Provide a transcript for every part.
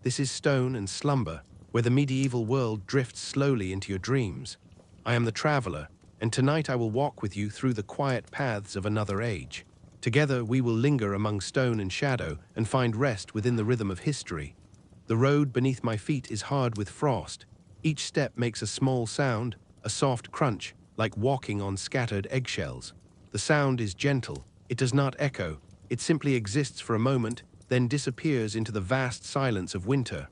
This is stone and slumber, where the medieval world drifts slowly into your dreams. I am the traveler, and tonight I will walk with you through the quiet paths of another age. Together we will linger among stone and shadow and find rest within the rhythm of history. The road beneath my feet is hard with frost. Each step makes a small sound, a soft crunch, like walking on scattered eggshells. The sound is gentle. It does not echo. It simply exists for a moment, then disappears into the vast silence of winter.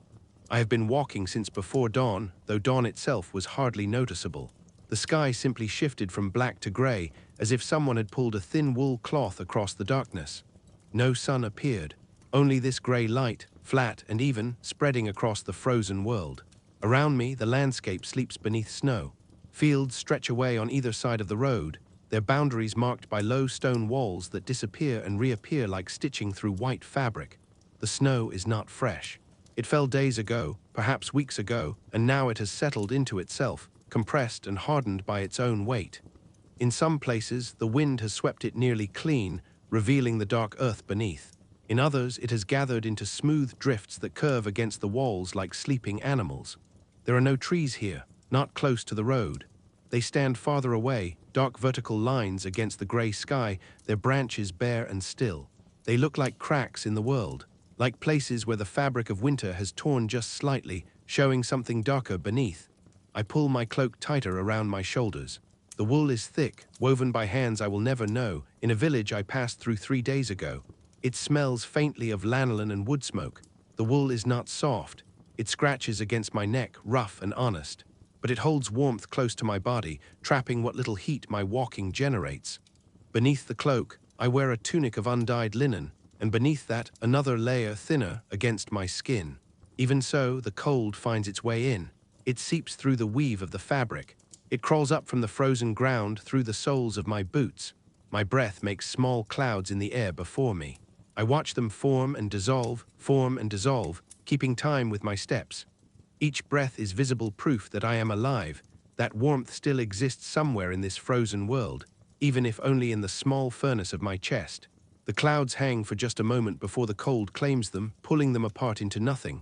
I have been walking since before dawn, though dawn itself was hardly noticeable. The sky simply shifted from black to gray, as if someone had pulled a thin wool cloth across the darkness. No sun appeared, only this gray light, flat and even, spreading across the frozen world. Around me, the landscape sleeps beneath snow. Fields stretch away on either side of the road, their boundaries marked by low stone walls that disappear and reappear like stitching through white fabric. The snow is not fresh. It fell days ago, perhaps weeks ago, and now it has settled into itself, compressed and hardened by its own weight. In some places, the wind has swept it nearly clean, revealing the dark earth beneath. In others, it has gathered into smooth drifts that curve against the walls like sleeping animals. There are no trees here, not close to the road. They stand farther away, dark vertical lines against the gray sky, their branches bare and still. They look like cracks in the world, like places where the fabric of winter has torn just slightly, showing something darker beneath. I pull my cloak tighter around my shoulders. The wool is thick, woven by hands I will never know, in a village I passed through 3 days ago. It smells faintly of lanolin and wood smoke. The wool is not soft. It scratches against my neck, rough and honest. But it holds warmth close to my body, trapping what little heat my walking generates. Beneath the cloak, I wear a tunic of undyed linen, and beneath that, another layer thinner against my skin. Even so, the cold finds its way in. It seeps through the weave of the fabric. It crawls up from the frozen ground through the soles of my boots. My breath makes small clouds in the air before me. I watch them form and dissolve, keeping time with my steps. Each breath is visible proof that I am alive, that warmth still exists somewhere in this frozen world, even if only in the small furnace of my chest. The clouds hang for just a moment before the cold claims them, pulling them apart into nothing.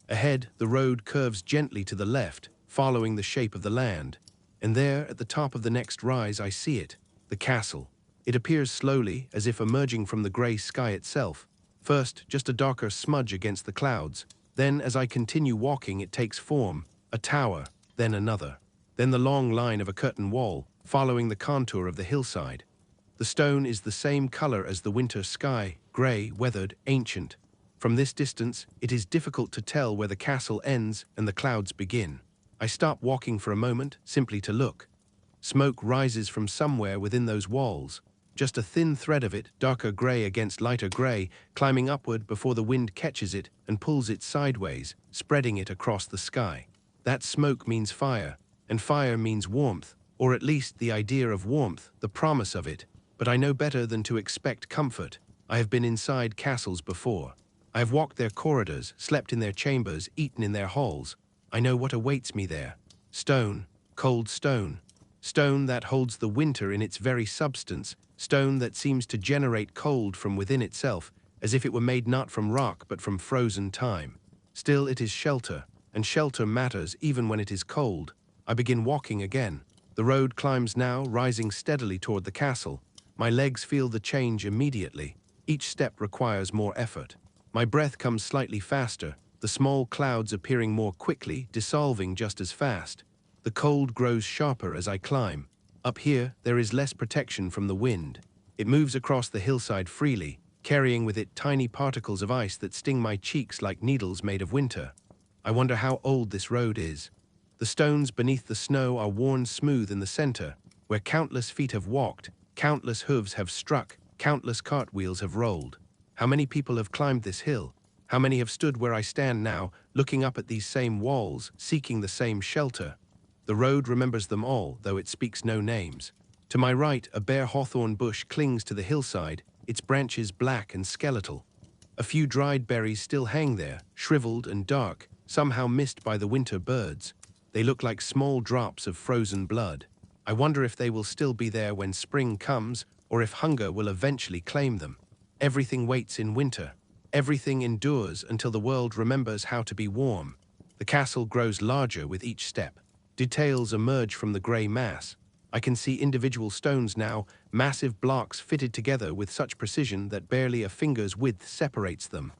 Ahead, the road curves gently to the left, following the shape of the land. And there, at the top of the next rise, I see it, the castle. It appears slowly, as if emerging from the gray sky itself. First, just a darker smudge against the clouds. Then, as I continue walking, it takes form, a tower, then another. Then the long line of a curtain wall, following the contour of the hillside. The stone is the same color as the winter sky, gray, weathered, ancient. From this distance, it is difficult to tell where the castle ends and the clouds begin. I stop walking for a moment, simply to look. Smoke rises from somewhere within those walls. Just a thin thread of it, darker gray against lighter gray, climbing upward before the wind catches it and pulls it sideways, spreading it across the sky. That smoke means fire, and fire means warmth, or at least the idea of warmth, the promise of it. But I know better than to expect comfort. I have been inside castles before. I have walked their corridors, slept in their chambers, eaten in their halls. I know what awaits me there. Stone, cold stone. Stone that holds the winter in its very substance. Stone that seems to generate cold from within itself, as if it were made not from rock but from frozen time. Still it is shelter, and shelter matters even when it is cold. I begin walking again. The road climbs now, rising steadily toward the castle. My legs feel the change immediately. Each step requires more effort. My breath comes slightly faster, the small clouds appearing more quickly, dissolving just as fast. The cold grows sharper as I climb. Up here, there is less protection from the wind. It moves across the hillside freely, carrying with it tiny particles of ice that sting my cheeks like needles made of winter. I wonder how old this road is. The stones beneath the snow are worn smooth in the center, where countless feet have walked, countless hooves have struck, countless cartwheels have rolled. How many people have climbed this hill? How many have stood where I stand now, looking up at these same walls, seeking the same shelter? The road remembers them all, though it speaks no names. To my right, a bare hawthorn bush clings to the hillside, its branches black and skeletal. A few dried berries still hang there, shriveled and dark, somehow missed by the winter birds. They look like small drops of frozen blood. I wonder if they will still be there when spring comes, or if hunger will eventually claim them. Everything waits in winter. Everything endures until the world remembers how to be warm. The castle grows larger with each step. Details emerge from the grey mass. I can see individual stones now, massive blocks fitted together with such precision that barely a finger's width separates them.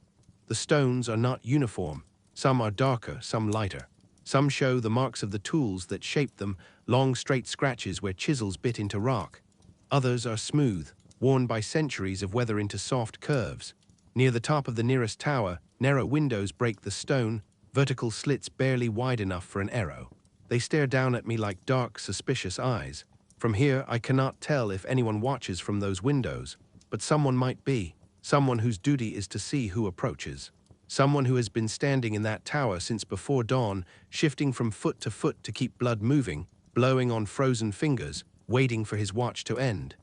The stones are not uniform. Some are darker, some lighter. Some show the marks of the tools that shaped them, long straight scratches where chisels bit into rock. Others are smooth, worn by centuries of weather into soft curves. Near the top of the nearest tower, narrow windows break the stone, vertical slits barely wide enough for an arrow. They stare down at me like dark, suspicious eyes. From here, I cannot tell if anyone watches from those windows, but someone might be, someone whose duty is to see who approaches. Someone who has been standing in that tower since before dawn, shifting from foot to foot to keep blood moving, blowing on frozen fingers, waiting for his watch to end.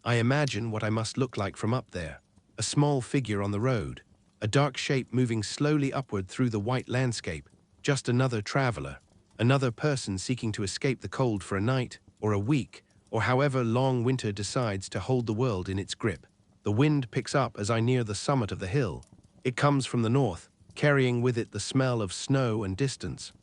I imagine what I must look like from up there. A small figure on the road, a dark shape moving slowly upward through the white landscape, just another traveler, another person seeking to escape the cold for a night, or a week, or however long winter decides to hold the world in its grip. The wind picks up as I near the summit of the hill. It comes from the north, carrying with it the smell of snow and distance.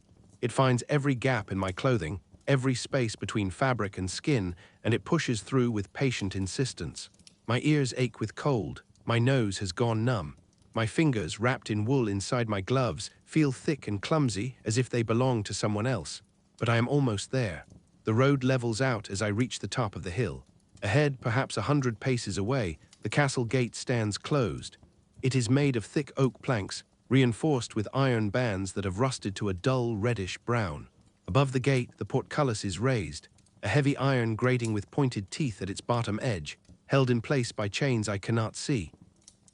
It finds every gap in my clothing, every space between fabric and skin, and it pushes through with patient insistence. My ears ache with cold, my nose has gone numb. My fingers, wrapped in wool inside my gloves, feel thick and clumsy as if they belong to someone else. But I am almost there. The road levels out as I reach the top of the hill. Ahead, perhaps 100 paces away, the castle gate stands closed. It is made of thick oak planks, reinforced with iron bands that have rusted to a dull reddish brown. Above the gate, the portcullis is raised, a heavy iron grating with pointed teeth at its bottom edge, held in place by chains I cannot see.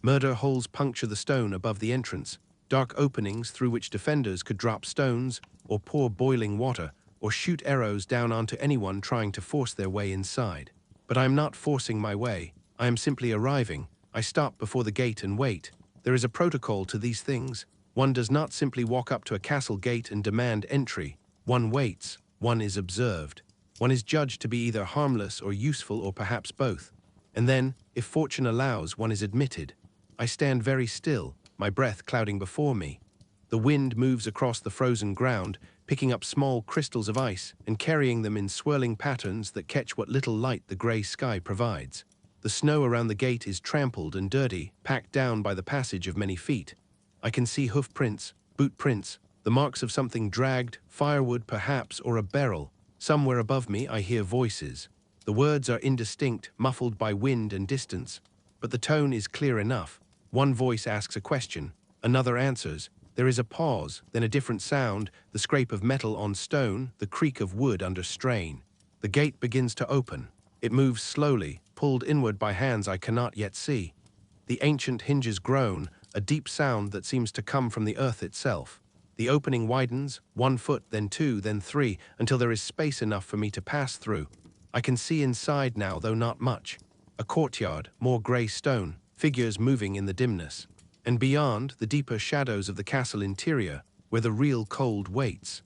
Murder holes puncture the stone above the entrance, dark openings through which defenders could drop stones, or pour boiling water, or shoot arrows down onto anyone trying to force their way inside. But I am not forcing my way, I am simply arriving. I stop before the gate and wait. There is a protocol to these things. One does not simply walk up to a castle gate and demand entry. One waits, one is observed. One is judged to be either harmless or useful or perhaps both. And then, if fortune allows, one is admitted. I stand very still, my breath clouding before me. The wind moves across the frozen ground, picking up small crystals of ice and carrying them in swirling patterns that catch what little light the grey sky provides. The snow around the gate is trampled and dirty, packed down by the passage of many feet. I can see hoof prints, boot prints, the marks of something dragged, firewood perhaps, or a barrel. Somewhere above me I hear voices. The words are indistinct, muffled by wind and distance, but the tone is clear enough. One voice asks a question, another answers. There is a pause, then a different sound, the scrape of metal on stone, the creak of wood under strain. The gate begins to open. It moves slowly, pulled inward by hands I cannot yet see. The ancient hinges groan, a deep sound that seems to come from the earth itself. The opening widens, 1 foot, then 2, then 3, until there is space enough for me to pass through. I can see inside now, though not much. A courtyard, more grey stone, figures moving in the dimness. And beyond, the deeper shadows of the castle interior, where the real cold waits.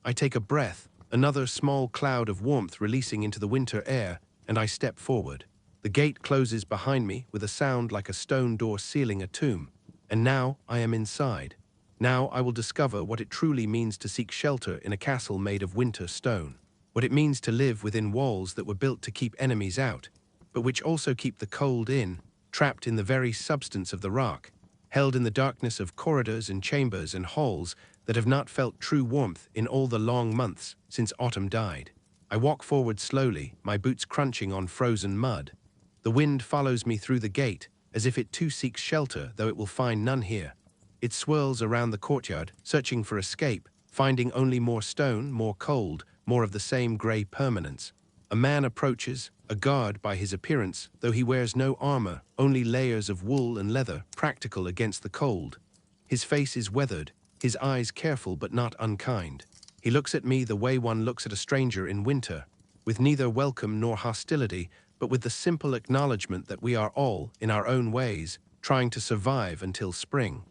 I take a breath, another small cloud of warmth releasing into the winter air, and I step forward. The gate closes behind me with a sound like a stone door sealing a tomb. And now I am inside. Now I will discover what it truly means to seek shelter in a castle made of winter stone. What it means to live within walls that were built to keep enemies out, but which also keep the cold in, trapped in the very substance of the rock, held in the darkness of corridors and chambers and halls that have not felt true warmth in all the long months since autumn died. I walk forward slowly, my boots crunching on frozen mud. The wind follows me through the gate, as if it too seeks shelter, though it will find none here. It swirls around the courtyard, searching for escape, finding only more stone, more cold, more of the same grey permanence. A man approaches, a guard by his appearance, though he wears no armor, only layers of wool and leather, practical against the cold. His face is weathered, his eyes careful but not unkind. He looks at me the way one looks at a stranger in winter, with neither welcome nor hostility, but with the simple acknowledgement that we are all, in our own ways, trying to survive until spring.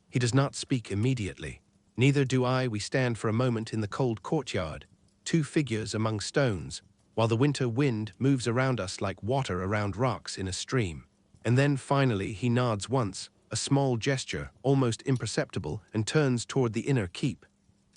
He does not speak immediately. Neither do I. We stand for a moment in the cold courtyard, 2 figures among stones, while the winter wind moves around us like water around rocks in a stream. And then finally he nods once, a small gesture, almost imperceptible, and turns toward the inner keep.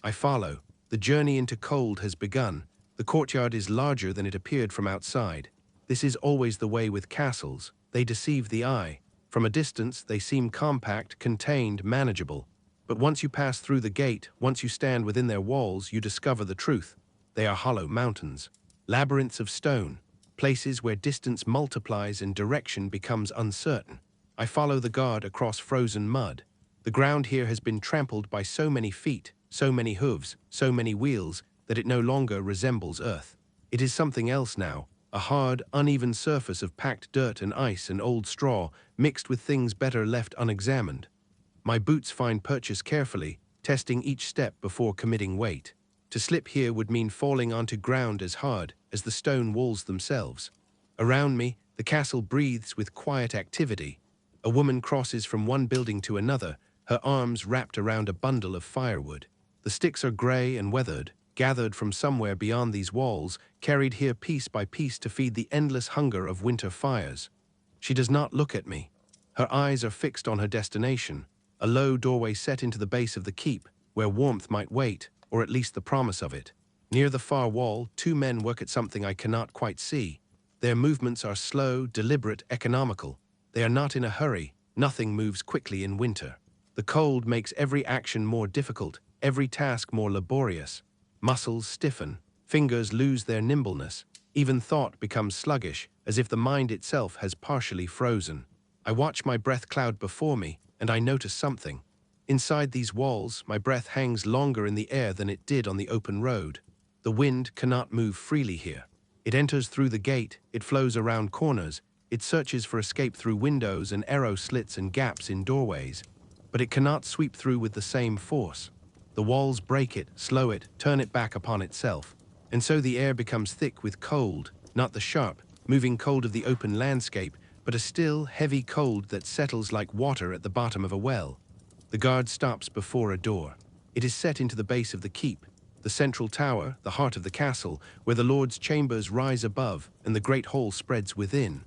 I follow. The journey into cold has begun. The courtyard is larger than it appeared from outside. This is always the way with castles. They deceive the eye. From a distance, they seem compact, contained, manageable. But once you pass through the gate, once you stand within their walls, you discover the truth. They are hollow mountains, labyrinths of stone, places where distance multiplies and direction becomes uncertain. I follow the guard across frozen mud. The ground here has been trampled by so many feet, so many hooves, so many wheels, that it no longer resembles earth. It is something else now, a hard, uneven surface of packed dirt and ice and old straw, mixed with things better left unexamined. My boots find purchase carefully, testing each step before committing weight. To slip here would mean falling onto ground as hard as the stone walls themselves. Around me, the castle breathes with quiet activity. A woman crosses from one building to another, her arms wrapped around a bundle of firewood. The sticks are gray and weathered, gathered from somewhere beyond these walls, carried here piece by piece to feed the endless hunger of winter fires. She does not look at me. Her eyes are fixed on her destination, a low doorway set into the base of the keep, where warmth might wait, or at least the promise of it. Near the far wall, two men work at something I cannot quite see. Their movements are slow, deliberate, economical. They are not in a hurry. Nothing moves quickly in winter. The cold makes every action more difficult, every task more laborious. Muscles stiffen, fingers lose their nimbleness, even thought becomes sluggish, as if the mind itself has partially frozen. I watch my breath cloud before me, and I notice something. Inside these walls, my breath hangs longer in the air than it did on the open road. The wind cannot move freely here. It enters through the gate, it flows around corners, it searches for escape through windows and arrow slits and gaps in doorways. But it cannot sweep through with the same force. The walls break it, slow it, turn it back upon itself. And so the air becomes thick with cold, not the sharp, moving cold of the open landscape, but a still, heavy cold that settles like water at the bottom of a well. The guard stops before a door. It is set into the base of the keep, the central tower, the heart of the castle, where the lord's chambers rise above and the great hall spreads within.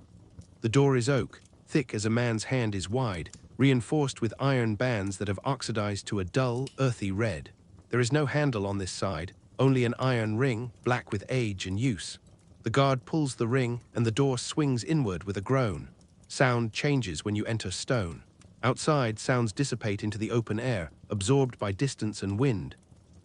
The door is oak, thick as a man's hand is wide, reinforced with iron bands that have oxidized to a dull, earthy red. There is no handle on this side, only an iron ring, black with age and use. The guard pulls the ring, and the door swings inward with a groan. Sound changes when you enter stone. Outside, sounds dissipate into the open air, absorbed by distance and wind.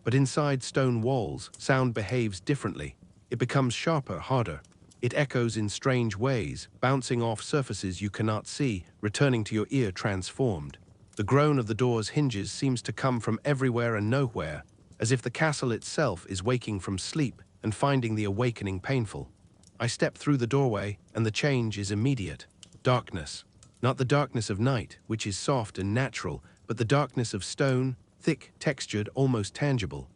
But inside stone walls, sound behaves differently. It becomes sharper, harder. It echoes in strange ways, bouncing off surfaces you cannot see, returning to your ear transformed. The groan of the door's hinges seems to come from everywhere and nowhere, as if the castle itself is waking from sleep and finding the awakening painful. I step through the doorway, and the change is immediate. Darkness. Not the darkness of night, which is soft and natural, but the darkness of stone, thick, textured, almost tangible.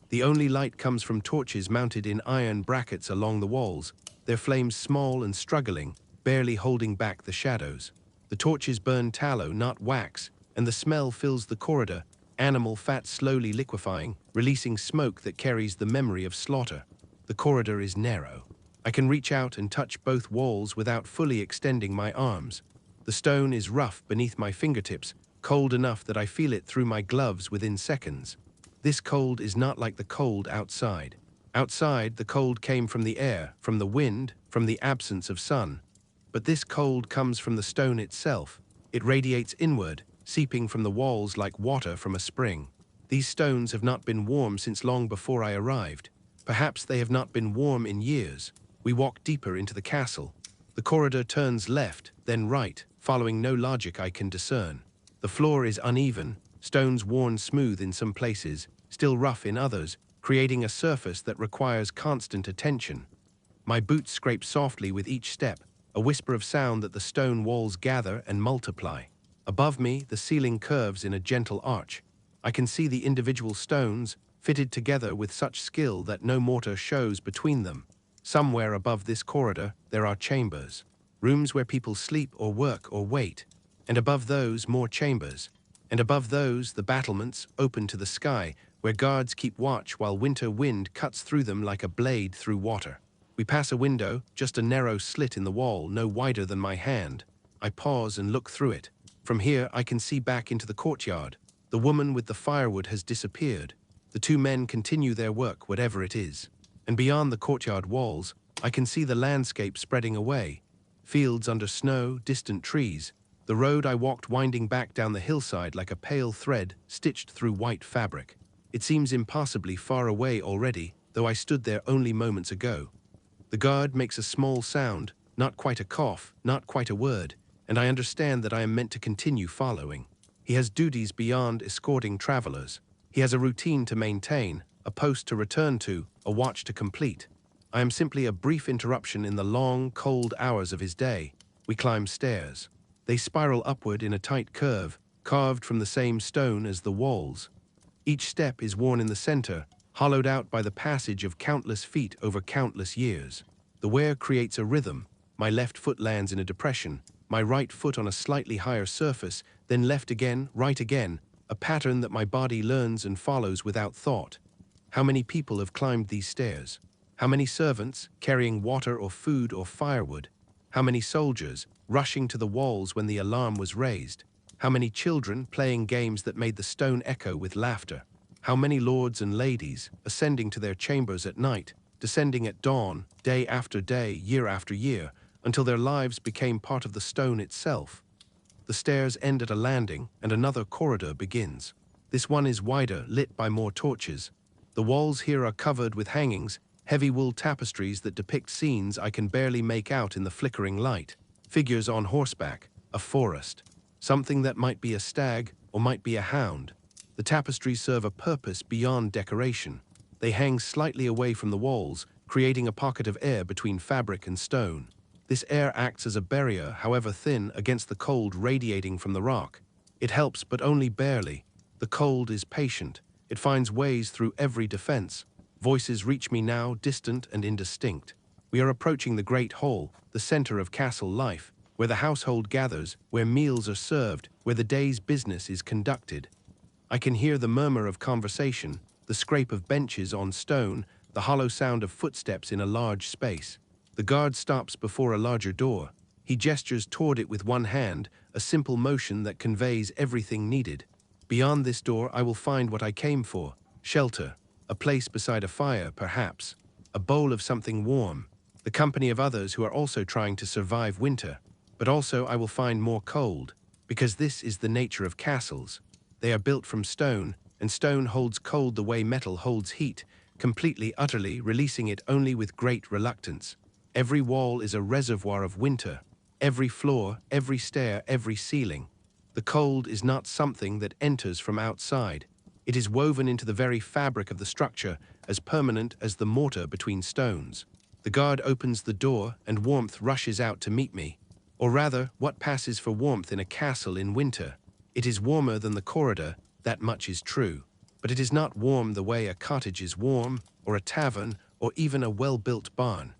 The only light comes from torches mounted in iron brackets along the walls, their flames small and struggling, barely holding back the shadows. The torches burn tallow, not wax, and the smell fills the corridor, animal fat slowly liquefying, releasing smoke that carries the memory of slaughter. The corridor is narrow. I can reach out and touch both walls without fully extending my arms. The stone is rough beneath my fingertips, cold enough that I feel it through my gloves within seconds. This cold is not like the cold outside. Outside, the cold came from the air, from the wind, from the absence of sun. But this cold comes from the stone itself. It radiates inward, seeping from the walls like water from a spring. These stones have not been warm since long before I arrived. Perhaps they have not been warm in years. We walk deeper into the castle. The corridor turns left, then right, following no logic I can discern. The floor is uneven, stones worn smooth in some places, still rough in others, creating a surface that requires constant attention. My boots scrape softly with each step, a whisper of sound that the stone walls gather and multiply. Above me, the ceiling curves in a gentle arch. I can see the individual stones, fitted together with such skill that no mortar shows between them. Somewhere above this corridor, there are chambers, rooms where people sleep or work or wait, and above those, more chambers, and above those, the battlements, open to the sky, where guards keep watch while winter wind cuts through them like a blade through water. We pass a window, just a narrow slit in the wall, no wider than my hand. I pause and look through it. From here, I can see back into the courtyard. The woman with the firewood has disappeared. The two men continue their work, whatever it is. And beyond the courtyard walls, I can see the landscape spreading away. Fields under snow, distant trees. The road I walked winding back down the hillside like a pale thread stitched through white fabric. It seems impossibly far away already, though I stood there only moments ago. The guard makes a small sound, not quite a cough, not quite a word, and I understand that I am meant to continue following. He has duties beyond escorting travelers. He has a routine to maintain, a post to return to, a watch to complete. I am simply a brief interruption in the long, cold hours of his day. We climb stairs. They spiral upward in a tight curve, carved from the same stone as the walls. Each step is worn in the center, hollowed out by the passage of countless feet over countless years. The wear creates a rhythm. My left foot lands in a depression, my right foot on a slightly higher surface, then left again, right again, a pattern that my body learns and follows without thought. How many people have climbed these stairs? How many servants, carrying water or food or firewood? How many soldiers, rushing to the walls when the alarm was raised? How many children playing games that made the stone echo with laughter? How many lords and ladies, ascending to their chambers at night, descending at dawn, day after day, year after year, until their lives became part of the stone itself? The stairs end at a landing, and another corridor begins. This one is wider, lit by more torches. The walls here are covered with hangings, heavy wool tapestries that depict scenes I can barely make out in the flickering light. Figures on horseback, a forest. Something that might be a stag or might be a hound. The tapestries serve a purpose beyond decoration. They hang slightly away from the walls, creating a pocket of air between fabric and stone. This air acts as a barrier, however thin, against the cold radiating from the rock. It helps, but only barely. The cold is patient. It finds ways through every defense. Voices reach me now, distant and indistinct. We are approaching the great hall, the center of castle life, where the household gathers, where meals are served, where the day's business is conducted. I can hear the murmur of conversation, the scrape of benches on stone, the hollow sound of footsteps in a large space. The guard stops before a larger door. He gestures toward it with one hand, a simple motion that conveys everything needed. Beyond this door I will find what I came for: shelter, a place beside a fire, perhaps, a bowl of something warm, the company of others who are also trying to survive winter. But also I will find more cold, because this is the nature of castles. They are built from stone, and stone holds cold the way metal holds heat, completely, utterly, releasing it only with great reluctance. Every wall is a reservoir of winter. Every floor, every stair, every ceiling. The cold is not something that enters from outside. It is woven into the very fabric of the structure, as permanent as the mortar between stones. The guard opens the door, and warmth rushes out to meet me. Or rather, what passes for warmth in a castle in winter? It is warmer than the corridor, that much is true. But it is not warm the way a cottage is warm, or a tavern, or even a well-built barn.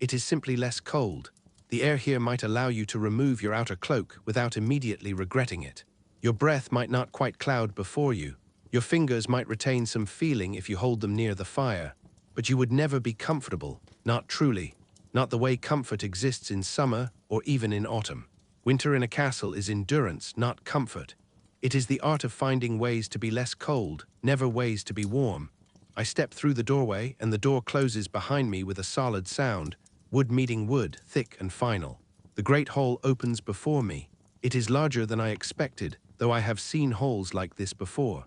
It is simply less cold. The air here might allow you to remove your outer cloak without immediately regretting it. Your breath might not quite cloud before you. Your fingers might retain some feeling if you hold them near the fire. But you would never be comfortable, not truly. Not the way comfort exists in summer or even in autumn. Winter in a castle is endurance, not comfort. It is the art of finding ways to be less cold, never ways to be warm. I step through the doorway, and the door closes behind me with a solid sound, wood meeting wood, thick and final. The great hall opens before me. It is larger than I expected, though I have seen halls like this before.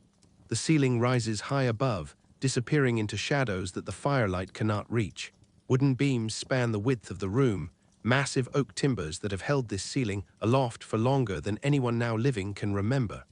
The ceiling rises high above, disappearing into shadows that the firelight cannot reach. Wooden beams span the width of the room, massive oak timbers that have held this ceiling aloft for longer than anyone now living can remember.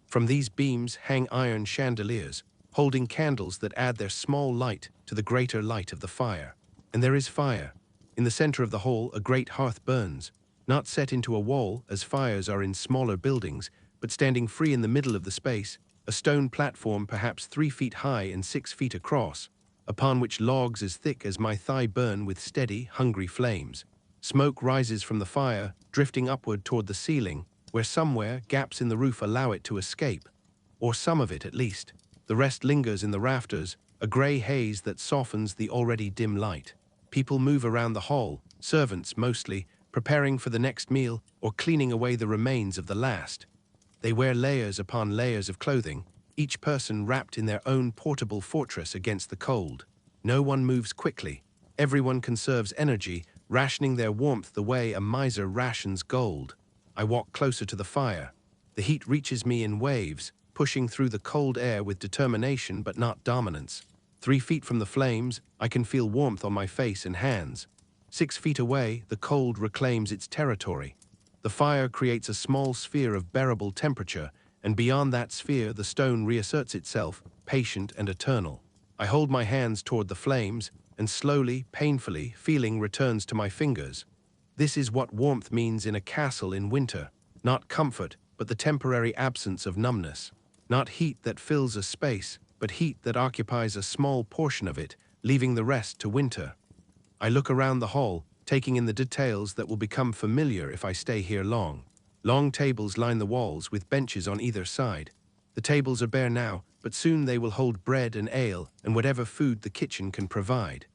From these beams hang iron chandeliers, holding candles that add their small light to the greater light of the fire. And there is fire. In the center of the hall, a great hearth burns, not set into a wall as fires are in smaller buildings, but standing free in the middle of the space, a stone platform perhaps 3 feet high and 6 feet across, upon which logs as thick as my thigh burn with steady, hungry flames. Smoke rises from the fire, drifting upward toward the ceiling, where somewhere gaps in the roof allow it to escape, or some of it at least. The rest lingers in the rafters, a gray haze that softens the already dim light. People move around the hall, servants mostly, preparing for the next meal, or cleaning away the remains of the last. They wear layers upon layers of clothing, each person wrapped in their own portable fortress against the cold. No one moves quickly. Everyone conserves energy, rationing their warmth the way a miser rations gold. I walk closer to the fire. The heat reaches me in waves, pushing through the cold air with determination but not dominance. 3 feet from the flames, I can feel warmth on my face and hands. 6 feet away, the cold reclaims its territory. The fire creates a small sphere of bearable temperature, and beyond that sphere the stone reasserts itself, patient and eternal. I hold my hands toward the flames, and slowly, painfully, feeling returns to my fingers. This is what warmth means in a castle in winter. Not comfort, but the temporary absence of numbness. Not heat that fills a space, but heat that occupies a small portion of it, leaving the rest to winter. I look around the hall, taking in the details that will become familiar if I stay here long. Long tables line the walls with benches on either side. The tables are bare now, but soon they will hold bread and ale and whatever food the kitchen can provide.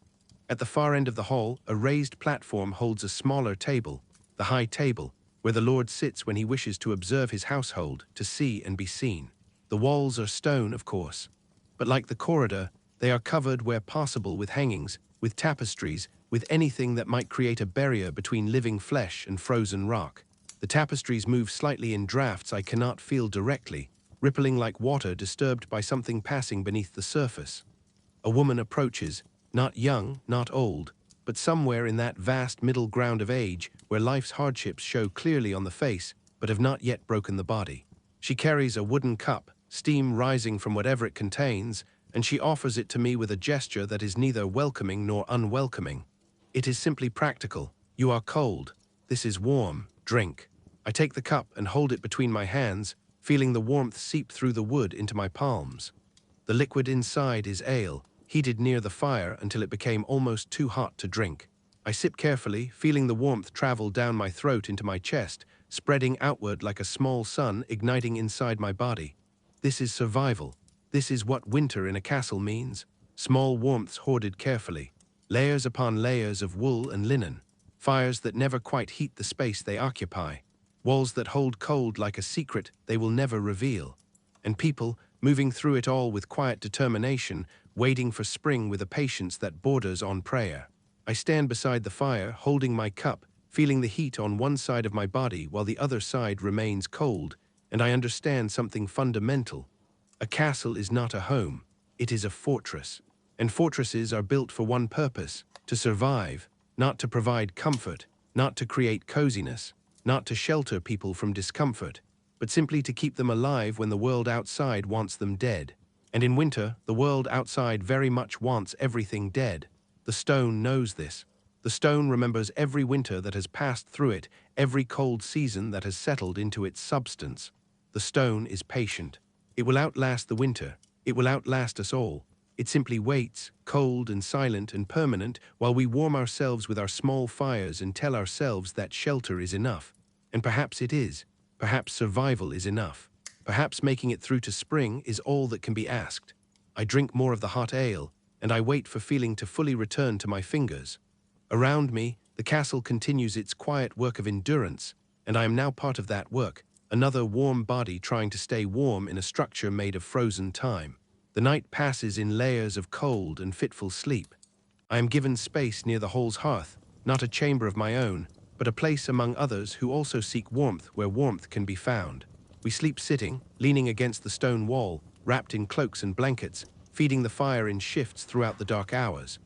At the far end of the hall, a raised platform holds a smaller table, the high table, where the Lord sits when he wishes to observe his household, to see and be seen. The walls are stone, of course, but like the corridor, they are covered where possible with hangings, with tapestries, with anything that might create a barrier between living flesh and frozen rock. The tapestries move slightly in drafts I cannot feel directly, rippling like water disturbed by something passing beneath the surface. A woman approaches, not young, not old, but somewhere in that vast middle ground of age where life's hardships show clearly on the face but have not yet broken the body. She carries a wooden cup, steam rising from whatever it contains, and she offers it to me with a gesture that is neither welcoming nor unwelcoming. It is simply practical. You are cold. This is warm. Drink. I take the cup and hold it between my hands, feeling the warmth seep through the wood into my palms. The liquid inside is ale, heated near the fire until it became almost too hot to drink. I sip carefully, feeling the warmth travel down my throat into my chest, spreading outward like a small sun igniting inside my body. This is survival. This is what winter in a castle means. Small warmths hoarded carefully. Layers upon layers of wool and linen. Fires that never quite heat the space they occupy. Walls that hold cold like a secret they will never reveal. And people, moving through it all with quiet determination, waiting for spring with a patience that borders on prayer. I stand beside the fire, holding my cup, feeling the heat on one side of my body while the other side remains cold, and I understand something fundamental. A castle is not a home, it is a fortress. And fortresses are built for one purpose, to survive, not to provide comfort, not to create coziness, not to shelter people from discomfort, but simply to keep them alive when the world outside wants them dead. And in winter, the world outside very much wants everything dead. The stone knows this. The stone remembers every winter that has passed through it, every cold season that has settled into its substance. The stone is patient. It will outlast the winter. It will outlast us all. It simply waits, cold and silent and permanent, while we warm ourselves with our small fires and tell ourselves that shelter is enough. And perhaps it is. Perhaps survival is enough. Perhaps making it through to spring is all that can be asked. I drink more of the hot ale, and I wait for feeling to fully return to my fingers. Around me, the castle continues its quiet work of endurance, and I am now part of that work, another warm body trying to stay warm in a structure made of frozen time. The night passes in layers of cold and fitful sleep. I am given space near the hall's hearth, not a chamber of my own, but a place among others who also seek warmth where warmth can be found. We sleep sitting, leaning against the stone wall, wrapped in cloaks and blankets, feeding the fire in shifts throughout the dark hours.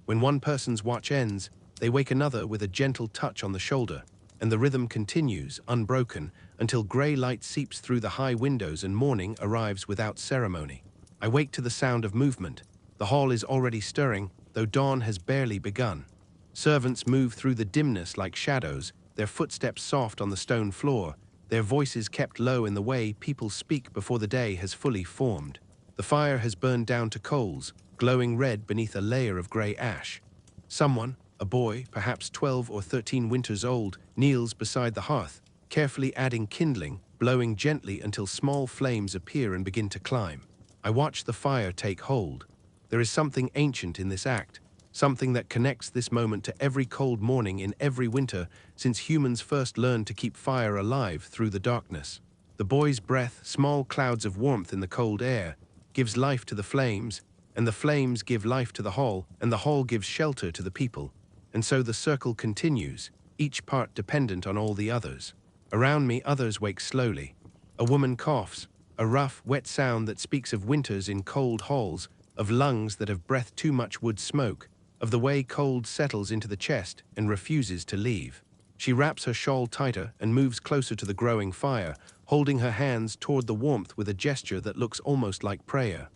When one person's watch ends, they wake another with a gentle touch on the shoulder, and the rhythm continues, unbroken, until grey light seeps through the high windows and morning arrives without ceremony. I wake to the sound of movement. The hall is already stirring, though dawn has barely begun. Servants move through the dimness like shadows, their footsteps soft on the stone floor, their voices kept low in the way people speak before the day has fully formed. The fire has burned down to coals, glowing red beneath a layer of grey ash. Someone, a boy, perhaps 12 or 13 winters old, kneels beside the hearth, carefully adding kindling, blowing gently until small flames appear and begin to climb. I watch the fire take hold. There is something ancient in this act, something that connects this moment to every cold morning in every winter since humans first learned to keep fire alive through the darkness. The boy's breath, small clouds of warmth in the cold air, gives life to the flames, and the flames give life to the hall, and the hall gives shelter to the people. And so the circle continues, each part dependent on all the others. Around me, others wake slowly. A woman coughs, a rough, wet sound that speaks of winters in cold halls, of lungs that have breathed too much wood smoke, of the way cold settles into the chest and refuses to leave. She wraps her shawl tighter and moves closer to the growing fire, holding her hands toward the warmth with a gesture that looks almost like prayer.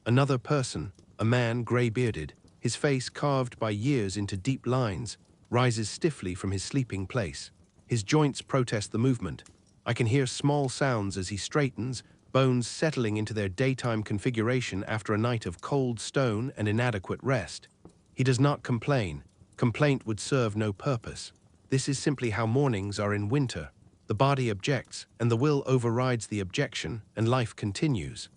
Another person, a man gray-bearded, his face carved by years into deep lines, rises stiffly from his sleeping place. His joints protest the movement. I can hear small sounds as he straightens, bones settling into their daytime configuration after a night of cold stone and inadequate rest. He does not complain. Complaint would serve no purpose. This is simply how mornings are in winter. The body objects, and the will overrides the objection, and life continues.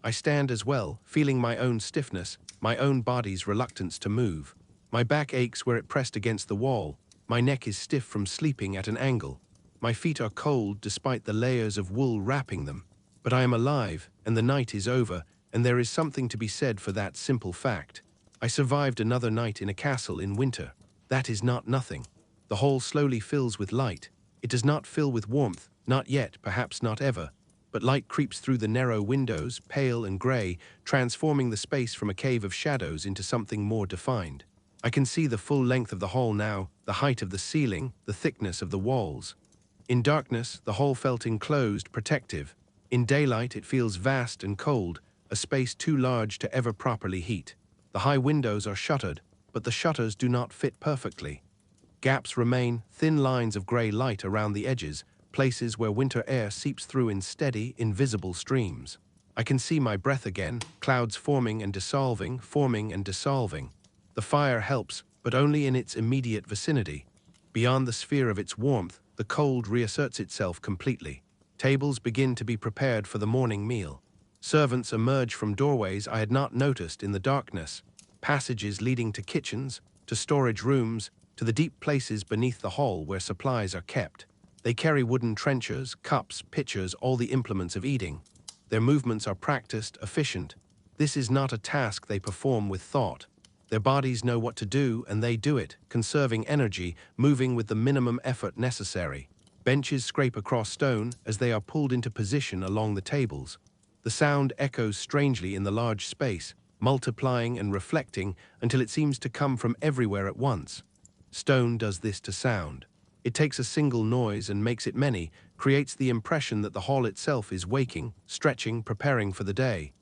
I stand as well, feeling my own stiffness, my own body's reluctance to move. My back aches where it pressed against the wall. My neck is stiff from sleeping at an angle. My feet are cold despite the layers of wool wrapping them. But I am alive, and the night is over, and there is something to be said for that simple fact. I survived another night in a castle in winter. That is not nothing. The hall slowly fills with light. It does not fill with warmth, not yet, perhaps not ever. But light creeps through the narrow windows, pale and gray, transforming the space from a cave of shadows into something more defined. I can see the full length of the hall now, the height of the ceiling, the thickness of the walls. In darkness, the hall felt enclosed, protective. In daylight, it feels vast and cold, a space too large to ever properly heat. The high windows are shuttered, but the shutters do not fit perfectly. Gaps remain, thin lines of gray light around the edges, places where winter air seeps through in steady, invisible streams. I can see my breath again, clouds forming and dissolving, forming and dissolving. The fire helps, but only in its immediate vicinity. Beyond the sphere of its warmth, the cold reasserts itself completely. Tables begin to be prepared for the morning meal. Servants emerge from doorways I had not noticed in the darkness, passages leading to kitchens, to storage rooms, to the deep places beneath the hall where supplies are kept. They carry wooden trenchers, cups, pitchers, all the implements of eating. Their movements are practiced, efficient. This is not a task they perform with thought. Their bodies know what to do, and they do it, conserving energy, moving with the minimum effort necessary. Benches scrape across stone as they are pulled into position along the tables. The sound echoes strangely in the large space, multiplying and reflecting until it seems to come from everywhere at once. Stone does this to sound. It takes a single noise and makes it many, creates the impression that the hall itself is waking, stretching, preparing for the day.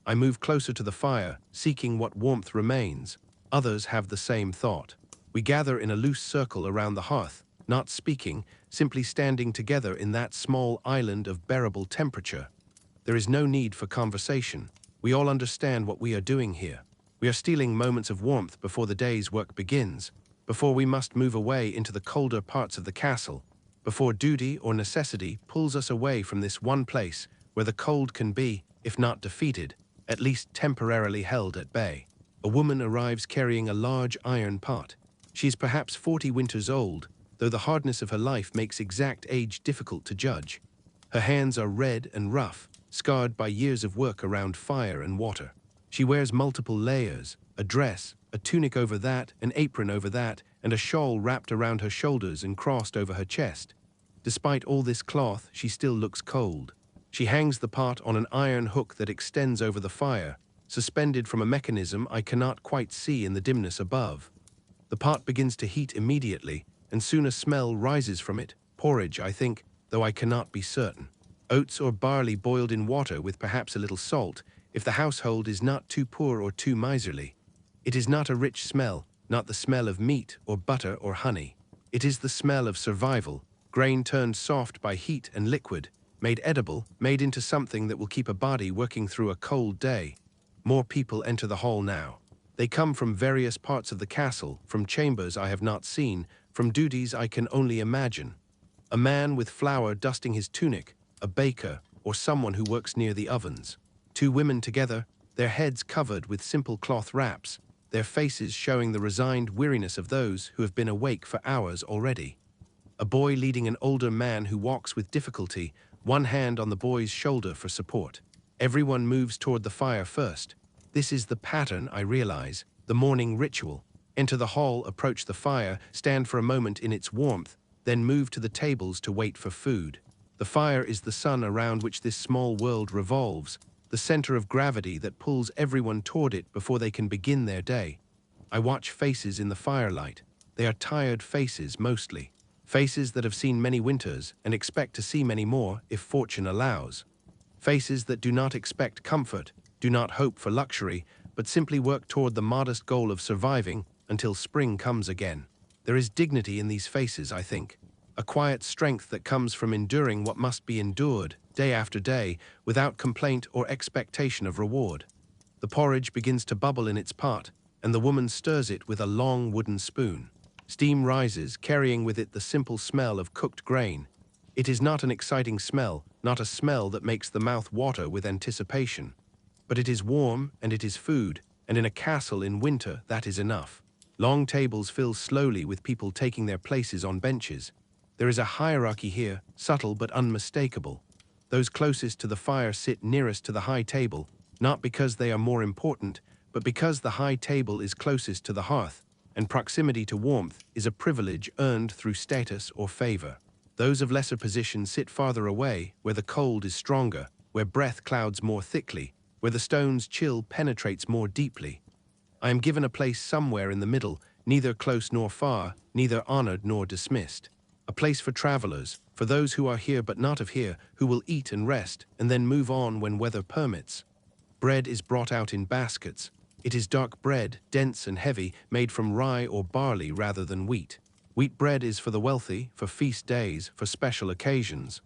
I move closer to the fire, seeking what warmth remains. Others have the same thought. We gather in a loose circle around the hearth, not speaking, simply standing together in that small island of bearable temperature. There is no need for conversation. We all understand what we are doing here. We are stealing moments of warmth before the day's work begins, before we must move away into the colder parts of the castle, before duty or necessity pulls us away from this one place where the cold can be, if not defeated, at least temporarily held at bay. A woman arrives carrying a large iron pot. She is perhaps 40 winters old, though the hardness of her life makes exact age difficult to judge. Her hands are red and rough, scarred by years of work around fire and water. She wears multiple layers, a dress, a tunic over that, an apron over that, and a shawl wrapped around her shoulders and crossed over her chest. Despite all this cloth, she still looks cold. She hangs the pot on an iron hook that extends over the fire, suspended from a mechanism I cannot quite see in the dimness above. The pot begins to heat immediately, and soon a smell rises from it, porridge, I think, though I cannot be certain. Oats or barley boiled in water with perhaps a little salt, if the household is not too poor or too miserly. It is not a rich smell, not the smell of meat or butter or honey. It is the smell of survival, grain turned soft by heat and liquid, made edible, made into something that will keep a body working through a cold day. More people enter the hall now. They come from various parts of the castle, from chambers I have not seen, from duties I can only imagine. A man with flour dusting his tunic, a baker, or someone who works near the ovens. Two women together, their heads covered with simple cloth wraps, their faces showing the resigned weariness of those who have been awake for hours already. A boy leading an older man who walks with difficulty, one hand on the boy's shoulder for support. Everyone moves toward the fire first. This is the pattern, I realize, the morning ritual. Enter the hall, approach the fire, stand for a moment in its warmth, then move to the tables to wait for food. The fire is the sun around which this small world revolves, the center of gravity that pulls everyone toward it before they can begin their day. I watch faces in the firelight. They are tired faces mostly. Faces that have seen many winters and expect to see many more if fortune allows. Faces that do not expect comfort, do not hope for luxury, but simply work toward the modest goal of surviving until spring comes again. There is dignity in these faces, I think. A quiet strength that comes from enduring what must be endured, day after day, without complaint or expectation of reward. The porridge begins to bubble in its pot, and the woman stirs it with a long wooden spoon. Steam rises, carrying with it the simple smell of cooked grain. It is not an exciting smell, not a smell that makes the mouth water with anticipation. But it is warm, and it is food, and in a castle in winter that is enough. Long tables fill slowly with people taking their places on benches. There is a hierarchy here, subtle but unmistakable. Those closest to the fire sit nearest to the high table, not because they are more important, but because the high table is closest to the hearth, and proximity to warmth is a privilege earned through status or favor. Those of lesser position sit farther away, where the cold is stronger, where breath clouds more thickly, where the stone's chill penetrates more deeply. I am given a place somewhere in the middle, neither close nor far, neither honored nor dismissed. A place for travelers, for those who are here but not of here, who will eat and rest, and then move on when weather permits. Bread is brought out in baskets. It is dark bread, dense and heavy, made from rye or barley rather than wheat. Wheat bread is for the wealthy, for feast days, for special occasions.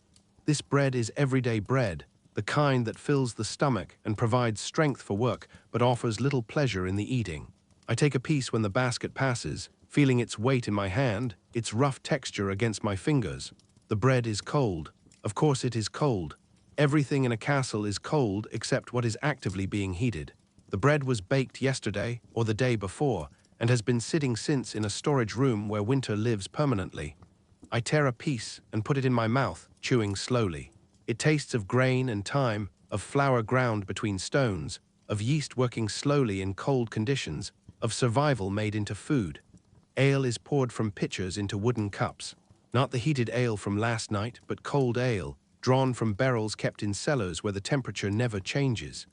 This bread is everyday bread, the kind that fills the stomach and provides strength for work, but offers little pleasure in the eating. I take a piece when the basket passes, feeling its weight in my hand, its rough texture against my fingers. The bread is cold. Of course it is cold. Everything in a castle is cold except what is actively being heated. The bread was baked yesterday or the day before, and has been sitting since in a storage room where winter lives permanently. I tear a piece and put it in my mouth, chewing slowly. It tastes of grain and thyme, of flour ground between stones, of yeast working slowly in cold conditions, of survival made into food. Ale is poured from pitchers into wooden cups. Not the heated ale from last night, but cold ale, drawn from barrels kept in cellars where the temperature never changes.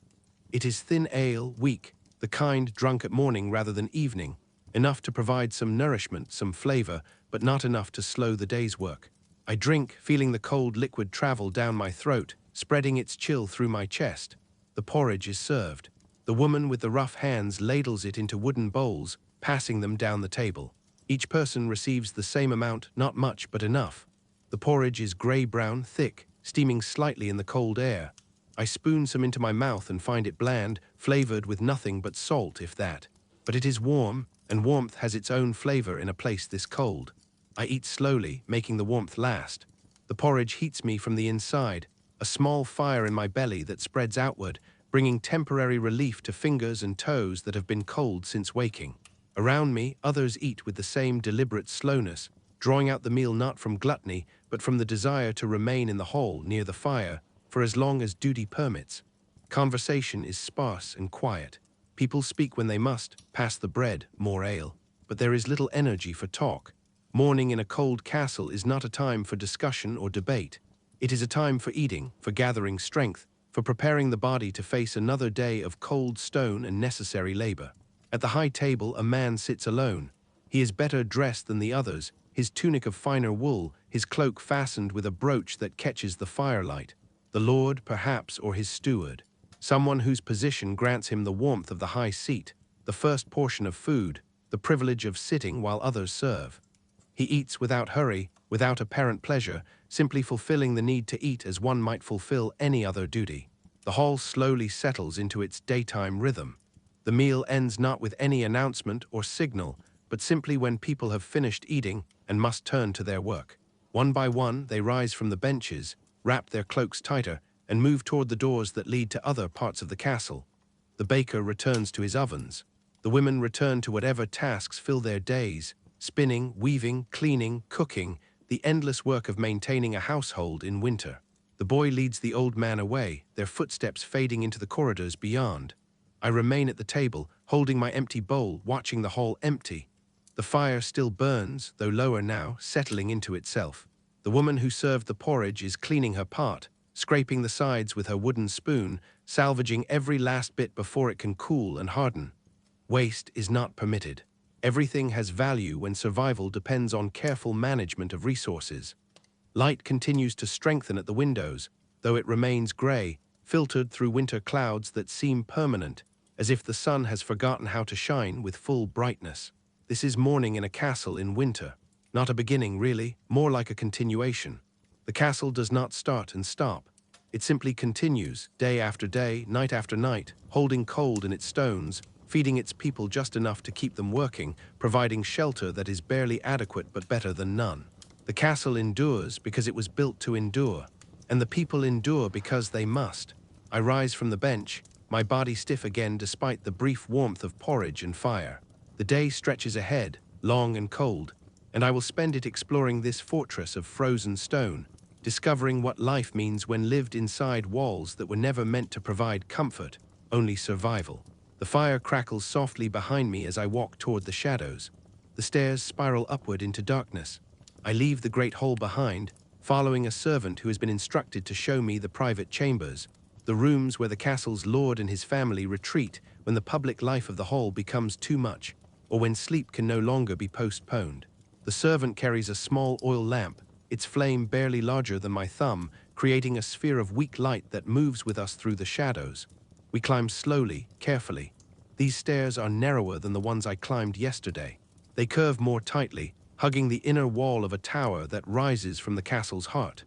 It is thin ale, weak, the kind drunk at morning rather than evening, enough to provide some nourishment, some flavor, but not enough to slow the day's work. I drink, feeling the cold liquid travel down my throat, spreading its chill through my chest. The porridge is served. The woman with the rough hands ladles it into wooden bowls, passing them down the table. Each person receives the same amount, not much, but enough. The porridge is gray-brown, thick, steaming slightly in the cold air. I spoon some into my mouth and find it bland, flavored with nothing but salt, if that. But it is warm, and warmth has its own flavor in a place this cold. I eat slowly, making the warmth last. The porridge heats me from the inside, a small fire in my belly that spreads outward, bringing temporary relief to fingers and toes that have been cold since waking. Around me, others eat with the same deliberate slowness, drawing out the meal not from gluttony, but from the desire to remain in the hall near the fire, for as long as duty permits. Conversation is sparse and quiet. People speak when they must, pass the bread, more ale. But there is little energy for talk. Morning in a cold castle is not a time for discussion or debate. It is a time for eating, for gathering strength, for preparing the body to face another day of cold stone and necessary labor. At the high table, a man sits alone. He is better dressed than the others, his tunic of finer wool, his cloak fastened with a brooch that catches the firelight. The lord, perhaps, or his steward. Someone whose position grants him the warmth of the high seat, the first portion of food, the privilege of sitting while others serve. He eats without hurry, without apparent pleasure, simply fulfilling the need to eat as one might fulfill any other duty. The hall slowly settles into its daytime rhythm. The meal ends not with any announcement or signal, but simply when people have finished eating and must turn to their work. One by one, they rise from the benches, wrap their cloaks tighter, and move toward the doors that lead to other parts of the castle. The baker returns to his ovens. The women return to whatever tasks fill their days: spinning, weaving, cleaning, cooking, the endless work of maintaining a household in winter. The boy leads the old man away, their footsteps fading into the corridors beyond. I remain at the table, holding my empty bowl, watching the hall empty. The fire still burns, though lower now, settling into itself. The woman who served the porridge is cleaning her pot, scraping the sides with her wooden spoon, salvaging every last bit before it can cool and harden. Waste is not permitted. Everything has value when survival depends on careful management of resources. Light continues to strengthen at the windows, though it remains grey, filtered through winter clouds that seem permanent, as if the sun has forgotten how to shine with full brightness. This is morning in a castle in winter. Not a beginning, really, more like a continuation. The castle does not start and stop. It simply continues, day after day, night after night, holding cold in its stones, feeding its people just enough to keep them working, providing shelter that is barely adequate but better than none. The castle endures because it was built to endure, and the people endure because they must. I rise from the bench, my body stiff again despite the brief warmth of porridge and fire. The day stretches ahead, long and cold, and I will spend it exploring this fortress of frozen stone, discovering what life means when lived inside walls that were never meant to provide comfort, only survival. The fire crackles softly behind me as I walk toward the shadows. The stairs spiral upward into darkness. I leave the great hall behind, following a servant who has been instructed to show me the private chambers, the rooms where the castle's lord and his family retreat when the public life of the hall becomes too much, or when sleep can no longer be postponed. The servant carries a small oil lamp, its flame barely larger than my thumb, creating a sphere of weak light that moves with us through the shadows. We climb slowly, carefully. These stairs are narrower than the ones I climbed yesterday. They curve more tightly, hugging the inner wall of a tower that rises from the castle's heart.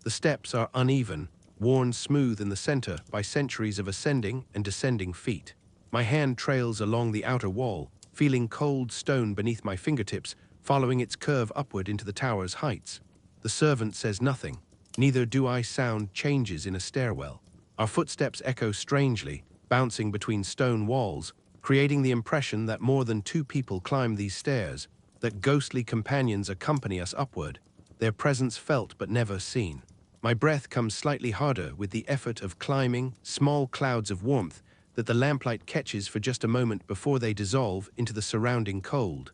The steps are uneven, worn smooth in the center by centuries of ascending and descending feet. My hand trails along the outer wall, feeling cold stone beneath my fingertips, following its curve upward into the tower's heights. The servant says nothing. Neither do I sound changes in a stairwell. Our footsteps echo strangely, bouncing between stone walls, creating the impression that more than two people climb these stairs, that ghostly companions accompany us upward, their presence felt but never seen. My breath comes slightly harder with the effort of climbing, small clouds of warmth that the lamplight catches for just a moment before they dissolve into the surrounding cold.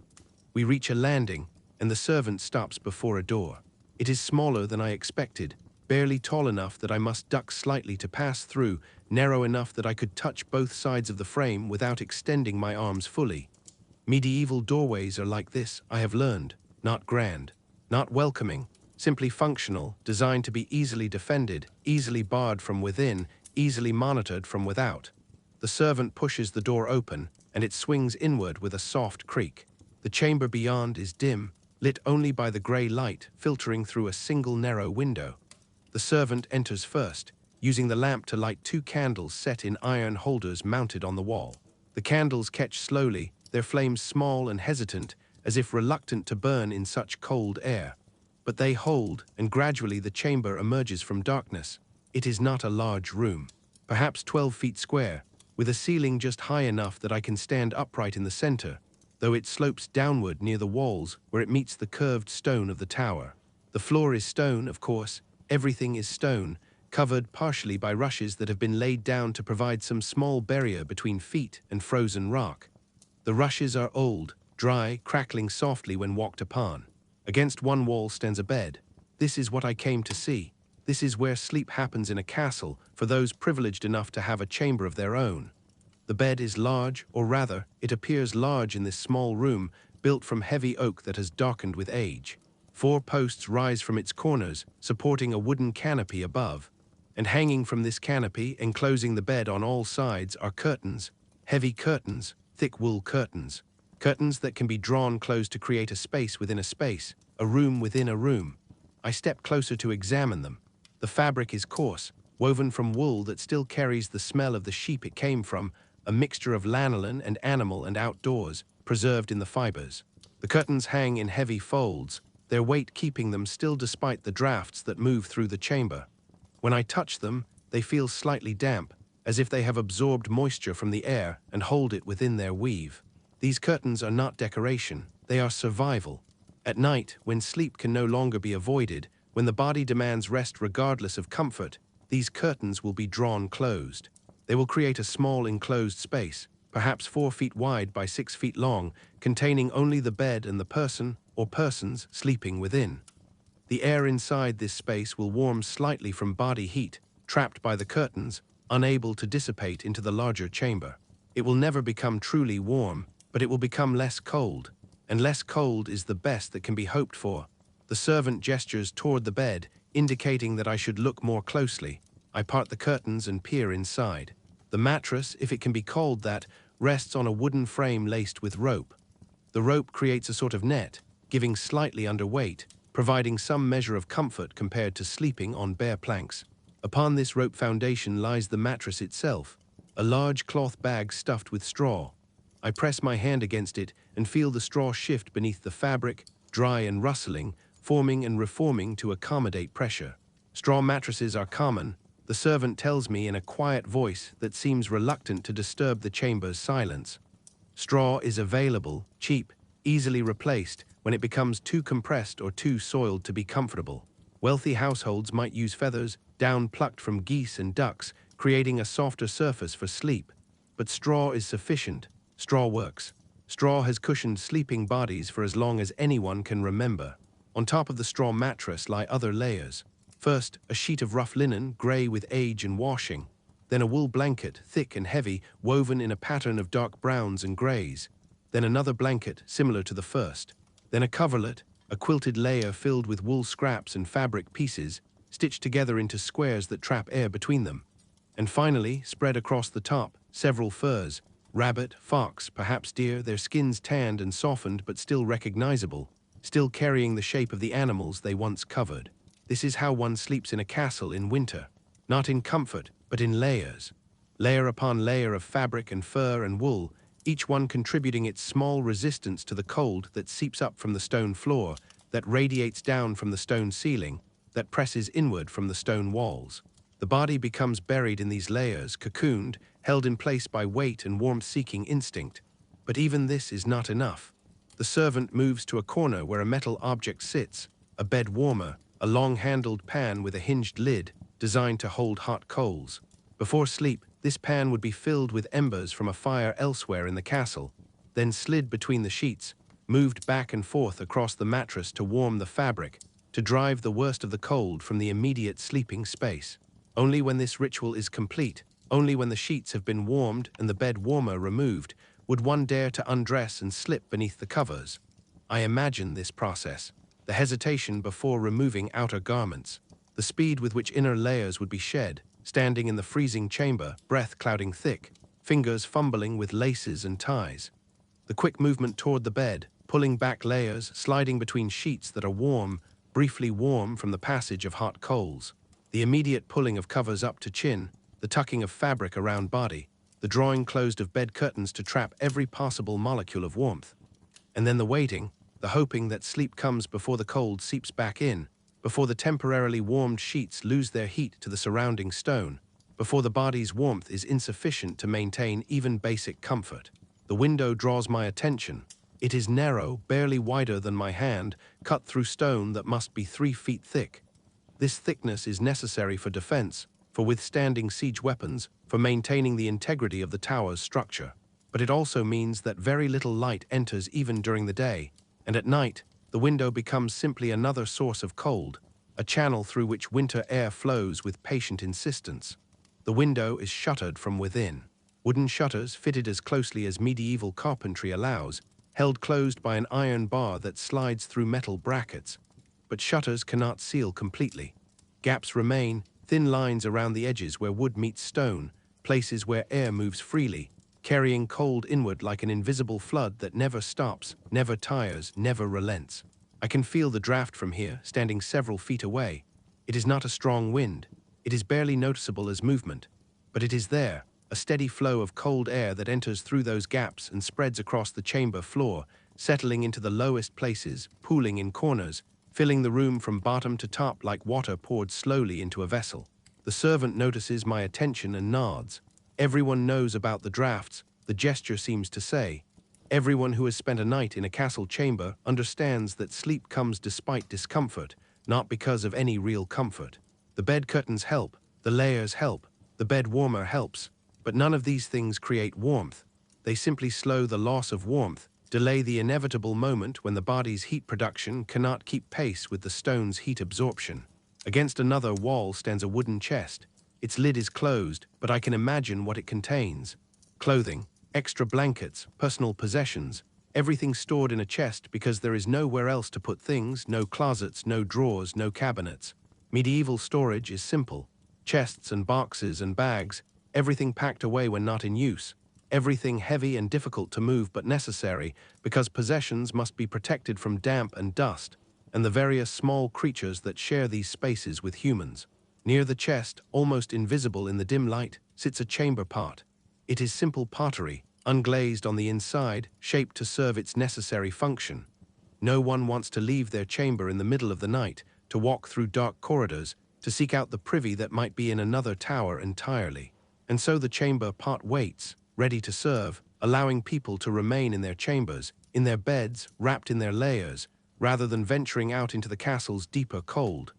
We reach a landing, and the servant stops before a door. It is smaller than I expected, barely tall enough that I must duck slightly to pass through, narrow enough that I could touch both sides of the frame without extending my arms fully. Medieval doorways are like this, I have learned, not grand, not welcoming, simply functional, designed to be easily defended, easily barred from within, easily monitored from without. The servant pushes the door open, and it swings inward with a soft creak. The chamber beyond is dim, lit only by the gray light filtering through a single narrow window. The servant enters first, using the lamp to light two candles set in iron holders mounted on the wall. The candles catch slowly, their flames small and hesitant, as if reluctant to burn in such cold air. But they hold, and gradually the chamber emerges from darkness. It is not a large room, perhaps 12 feet square, with a ceiling just high enough that I can stand upright in the center, though it slopes downward near the walls where it meets the curved stone of the tower. The floor is stone, of course. Everything is stone, covered partially by rushes that have been laid down to provide some small barrier between feet and frozen rock. The rushes are old, dry, crackling softly when walked upon. Against one wall stands a bed. This is what I came to see. This is where sleep happens in a castle for those privileged enough to have a chamber of their own. The bed is large, or rather, it appears large in this small room, built from heavy oak that has darkened with age. 4 posts rise from its corners, supporting a wooden canopy above. And hanging from this canopy, enclosing the bed on all sides, are curtains. Heavy curtains, thick wool curtains. Curtains that can be drawn close to create a space within a space, a room within a room. I step closer to examine them. The fabric is coarse, woven from wool that still carries the smell of the sheep it came from, a mixture of lanolin and animal and outdoors, preserved in the fibers. The curtains hang in heavy folds, their weight keeping them still despite the drafts that move through the chamber. When I touch them, they feel slightly damp, as if they have absorbed moisture from the air and hold it within their weave. These curtains are not decoration, they are survival. At night, when sleep can no longer be avoided, when the body demands rest regardless of comfort, these curtains will be drawn closed. They will create a small enclosed space, perhaps 4 feet wide by 6 feet long, containing only the bed and the person or persons sleeping within. The air inside this space will warm slightly from body heat, trapped by the curtains, unable to dissipate into the larger chamber. It will never become truly warm, but it will become less cold, and less cold is the best that can be hoped for. The servant gestures toward the bed, indicating that I should look more closely. I part the curtains and peer inside. The mattress, if it can be called that, rests on a wooden frame laced with rope. The rope creates a sort of net, giving slightly underweight, providing some measure of comfort compared to sleeping on bare planks. Upon this rope foundation lies the mattress itself, a large cloth bag stuffed with straw. I press my hand against it and feel the straw shift beneath the fabric, dry and rustling, forming and reforming to accommodate pressure. Straw mattresses are common, the servant tells me in a quiet voice that seems reluctant to disturb the chamber's silence. Straw is available, cheap, easily replaced when it becomes too compressed or too soiled to be comfortable. Wealthy households might use feathers, down plucked from geese and ducks, creating a softer surface for sleep. But straw is sufficient. Straw works. Straw has cushioned sleeping bodies for as long as anyone can remember. On top of the straw mattress lie other layers. First, a sheet of rough linen, gray with age and washing. Then a wool blanket, thick and heavy, woven in a pattern of dark browns and grays. Then another blanket, similar to the first. Then a coverlet, a quilted layer filled with wool scraps and fabric pieces, stitched together into squares that trap air between them. And finally, spread across the top, several furs. Rabbit, fox, perhaps deer, their skins tanned and softened but still recognizable, still carrying the shape of the animals they once covered. This is how one sleeps in a castle in winter, not in comfort, but in layers. Layer upon layer of fabric and fur and wool, each one contributing its small resistance to the cold that seeps up from the stone floor, that radiates down from the stone ceiling, that presses inward from the stone walls. The body becomes buried in these layers, cocooned, held in place by weight and warmth-seeking instinct. But even this is not enough. The servant moves to a corner where a metal object sits, a bed warmer, a long-handled pan with a hinged lid, designed to hold hot coals. Before sleep, this pan would be filled with embers from a fire elsewhere in the castle, then slid between the sheets, moved back and forth across the mattress to warm the fabric, to drive the worst of the cold from the immediate sleeping space. Only when this ritual is complete, only when the sheets have been warmed and the bed warmer removed, would one dare to undress and slip beneath the covers. I imagine this process, the hesitation before removing outer garments, the speed with which inner layers would be shed, standing in the freezing chamber, breath clouding thick, fingers fumbling with laces and ties. The quick movement toward the bed, pulling back layers, sliding between sheets that are warm, briefly warm from the passage of hot coals. The immediate pulling of covers up to chin, the tucking of fabric around body, the drawing closed of bed curtains to trap every possible molecule of warmth. And then the waiting, the hoping that sleep comes before the cold seeps back in, before the temporarily warmed sheets lose their heat to the surrounding stone, before the body's warmth is insufficient to maintain even basic comfort. The window draws my attention. It is narrow, barely wider than my hand, cut through stone that must be 3 feet thick. This thickness is necessary for defense, for withstanding siege weapons, for maintaining the integrity of the tower's structure. But it also means that very little light enters even during the day, and at night, the window becomes simply another source of cold, a channel through which winter air flows with patient insistence. The window is shuttered from within. Wooden shutters, fitted as closely as medieval carpentry allows, held closed by an iron bar that slides through metal brackets. But shutters cannot seal completely. Gaps remain, thin lines around the edges where wood meets stone, places where air moves freely, carrying cold inward like an invisible flood that never stops, never tires, never relents. I can feel the draft from here, standing several feet away. It is not a strong wind. It is barely noticeable as movement. But it is there, a steady flow of cold air that enters through those gaps and spreads across the chamber floor, settling into the lowest places, pooling in corners, filling the room from bottom to top like water poured slowly into a vessel. The servant notices my attention and nods. Everyone knows about the drafts, the gesture seems to say. Everyone who has spent a night in a castle chamber understands that sleep comes despite discomfort, not because of any real comfort. The bed curtains help, the layers help, the bed warmer helps, but none of these things create warmth. They simply slow the loss of warmth, delay the inevitable moment when the body's heat production cannot keep pace with the stone's heat absorption. Against another wall stands a wooden chest. Its lid is closed, but I can imagine what it contains. Clothing, extra blankets, personal possessions, everything stored in a chest because there is nowhere else to put things, no closets, no drawers, no cabinets. Medieval storage is simple. Chests and boxes and bags, everything packed away when not in use. Everything heavy and difficult to move but necessary because possessions must be protected from damp and dust, and the various small creatures that share these spaces with humans. Near the chest, almost invisible in the dim light, sits a chamber pot. It is simple pottery, unglazed on the inside, shaped to serve its necessary function. No one wants to leave their chamber in the middle of the night, to walk through dark corridors, to seek out the privy that might be in another tower entirely. And so the chamber pot waits, ready to serve, allowing people to remain in their chambers, in their beds, wrapped in their layers, rather than venturing out into the castle's deeper cold.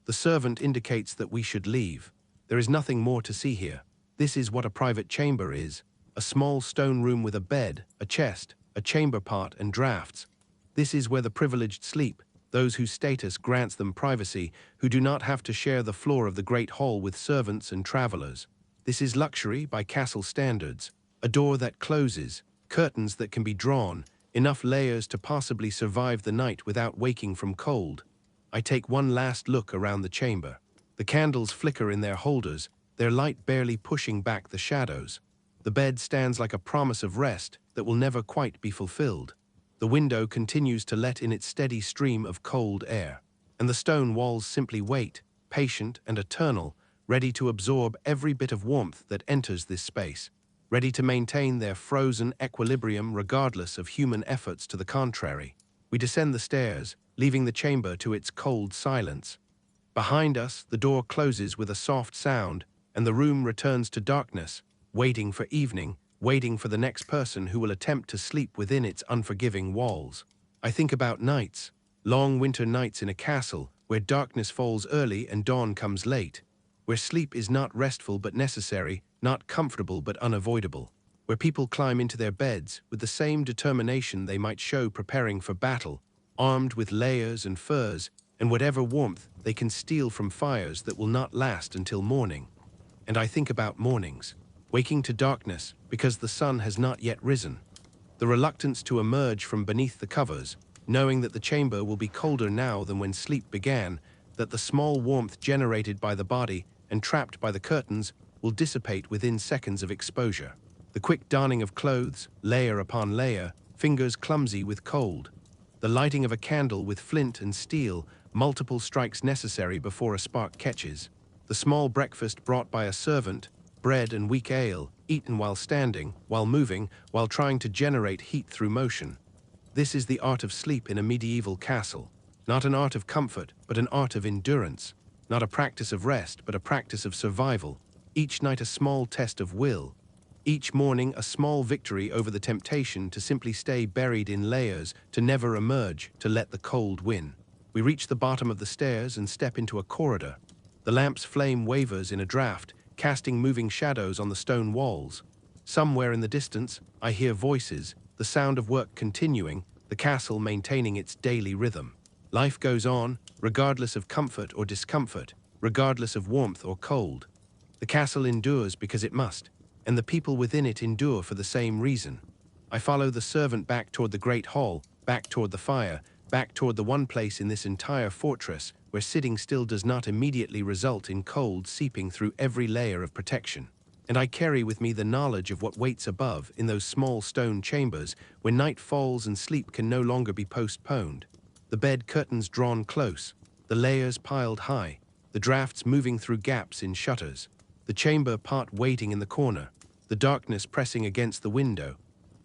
The servant indicates that we should leave. There is nothing more to see here. This is what a private chamber is. A small stone room with a bed, a chest, a chamber pot, and drafts. This is where the privileged sleep, those whose status grants them privacy, who do not have to share the floor of the great hall with servants and travelers. This is luxury by castle standards. A door that closes, curtains that can be drawn, enough layers to possibly survive the night without waking from cold. I take one last look around the chamber. The candles flicker in their holders, their light barely pushing back the shadows. The bed stands like a promise of rest that will never quite be fulfilled. The window continues to let in its steady stream of cold air, and the stone walls simply wait, patient and eternal, ready to absorb every bit of warmth that enters this space, ready to maintain their frozen equilibrium regardless of human efforts to the contrary. We descend the stairs, leaving the chamber to its cold silence. Behind us, the door closes with a soft sound, and the room returns to darkness, waiting for evening, waiting for the next person who will attempt to sleep within its unforgiving walls. I think about nights, long winter nights in a castle, where darkness falls early and dawn comes late, where sleep is not restful but necessary, not comfortable but unavoidable, where people climb into their beds with the same determination they might show preparing for battle, armed with layers and furs, and whatever warmth they can steal from fires that will not last until morning. And I think about mornings, waking to darkness because the sun has not yet risen, the reluctance to emerge from beneath the covers, knowing that the chamber will be colder now than when sleep began, that the small warmth generated by the body and trapped by the curtains will dissipate within seconds of exposure. The quick donning of clothes, layer upon layer, fingers clumsy with cold. The lighting of a candle with flint and steel, multiple strikes necessary before a spark catches. The small breakfast brought by a servant, bread and weak ale, eaten while standing, while moving, while trying to generate heat through motion. This is the art of sleep in a medieval castle. Not an art of comfort, but an art of endurance. Not a practice of rest, but a practice of survival. Each night a small test of will. Each morning a small victory over the temptation to simply stay buried in layers, to never emerge, to let the cold win. We reach the bottom of the stairs and step into a corridor. The lamp's flame wavers in a draught, casting moving shadows on the stone walls. Somewhere in the distance, I hear voices, the sound of work continuing, the castle maintaining its daily rhythm. Life goes on, regardless of comfort or discomfort, regardless of warmth or cold. The castle endures because it must, and the people within it endure for the same reason. I follow the servant back toward the great hall, back toward the fire, back toward the one place in this entire fortress where sitting still does not immediately result in cold seeping through every layer of protection. And I carry with me the knowledge of what waits above in those small stone chambers when night falls and sleep can no longer be postponed. The bed curtains drawn close, the layers piled high, the drafts moving through gaps in shutters, the chamber pot waiting in the corner, the darkness pressing against the window,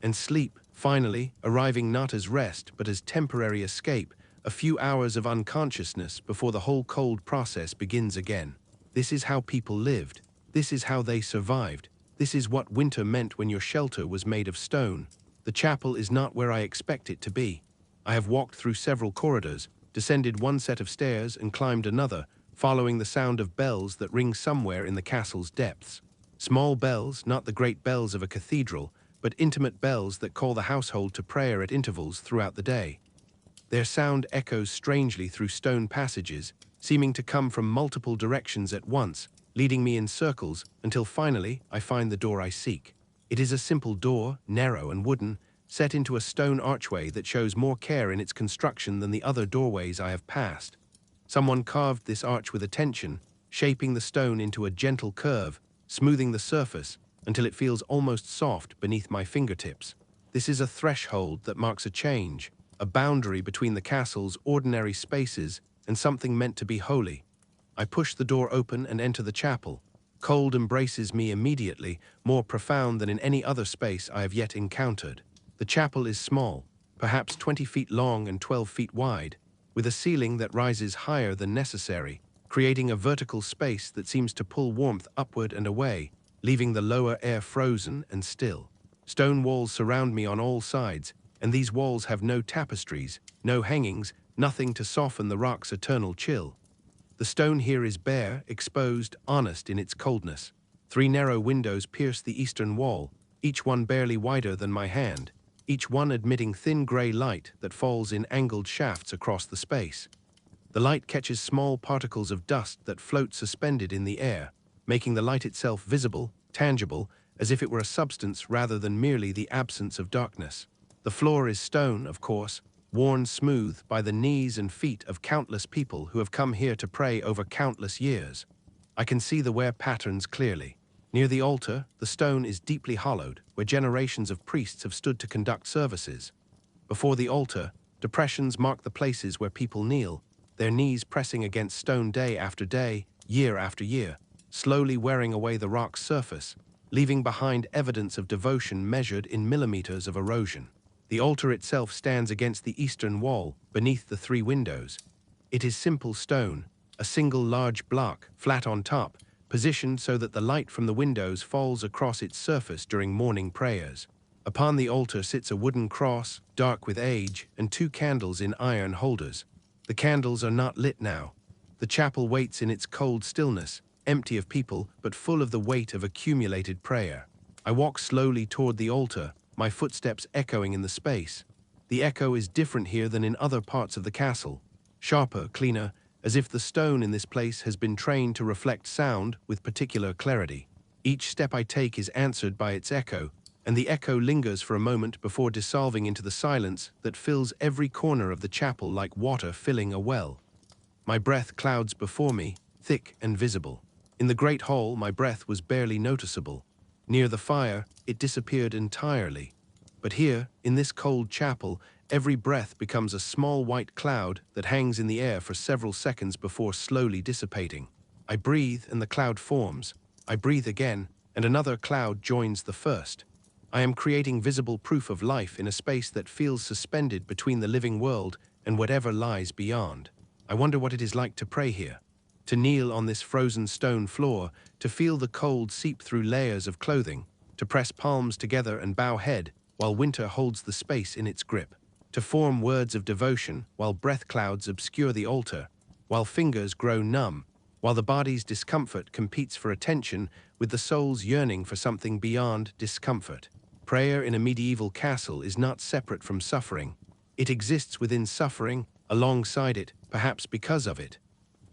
and sleep, finally, arriving not as rest but as temporary escape, a few hours of unconsciousness before the whole cold process begins again. This is how people lived. This is how they survived. This is what winter meant when your shelter was made of stone. The chapel is not where I expect it to be. I have walked through several corridors, descended one set of stairs and climbed another, following the sound of bells that ring somewhere in the castle's depths. Small bells, not the great bells of a cathedral, but intimate bells that call the household to prayer at intervals throughout the day. Their sound echoes strangely through stone passages, seeming to come from multiple directions at once, leading me in circles until finally I find the door I seek. It is a simple door, narrow and wooden, set into a stone archway that shows more care in its construction than the other doorways I have passed. Someone carved this arch with attention, shaping the stone into a gentle curve, smoothing the surface until it feels almost soft beneath my fingertips. This is a threshold that marks a change, a boundary between the castle's ordinary spaces and something meant to be holy. I push the door open and enter the chapel. Cold embraces me immediately, more profound than in any other space I have yet encountered. The chapel is small, perhaps 20 feet long and 12 feet wide, with a ceiling that rises higher than necessary, creating a vertical space that seems to pull warmth upward and away, leaving the lower air frozen and still. Stone walls surround me on all sides, and these walls have no tapestries, no hangings, nothing to soften the rock's eternal chill. The stone here is bare, exposed, honest in its coldness. 3 narrow windows pierce the eastern wall, each one barely wider than my hand, each one admitting thin gray light that falls in angled shafts across the space. The light catches small particles of dust that float suspended in the air, making the light itself visible, tangible, as if it were a substance rather than merely the absence of darkness. The floor is stone, of course, worn smooth by the knees and feet of countless people who have come here to pray over countless years. I can see the wear patterns clearly. Near the altar, the stone is deeply hollowed, where generations of priests have stood to conduct services. Before the altar, depressions mark the places where people kneel, their knees pressing against stone day after day, year after year, slowly wearing away the rock's surface, leaving behind evidence of devotion measured in millimeters of erosion. The altar itself stands against the eastern wall, beneath the 3 windows. It is simple stone, a single large block, flat on top, positioned so that the light from the windows falls across its surface during morning prayers. Upon the altar sits a wooden cross, dark with age, and 2 candles in iron holders. The candles are not lit now. The chapel waits in its cold stillness, empty of people but full of the weight of accumulated prayer. I walk slowly toward the altar, my footsteps echoing in the space. The echo is different here than in other parts of the castle. Sharper, cleaner, as if the stone in this place has been trained to reflect sound with particular clarity. Each step I take is answered by its echo, and the echo lingers for a moment before dissolving into the silence that fills every corner of the chapel like water filling a well. My breath clouds before me, thick and visible. In the great hall, my breath was barely noticeable. Near the fire, it disappeared entirely. But here, in this cold chapel, every breath becomes a small white cloud that hangs in the air for several seconds before slowly dissipating. I breathe and the cloud forms. I breathe again, and another cloud joins the first. I am creating visible proof of life in a space that feels suspended between the living world and whatever lies beyond. I wonder what it is like to pray here. To kneel on this frozen stone floor, to feel the cold seep through layers of clothing, to press palms together and bow head while winter holds the space in its grip, to form words of devotion while breath clouds obscure the altar, while fingers grow numb, while the body's discomfort competes for attention with the soul's yearning for something beyond discomfort. Prayer in a medieval castle is not separate from suffering. It exists within suffering, alongside it, perhaps because of it.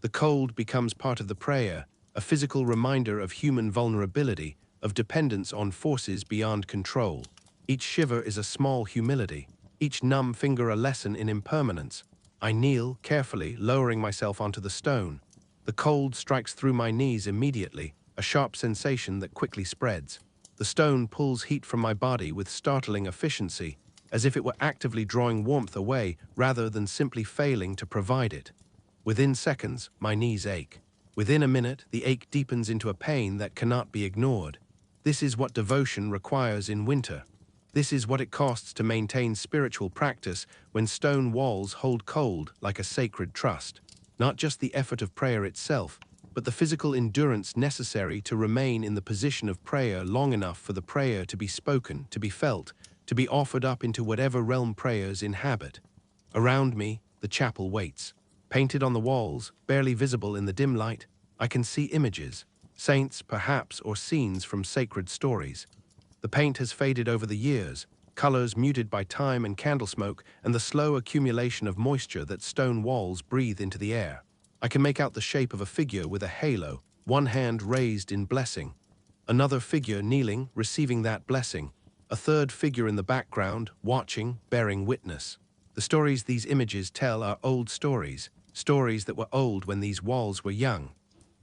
The cold becomes part of the prayer, a physical reminder of human vulnerability, of dependence on forces beyond control. Each shiver is a small humility, each numb finger a lesson in impermanence. I kneel, carefully, lowering myself onto the stone. The cold strikes through my knees immediately, a sharp sensation that quickly spreads. The stone pulls heat from my body with startling efficiency, as if it were actively drawing warmth away rather than simply failing to provide it. Within seconds, my knees ache. Within a minute, the ache deepens into a pain that cannot be ignored. This is what devotion requires in winter. This is what it costs to maintain spiritual practice when stone walls hold cold like a sacred trust. Not just the effort of prayer itself, but the physical endurance necessary to remain in the position of prayer long enough for the prayer to be spoken, to be felt, to be offered up into whatever realm prayers inhabit. Around me, the chapel waits. Painted on the walls, barely visible in the dim light, I can see images, saints perhaps, or scenes from sacred stories. The paint has faded over the years, colors muted by time and candle smoke and the slow accumulation of moisture that stone walls breathe into the air. I can make out the shape of a figure with a halo, one hand raised in blessing, another figure kneeling, receiving that blessing, a third figure in the background, watching, bearing witness. The stories these images tell are old stories, stories that were old when these walls were young.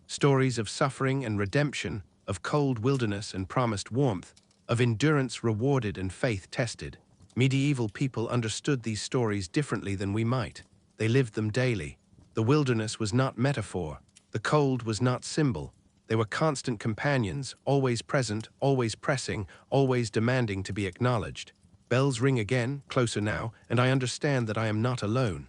Stories of suffering and redemption, of cold wilderness and promised warmth, of endurance rewarded and faith tested. Medieval people understood these stories differently than we might. They lived them daily. The wilderness was not metaphor. The cold was not symbol. They were constant companions, always present, always pressing, always demanding to be acknowledged. Bells ring again, closer now, and I understand that I am not alone.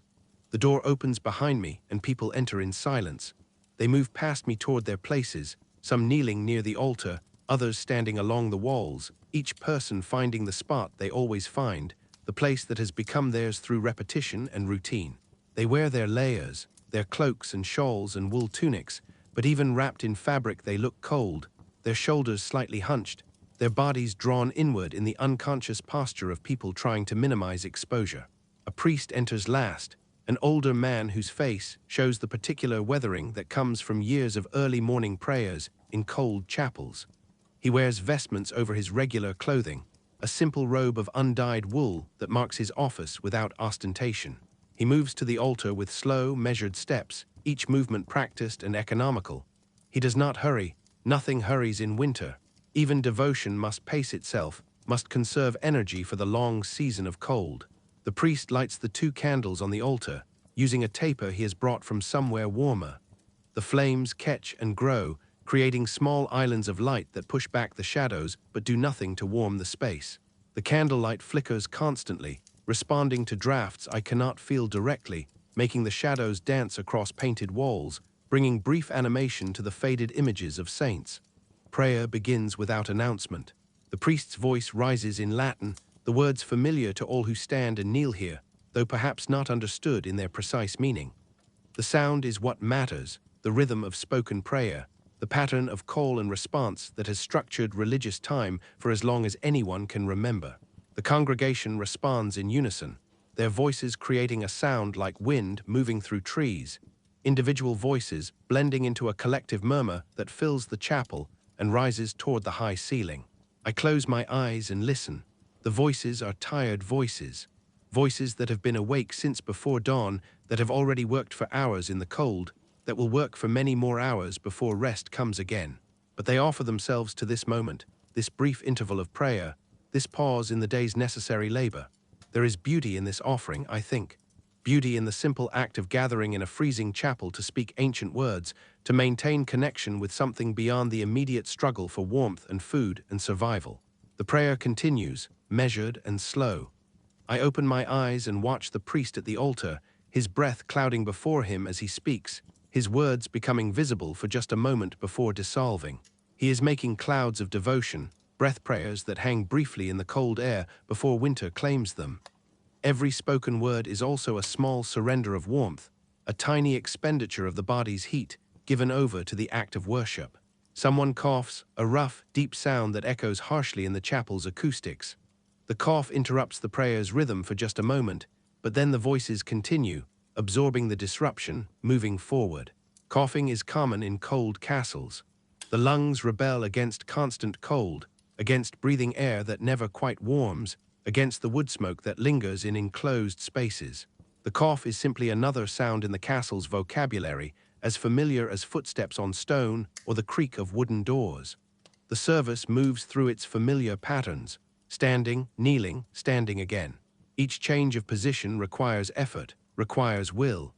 The door opens behind me, and people enter in silence. They move past me toward their places, some kneeling near the altar, others standing along the walls, each person finding the spot they always find, the place that has become theirs through repetition and routine. They wear their layers, their cloaks and shawls and wool tunics, but even wrapped in fabric they look cold, their shoulders slightly hunched, their bodies drawn inward in the unconscious posture of people trying to minimize exposure. A priest enters last, an older man whose face shows the particular weathering that comes from years of early morning prayers in cold chapels. He wears vestments over his regular clothing, a simple robe of undyed wool that marks his office without ostentation. He moves to the altar with slow, measured steps, each movement practiced and economical. He does not hurry. Nothing hurries in winter. Even devotion must pace itself, must conserve energy for the long season of cold. The priest lights the 2 candles on the altar, using a taper he has brought from somewhere warmer. The flames catch and grow, creating small islands of light that push back the shadows but do nothing to warm the space. The candlelight flickers constantly, responding to drafts I cannot feel directly, making the shadows dance across painted walls, bringing brief animation to the faded images of saints. Prayer begins without announcement. The priest's voice rises in Latin, the words familiar to all who stand and kneel here, though perhaps not understood in their precise meaning. The sound is what matters, the rhythm of spoken prayer, the pattern of call and response that has structured religious time for as long as anyone can remember. The congregation responds in unison, their voices creating a sound like wind moving through trees, individual voices blending into a collective murmur that fills the chapel and rises toward the high ceiling. I close my eyes and listen. The voices are tired voices, voices that have been awake since before dawn, that have already worked for hours in the cold, that will work for many more hours before rest comes again. But they offer themselves to this moment, this brief interval of prayer, this pause in the day's necessary labor. There is beauty in this offering, I think. Beauty in the simple act of gathering in a freezing chapel to speak ancient words, to maintain connection with something beyond the immediate struggle for warmth and food and survival. The prayer continues, measured and slow. I open my eyes and watch the priest at the altar, his breath clouding before him as he speaks, his words becoming visible for just a moment before dissolving. He is making clouds of devotion, breath prayers that hang briefly in the cold air before winter claims them. Every spoken word is also a small surrender of warmth, a tiny expenditure of the body's heat given over to the act of worship. Someone coughs, a rough, deep sound that echoes harshly in the chapel's acoustics. The cough interrupts the prayer's rhythm for just a moment, but then the voices continue, absorbing the disruption, moving forward. Coughing is common in cold castles. The lungs rebel against constant cold, against breathing air that never quite warms, against the wood smoke that lingers in enclosed spaces. The cough is simply another sound in the castle's vocabulary, as familiar as footsteps on stone or the creak of wooden doors. The service moves through its familiar patterns, standing, kneeling, standing again. Each change of position requires effort, requires will.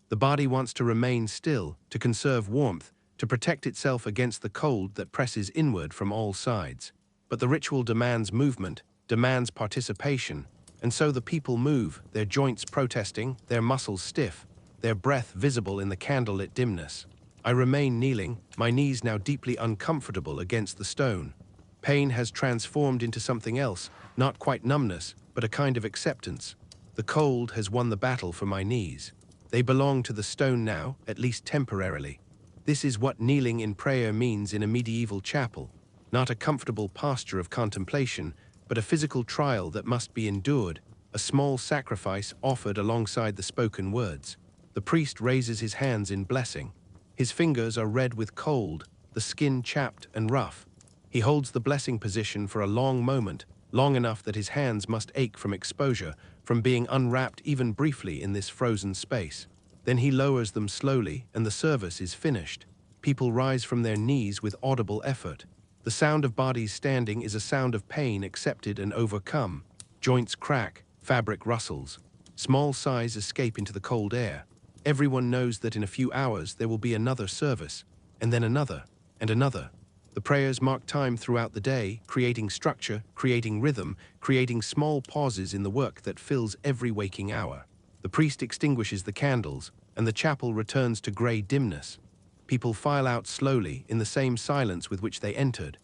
The body wants to remain still, to conserve warmth, to protect itself against the cold that presses inward from all sides. But the ritual demands movement, demands participation, and so the people move, their joints protesting, their muscles stiff, their breath visible in the candlelit dimness. I remain kneeling, my knees now deeply uncomfortable against the stone. Pain has transformed into something else, not quite numbness, but a kind of acceptance. The cold has won the battle for my knees. They belong to the stone now, at least temporarily. This is what kneeling in prayer means in a medieval chapel. Not a comfortable posture of contemplation, but a physical trial that must be endured, a small sacrifice offered alongside the spoken words. The priest raises his hands in blessing. His fingers are red with cold, the skin chapped and rough. He holds the blessing position for a long moment, long enough that his hands must ache from exposure, from being unwrapped even briefly in this frozen space. Then he lowers them slowly, and the service is finished. People rise from their knees with audible effort. The sound of bodies standing is a sound of pain accepted and overcome. Joints crack, fabric rustles. Small sighs escape into the cold air. Everyone knows that in a few hours there will be another service, and then another, and another. The prayers mark time throughout the day, creating structure, creating rhythm, creating small pauses in the work that fills every waking hour. The priest extinguishes the candles, and the chapel returns to gray dimness. People file out slowly in the same silence with which they entered.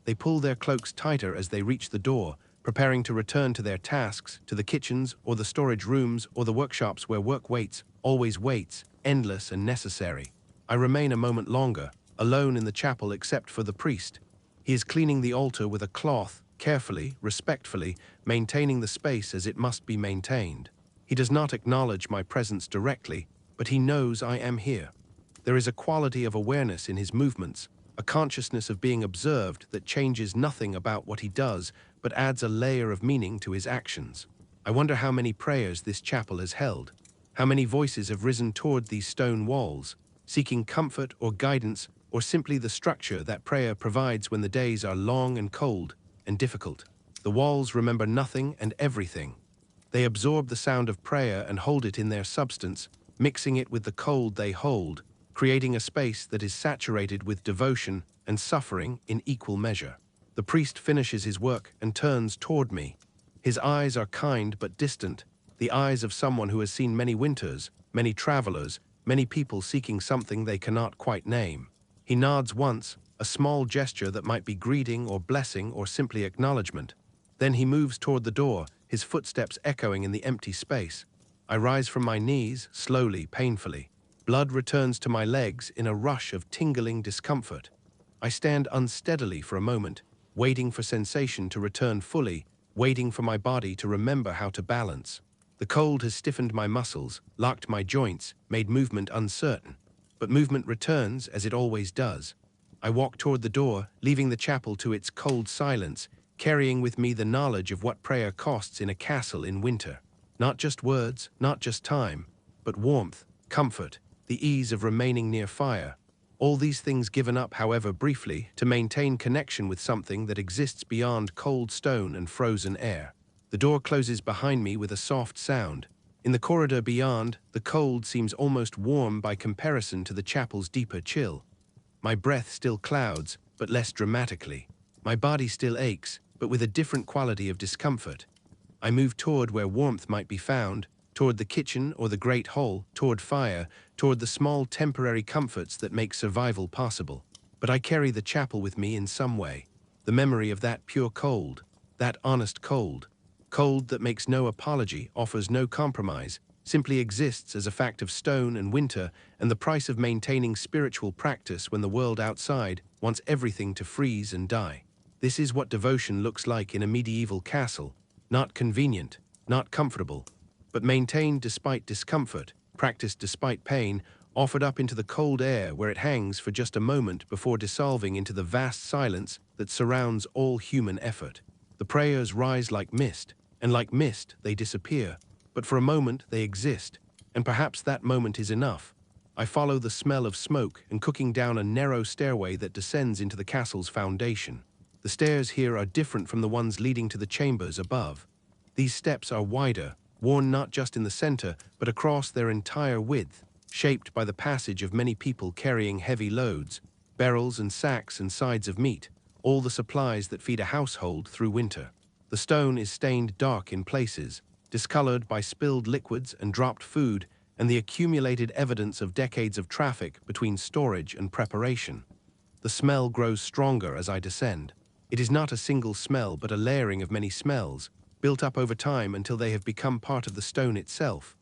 They pull their cloaks tighter as they reach the door, preparing to return to their tasks, to the kitchens or the storage rooms or the workshops where work waits, always waits, endless and necessary. I remain a moment longer, alone in the chapel except for the priest. He is cleaning the altar with a cloth, carefully, respectfully, maintaining the space as it must be maintained. He does not acknowledge my presence directly, but he knows I am here. There is a quality of awareness in his movements, a consciousness of being observed that changes nothing about what he does, but adds a layer of meaning to his actions. I wonder how many prayers this chapel has held, how many voices have risen toward these stone walls, seeking comfort or guidance, or simply the structure that prayer provides when the days are long and cold and difficult. The walls remember nothing and everything. They absorb the sound of prayer and hold it in their substance, mixing it with the cold they hold, creating a space that is saturated with devotion and suffering in equal measure. The priest finishes his work and turns toward me. His eyes are kind but distant, the eyes of someone who has seen many winters, many travelers, many people seeking something they cannot quite name. He nods once, a small gesture that might be greeting or blessing or simply acknowledgement. Then he moves toward the door, his footsteps echoing in the empty space. I rise from my knees, slowly, painfully. Blood returns to my legs in a rush of tingling discomfort. I stand unsteadily for a moment, waiting for sensation to return fully, waiting for my body to remember how to balance. The cold has stiffened my muscles, locked my joints, made movement uncertain. But movement returns, as it always does. I walk toward the door, leaving the chapel to its cold silence, carrying with me the knowledge of what prayer costs in a castle in winter. Not just words, not just time, but warmth, comfort, the ease of remaining near fire. All these things given up, however briefly, to maintain connection with something that exists beyond cold stone and frozen air. The door closes behind me with a soft sound. In the corridor beyond, the cold seems almost warm by comparison to the chapel's deeper chill. My breath still clouds, but less dramatically. My body still aches, but with a different quality of discomfort. I move toward where warmth might be found, toward the kitchen or the great hall, toward fire, toward the small temporary comforts that make survival possible. But I carry the chapel with me in some way. The memory of that pure cold, that honest cold. Cold that makes no apology, offers no compromise, simply exists as a fact of stone and winter and the price of maintaining spiritual practice when the world outside wants everything to freeze and die. This is what devotion looks like in a medieval castle, not convenient, not comfortable, but maintained despite discomfort, practiced despite pain, offered up into the cold air where it hangs for just a moment before dissolving into the vast silence that surrounds all human effort. The prayers rise like mist, and like mist they disappear, but for a moment they exist, and perhaps that moment is enough. I follow the smell of smoke and cooking down a narrow stairway that descends into the castle's foundation. The stairs here are different from the ones leading to the chambers above. These steps are wider, worn not just in the center, but across their entire width, shaped by the passage of many people carrying heavy loads, barrels and sacks and sides of meat, all the supplies that feed a household through winter. The stone is stained dark in places, discolored by spilled liquids and dropped food, and the accumulated evidence of decades of traffic between storage and preparation. The smell grows stronger as I descend. It is not a single smell, but a layering of many smells, built up over time until they have become part of the stone itself.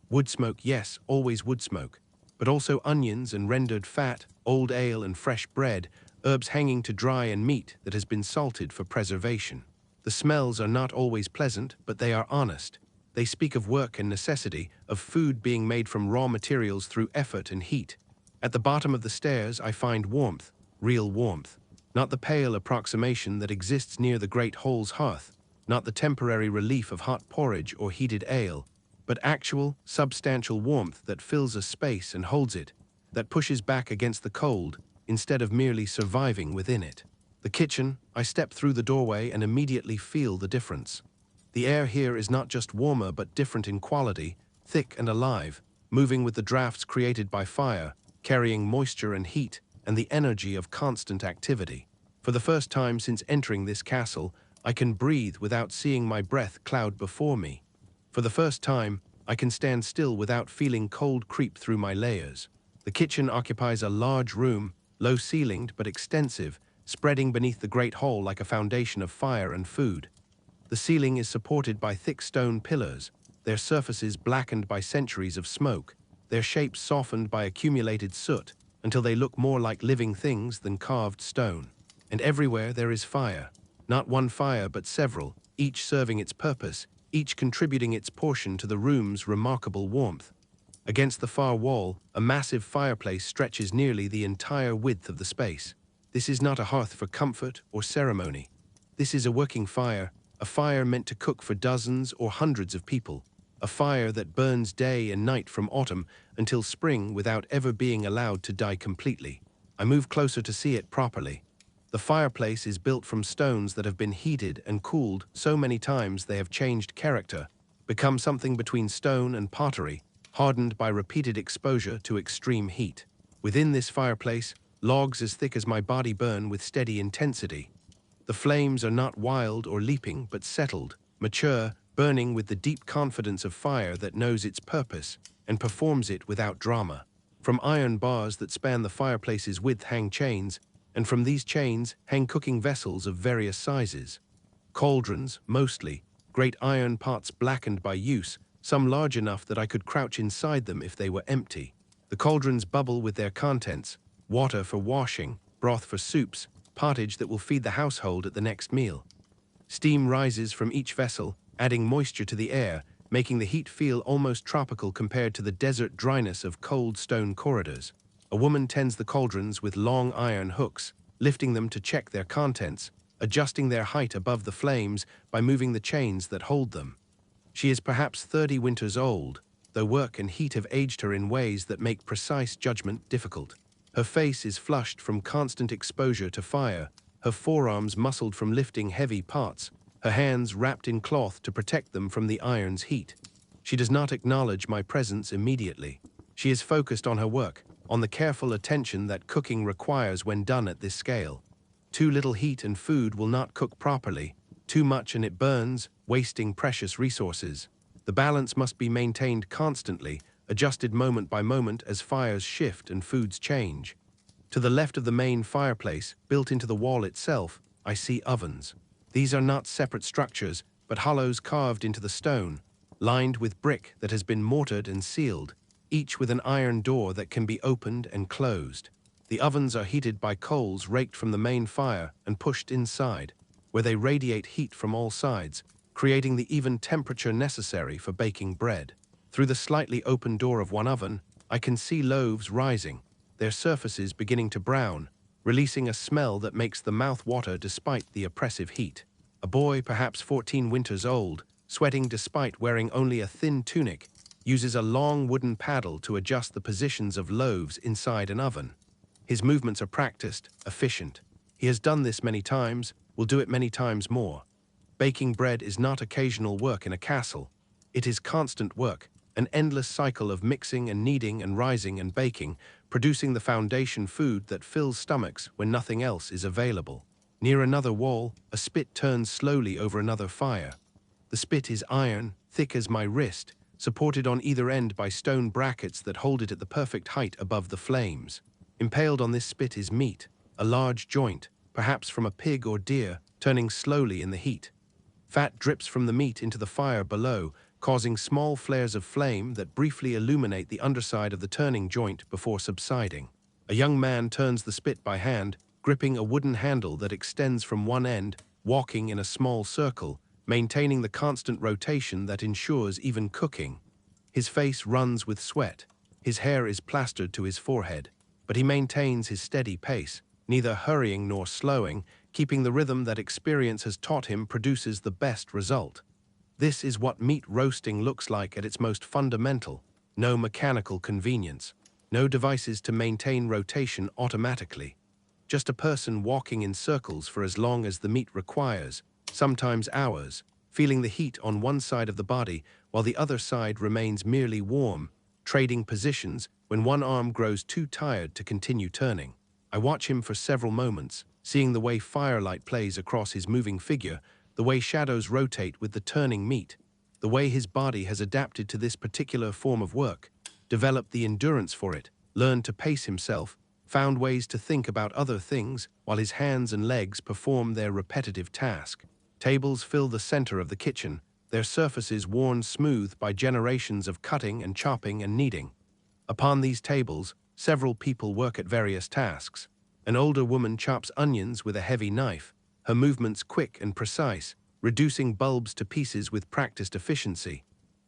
Wood smoke, yes, always wood smoke, but also onions and rendered fat, old ale and fresh bread, herbs hanging to dry, and meat that has been salted for preservation. The smells are not always pleasant, but they are honest. They speak of work and necessity, of food being made from raw materials through effort and heat. At the bottom of the stairs I find warmth, real warmth. Not the pale approximation that exists near the great hall's hearth, not the temporary relief of hot porridge or heated ale, but actual, substantial warmth that fills a space and holds it, that pushes back against the cold instead of merely surviving within it. The kitchen, I step through the doorway and immediately feel the difference. The air here is not just warmer but different in quality, thick and alive, moving with the drafts created by fire, carrying moisture and heat and the energy of constant activity. For the first time since entering this castle, I can breathe without seeing my breath cloud before me. For the first time, I can stand still without feeling cold creep through my layers. The kitchen occupies a large room, low-ceilinged but extensive, spreading beneath the great hall like a foundation of fire and food. The ceiling is supported by thick stone pillars, their surfaces blackened by centuries of smoke, their shapes softened by accumulated soot, until they look more like living things than carved stone. And everywhere there is fire. Not one fire but several, each serving its purpose, each contributing its portion to the room's remarkable warmth. Against the far wall, a massive fireplace stretches nearly the entire width of the space. This is not a hearth for comfort or ceremony. This is a working fire, a fire meant to cook for dozens or hundreds of people, a fire that burns day and night from autumn until spring without ever being allowed to die completely. I move closer to see it properly. The fireplace is built from stones that have been heated and cooled so many times they have changed character, become something between stone and pottery, hardened by repeated exposure to extreme heat. Within this fireplace, logs as thick as my body burn with steady intensity. The flames are not wild or leaping, but settled, mature, burning with the deep confidence of fire that knows its purpose and performs it without drama. From iron bars that span the fireplace's width hang chains, and from these chains hang cooking vessels of various sizes. Cauldrons, mostly, great iron pots blackened by use, some large enough that I could crouch inside them if they were empty. The cauldrons bubble with their contents, water for washing, broth for soups, pottage that will feed the household at the next meal. Steam rises from each vessel, adding moisture to the air, making the heat feel almost tropical compared to the desert dryness of cold stone corridors. A woman tends the cauldrons with long iron hooks, lifting them to check their contents, adjusting their height above the flames by moving the chains that hold them. She is perhaps 30 winters old, though work and heat have aged her in ways that make precise judgment difficult. Her face is flushed from constant exposure to fire, her forearms muscled from lifting heavy pots, her hands wrapped in cloth to protect them from the iron's heat. She does not acknowledge my presence immediately. She is focused on her work, on the careful attention that cooking requires when done at this scale. Too little heat and food will not cook properly, too much and it burns, wasting precious resources. The balance must be maintained constantly, adjusted moment by moment as fires shift and foods change. To the left of the main fireplace, built into the wall itself, I see ovens. These are not separate structures, but hollows carved into the stone, lined with brick that has been mortared and sealed, each with an iron door that can be opened and closed. The ovens are heated by coals raked from the main fire and pushed inside, where they radiate heat from all sides, creating the even temperature necessary for baking bread. Through the slightly open door of one oven, I can see loaves rising, their surfaces beginning to brown, releasing a smell that makes the mouth water despite the oppressive heat. A boy, perhaps 14 winters old, sweating despite wearing only a thin tunic, uses a long wooden paddle to adjust the positions of loaves inside an oven. His movements are practiced, efficient. He has done this many times, will do it many times more. Baking bread is not occasional work in a castle. It is constant work, an endless cycle of mixing and kneading and rising and baking, producing the foundation food that fills stomachs when nothing else is available. Near another wall, a spit turns slowly over another fire. The spit is iron, thick as my wrist, supported on either end by stone brackets that hold it at the perfect height above the flames. Impaled on this spit is meat, a large joint, perhaps from a pig or deer, turning slowly in the heat. Fat drips from the meat into the fire below, causing small flares of flame that briefly illuminate the underside of the turning joint before subsiding. A young man turns the spit by hand, gripping a wooden handle that extends from one end, walking in a small circle, maintaining the constant rotation that ensures even cooking. His face runs with sweat. His hair is plastered to his forehead, but he maintains his steady pace, neither hurrying nor slowing, keeping the rhythm that experience has taught him produces the best result. This is what meat roasting looks like at its most fundamental. No mechanical convenience. No devices to maintain rotation automatically. Just a person walking in circles for as long as the meat requires, sometimes hours, feeling the heat on one side of the body while the other side remains merely warm, trading positions when one arm grows too tired to continue turning. I watch him for several moments, seeing the way firelight plays across his moving figure, the way shadows rotate with the turning meat, the way his body has adapted to this particular form of work, developed the endurance for it, learned to pace himself, found ways to think about other things while his hands and legs perform their repetitive task. Tables fill the center of the kitchen, their surfaces worn smooth by generations of cutting and chopping and kneading. Upon these tables, several people work at various tasks. An older woman chops onions with a heavy knife, her movements quick and precise, reducing bulbs to pieces with practiced efficiency.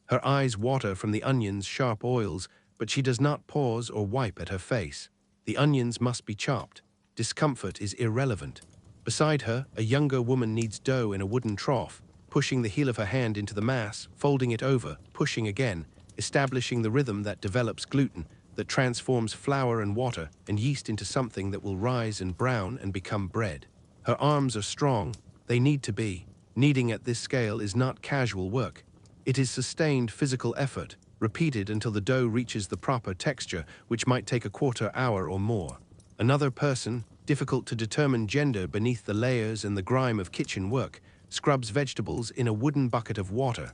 Her eyes water from the onion's sharp oils, but she does not pause or wipe at her face. The onions must be chopped. Discomfort is irrelevant. Beside her, a younger woman kneads dough in a wooden trough, pushing the heel of her hand into the mass, folding it over, pushing again, establishing the rhythm that develops gluten, that transforms flour and water and yeast into something that will rise and brown and become bread. Her arms are strong. They need to be. Kneading at this scale is not casual work. It is sustained physical effort, repeated until the dough reaches the proper texture, which might take a quarter hour or more. Another person, difficult to determine gender beneath the layers and the grime of kitchen work, scrubs vegetables in a wooden bucket of water.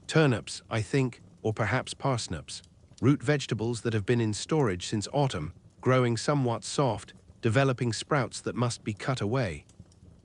Turnips, I think, or perhaps parsnips. Root vegetables that have been in storage since autumn, growing somewhat soft, developing sprouts that must be cut away.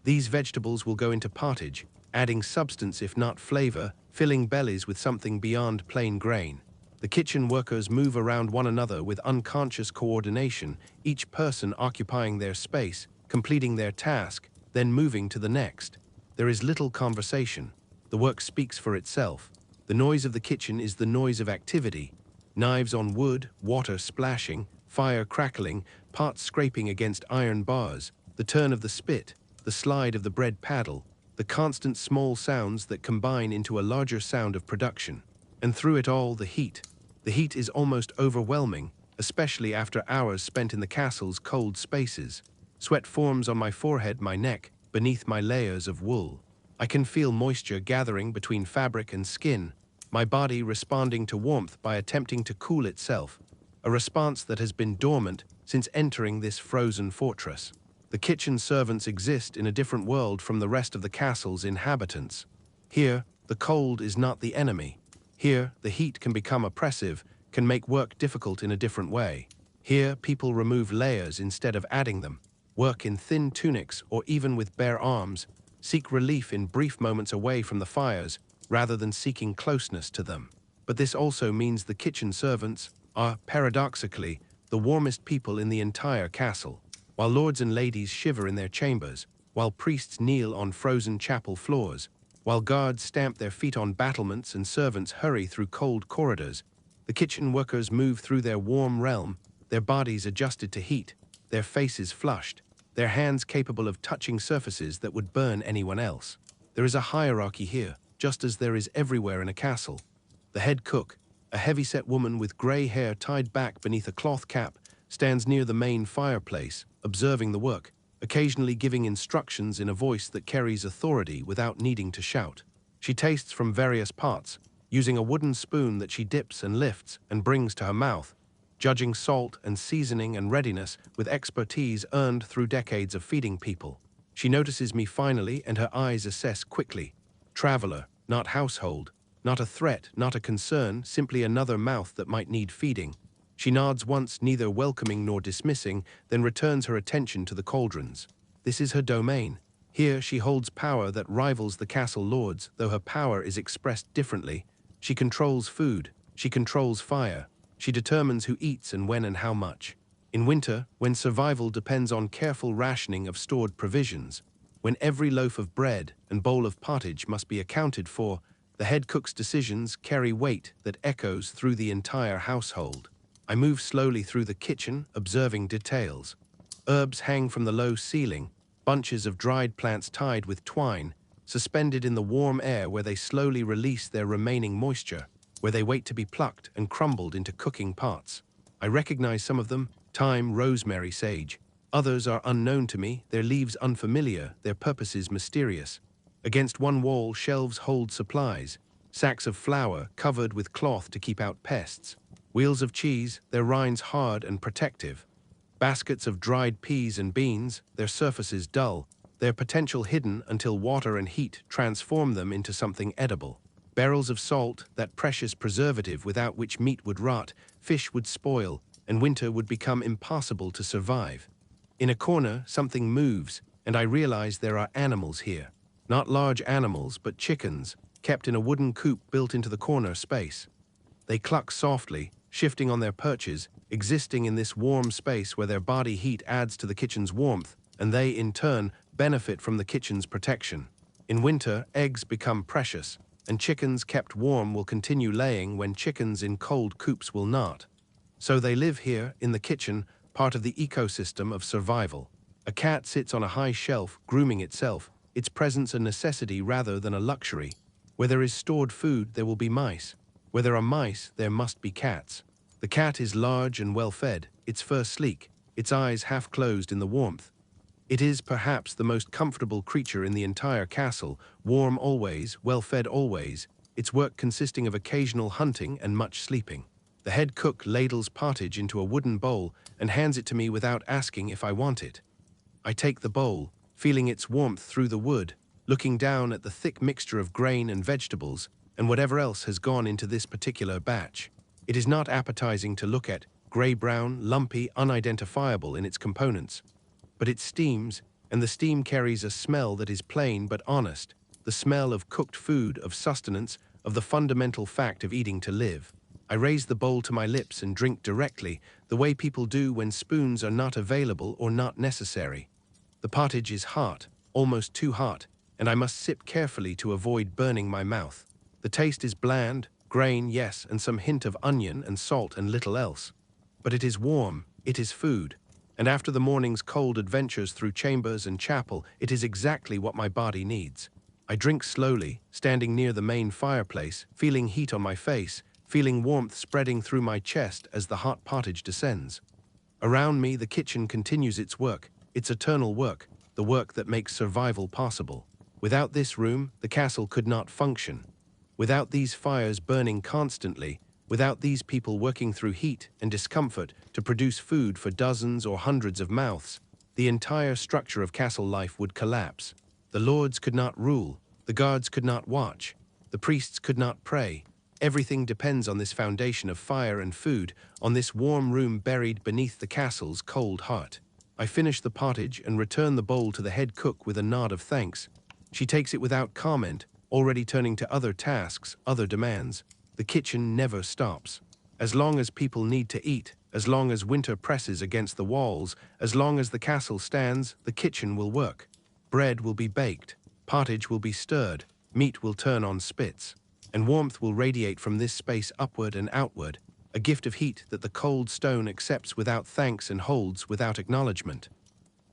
These vegetables will go into pottage, adding substance if not flavor, filling bellies with something beyond plain grain. The kitchen workers move around one another with unconscious coordination, each person occupying their space, completing their task, then moving to the next. There is little conversation. The work speaks for itself. The noise of the kitchen is the noise of activity. Knives on wood, water splashing, fire crackling, pots scraping against iron bars, the turn of the spit, the slide of the bread paddle, the constant small sounds that combine into a larger sound of production. And through it all, the heat. The heat is almost overwhelming, especially after hours spent in the castle's cold spaces. Sweat forms on my forehead, my neck, beneath my layers of wool. I can feel moisture gathering between fabric and skin, my body responding to warmth by attempting to cool itself, a response that has been dormant since entering this frozen fortress. The kitchen servants exist in a different world from the rest of the castle's inhabitants. Here, the cold is not the enemy. Here, the heat can become oppressive, can make work difficult in a different way. Here, people remove layers instead of adding them, work in thin tunics or even with bare arms, seek relief in brief moments away from the fires, rather than seeking closeness to them. But this also means the kitchen servants are, paradoxically, the warmest people in the entire castle. While lords and ladies shiver in their chambers, while priests kneel on frozen chapel floors, while guards stamp their feet on battlements and servants hurry through cold corridors, the kitchen workers move through their warm realm, their bodies adjusted to heat, their faces flushed, their hands capable of touching surfaces that would burn anyone else. There is a hierarchy here, just as there is everywhere in a castle. The head cook, a heavy-set woman with gray hair tied back beneath a cloth cap, stands near the main fireplace, observing the work, occasionally giving instructions in a voice that carries authority without needing to shout. She tastes from various pots, using a wooden spoon that she dips and lifts and brings to her mouth, judging salt and seasoning and readiness with expertise earned through decades of feeding people. She notices me finally, and her eyes assess quickly. Traveler, not household, Not a threat, not a concern, simply another mouth that might need feeding. She nods once, neither welcoming nor dismissing, then returns her attention to the cauldrons. This is her domain. Here she holds power that rivals the castle lord's, though her power is expressed differently. She controls food, she controls fire, she determines who eats and when and how much. In winter, when survival depends on careful rationing of stored provisions, when every loaf of bread and bowl of pottage must be accounted for, the head cook's decisions carry weight that echoes through the entire household. I move slowly through the kitchen, observing details. Herbs hang from the low ceiling, bunches of dried plants tied with twine, suspended in the warm air where they slowly release their remaining moisture, where they wait to be plucked and crumbled into cooking pots. I recognize some of them: thyme, rosemary, sage. Others are unknown to me, their leaves unfamiliar, their purposes mysterious. Against one wall, shelves hold supplies: sacks of flour covered with cloth to keep out pests, wheels of cheese, their rinds hard and protective, baskets of dried peas and beans, their surfaces dull, their potential hidden until water and heat transform them into something edible. Barrels of salt, that precious preservative without which meat would rot, fish would spoil, and winter would become impossible to survive. In a corner, something moves, and I realize there are animals here. Not large animals, but chickens, kept in a wooden coop built into the corner space. They cluck softly, shifting on their perches, existing in this warm space where their body heat adds to the kitchen's warmth, and they, in turn, benefit from the kitchen's protection. In winter, eggs become precious, and chickens kept warm will continue laying when chickens in cold coops will not. So they live here, in the kitchen, part of the ecosystem of survival. A cat sits on a high shelf, grooming itself, its presence a necessity rather than a luxury. Where there is stored food, there will be mice. Where there are mice, there must be cats. The cat is large and well-fed, its fur sleek, its eyes half-closed in the warmth. It is perhaps the most comfortable creature in the entire castle, warm always, well-fed always, its work consisting of occasional hunting and much sleeping. The head cook ladles pottage into a wooden bowl and hands it to me without asking if I want it. I take the bowl, feeling its warmth through the wood, looking down at the thick mixture of grain and vegetables and whatever else has gone into this particular batch. It is not appetizing to look at, gray-brown, lumpy, unidentifiable in its components. But it steams, and the steam carries a smell that is plain but honest, the smell of cooked food, of sustenance, of the fundamental fact of eating to live. I raise the bowl to my lips and drink directly, the way people do when spoons are not available or not necessary. The pottage is hot, almost too hot, and I must sip carefully to avoid burning my mouth. The taste is bland, grain, yes, and some hint of onion and salt and little else. But it is warm, it is food. And after the morning's cold adventures through chambers and chapel, it is exactly what my body needs. I drink slowly, standing near the main fireplace, feeling heat on my face, feeling warmth spreading through my chest as the hot pottage descends. Around me, the kitchen continues its work, its eternal work, the work that makes survival possible. Without this room, the castle could not function. Without these fires burning constantly, without these people working through heat and discomfort to produce food for dozens or hundreds of mouths, the entire structure of castle life would collapse. The lords could not rule, the guards could not watch, the priests could not pray. Everything depends on this foundation of fire and food, on this warm room buried beneath the castle's cold heart. I finish the pottage and return the bowl to the head cook with a nod of thanks. She takes it without comment, already turning to other tasks, other demands. The kitchen never stops. As long as people need to eat, as long as winter presses against the walls, as long as the castle stands, the kitchen will work. Bread will be baked, pottage will be stirred, meat will turn on spits, and warmth will radiate from this space upward and outward, a gift of heat that the cold stone accepts without thanks and holds without acknowledgement.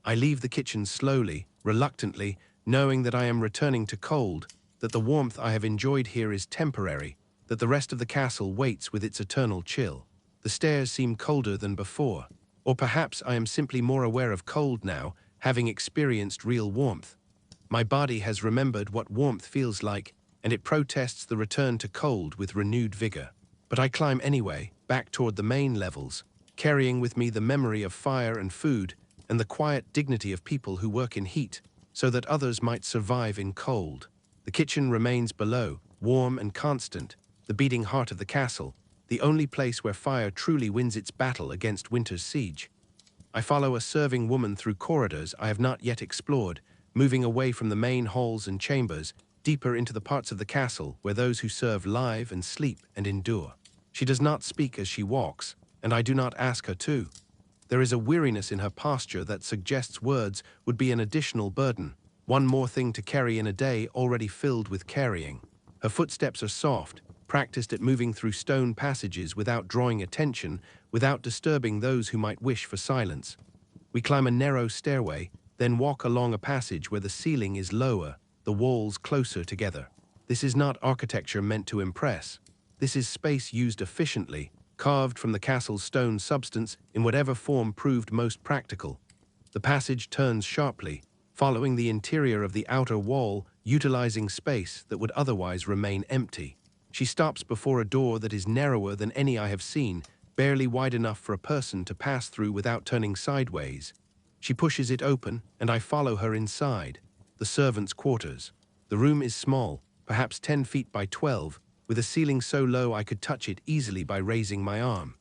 I leave the kitchen slowly, reluctantly, knowing that I am returning to cold, that the warmth I have enjoyed here is temporary, that the rest of the castle waits with its eternal chill. The stairs seem colder than before, or perhaps I am simply more aware of cold now, having experienced real warmth. My body has remembered what warmth feels like, and it protests the return to cold with renewed vigor. But I climb anyway, back toward the main levels, carrying with me the memory of fire and food, and the quiet dignity of people who work in heat, so that others might survive in cold. The kitchen remains below, warm and constant, the beating heart of the castle, the only place where fire truly wins its battle against winter's siege. I follow a serving woman through corridors I have not yet explored, moving away from the main halls and chambers, deeper into the parts of the castle where those who serve live and sleep and endure. She does not speak as she walks, and I do not ask her to. There is a weariness in her posture that suggests words would be an additional burden, one more thing to carry in a day already filled with carrying. Her footsteps are soft, practiced at moving through stone passages without drawing attention, without disturbing those who might wish for silence. We climb a narrow stairway, then walk along a passage where the ceiling is lower, the walls closer together. This is not architecture meant to impress. This is space used efficiently, carved from the castle's stone substance in whatever form proved most practical. The passage turns sharply, following the interior of the outer wall, utilizing space that would otherwise remain empty. She stops before a door that is narrower than any I have seen, barely wide enough for a person to pass through without turning sideways. She pushes it open, and I follow her inside. The servants' quarters. The room is small, perhaps 10 feet by 12, with a ceiling so low I could touch it easily by raising my arm.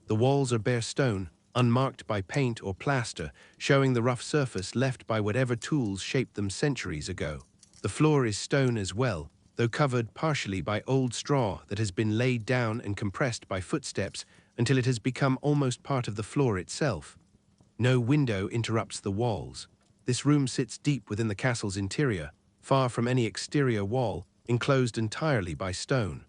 The walls are bare stone, unmarked by paint or plaster, showing the rough surface left by whatever tools shaped them centuries ago. The floor is stone as well, though covered partially by old straw that has been laid down and compressed by footsteps until it has become almost part of the floor itself. No window interrupts the walls. This room sits deep within the castle's interior, far from any exterior wall, enclosed entirely by stone.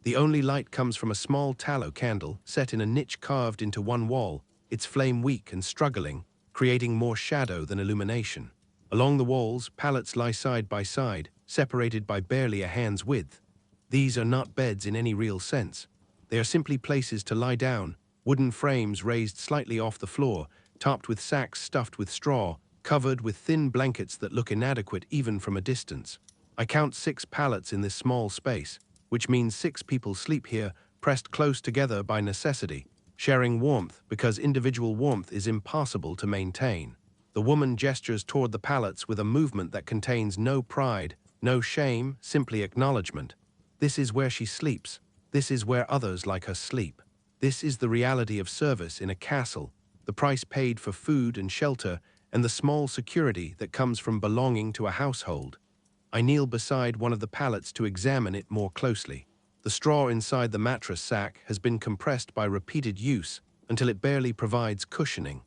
The only light comes from a small tallow candle set in a niche carved into one wall, its flame weak and struggling, creating more shadow than illumination. Along the walls, pallets lie side by side, separated by barely a hand's width. These are not beds in any real sense. They are simply places to lie down, wooden frames raised slightly off the floor, topped with sacks stuffed with straw, covered with thin blankets that look inadequate even from a distance. I count 6 pallets in this small space, which means 6 people sleep here, pressed close together by necessity, sharing warmth because individual warmth is impossible to maintain. The woman gestures toward the pallets with a movement that contains no pride, no shame, simply acknowledgement. This is where she sleeps. This is where others like her sleep. This is the reality of service in a castle, the price paid for food and shelter, and the small security that comes from belonging to a household. I kneel beside one of the pallets to examine it more closely. The straw inside the mattress sack has been compressed by repeated use until it barely provides cushioning.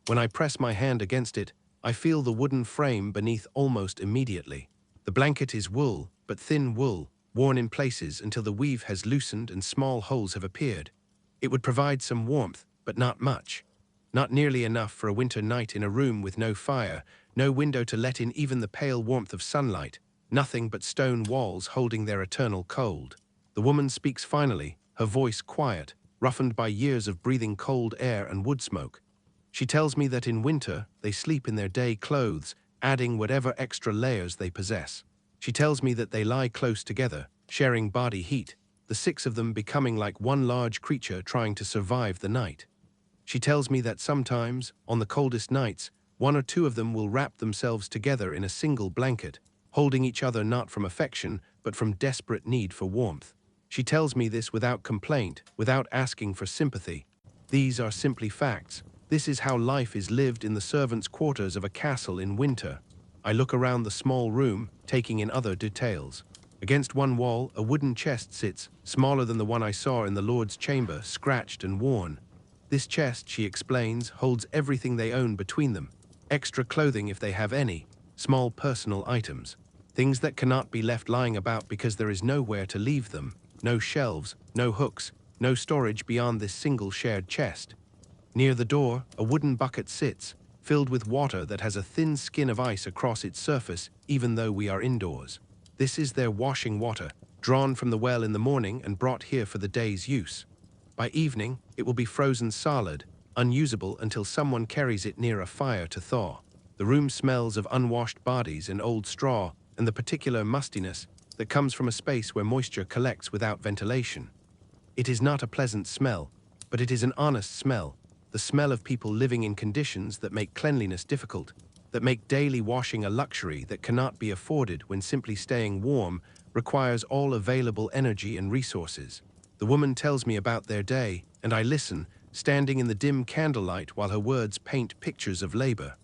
When I press my hand against it, I feel the wooden frame beneath almost immediately. The blanket is wool, but thin wool, worn in places until the weave has loosened and small holes have appeared. It would provide some warmth, but not much. Not nearly enough for a winter night in a room with no fire, no window to let in even the pale warmth of sunlight, nothing but stone walls holding their eternal cold. The woman speaks finally, her voice quiet, roughened by years of breathing cold air and wood smoke. She tells me that in winter, they sleep in their day clothes, adding whatever extra layers they possess. She tells me that they lie close together, sharing body heat, the 6 of them becoming like one large creature trying to survive the night. She tells me that sometimes, on the coldest nights, 1 or 2 of them will wrap themselves together in a single blanket, holding each other not from affection, but from desperate need for warmth. She tells me this without complaint, without asking for sympathy. These are simply facts. This is how life is lived in the servants' quarters of a castle in winter. I look around the small room, taking in other details. Against one wall, a wooden chest sits, smaller than the one I saw in the Lord's chamber, scratched and worn. This chest, she explains, holds everything they own between them. Extra clothing if they have any, small personal items. Things that cannot be left lying about because there is nowhere to leave them. No shelves, no hooks, no storage beyond this single shared chest. Near the door, a wooden bucket sits, filled with water that has a thin skin of ice across its surface, even though we are indoors. This is their washing water, drawn from the well in the morning and brought here for the day's use. By evening, it will be frozen solid, unusable until someone carries it near a fire to thaw. The room smells of unwashed bodies and old straw, and the particular mustiness that comes from a space where moisture collects without ventilation. It is not a pleasant smell, but it is an honest smell, the smell of people living in conditions that make cleanliness difficult. that make daily washing a luxury that cannot be afforded when simply staying warm requires all available energy and resources. The woman tells me about their day, and I listen, standing in the dim candlelight while her words paint pictures of labor.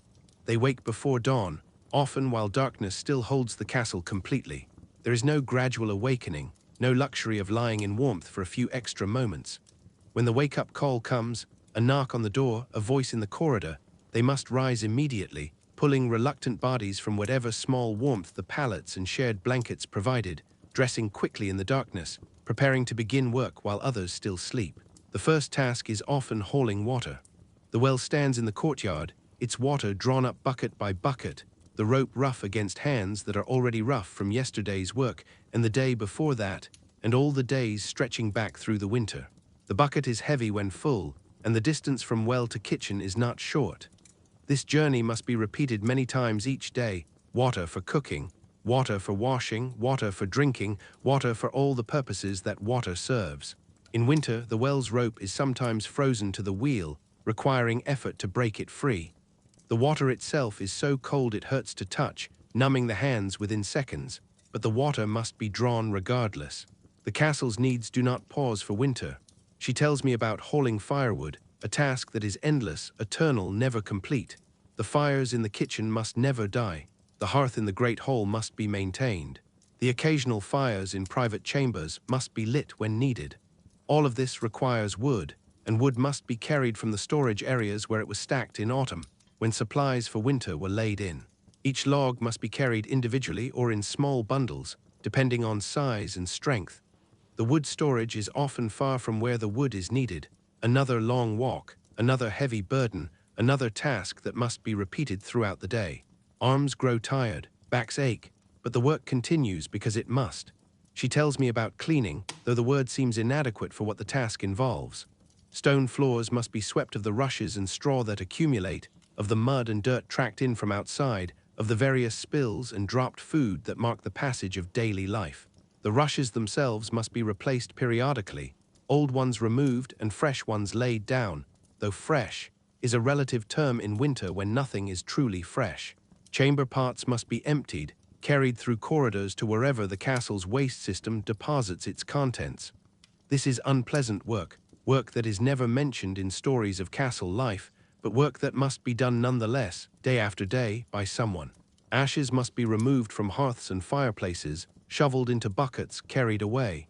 They wake before dawn, often while darkness still holds the castle completely. There is no gradual awakening, no luxury of lying in warmth for a few extra moments. When the wake-up call comes, a knock on the door, a voice in the corridor, they must rise immediately, pulling reluctant bodies from whatever small warmth the pallets and shared blankets provided, dressing quickly in the darkness, preparing to begin work while others still sleep. The first task is often hauling water. The well stands in the courtyard, its water drawn up bucket by bucket, the rope rough against hands that are already rough from yesterday's work and the day before that, and all the days stretching back through the winter. The bucket is heavy when full, and the distance from well to kitchen is not short. This journey must be repeated many times each day: water for cooking, water for washing, water for drinking, water for all the purposes that water serves. In winter, the well's rope is sometimes frozen to the wheel, requiring effort to break it free. The water itself is so cold it hurts to touch, numbing the hands within seconds, but the water must be drawn regardless. The castle's needs do not pause for winter. She tells me about hauling firewood, a task that is endless, eternal, never complete. The fires in the kitchen must never die. The hearth in the great hall must be maintained. The occasional fires in private chambers must be lit when needed. All of this requires wood, and wood must be carried from the storage areas where it was stacked in autumn, when supplies for winter were laid in. Each log must be carried individually or in small bundles, depending on size and strength. The wood storage is often far from where the wood is needed. Another long walk, another heavy burden, another task that must be repeated throughout the day. Arms grow tired, backs ache, but the work continues because it must. She tells me about cleaning, though the word seems inadequate for what the task involves. Stone floors must be swept of the rushes and straw that accumulate, of the mud and dirt tracked in from outside, of the various spills and dropped food that mark the passage of daily life. The rushes themselves must be replaced periodically, old ones removed and fresh ones laid down, though fresh is a relative term in winter when nothing is truly fresh. Chamber parts must be emptied, carried through corridors to wherever the castle's waste system deposits its contents. This is unpleasant work, work that is never mentioned in stories of castle life, but work that must be done nonetheless, day after day, by someone. Ashes must be removed from hearths and fireplaces, shoveled into buckets, carried away.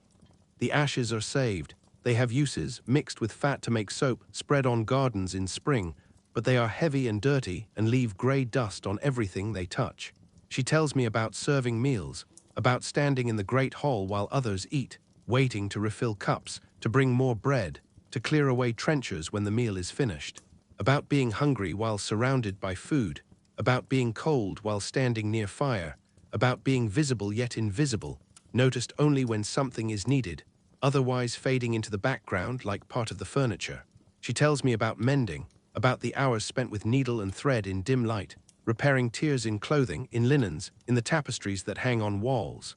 The ashes are saved. They have uses, mixed with fat to make soap, spread on gardens in spring, but they are heavy and dirty and leave gray dust on everything they touch. She tells me about serving meals, about standing in the great hall while others eat, waiting to refill cups, to bring more bread, to clear away trenchers when the meal is finished, about being hungry while surrounded by food, about being cold while standing near fire, about being visible yet invisible, noticed only when something is needed, otherwise fading into the background like part of the furniture. She tells me about mending, about the hours spent with needle and thread in dim light, repairing tears in clothing, in linens, in the tapestries that hang on walls,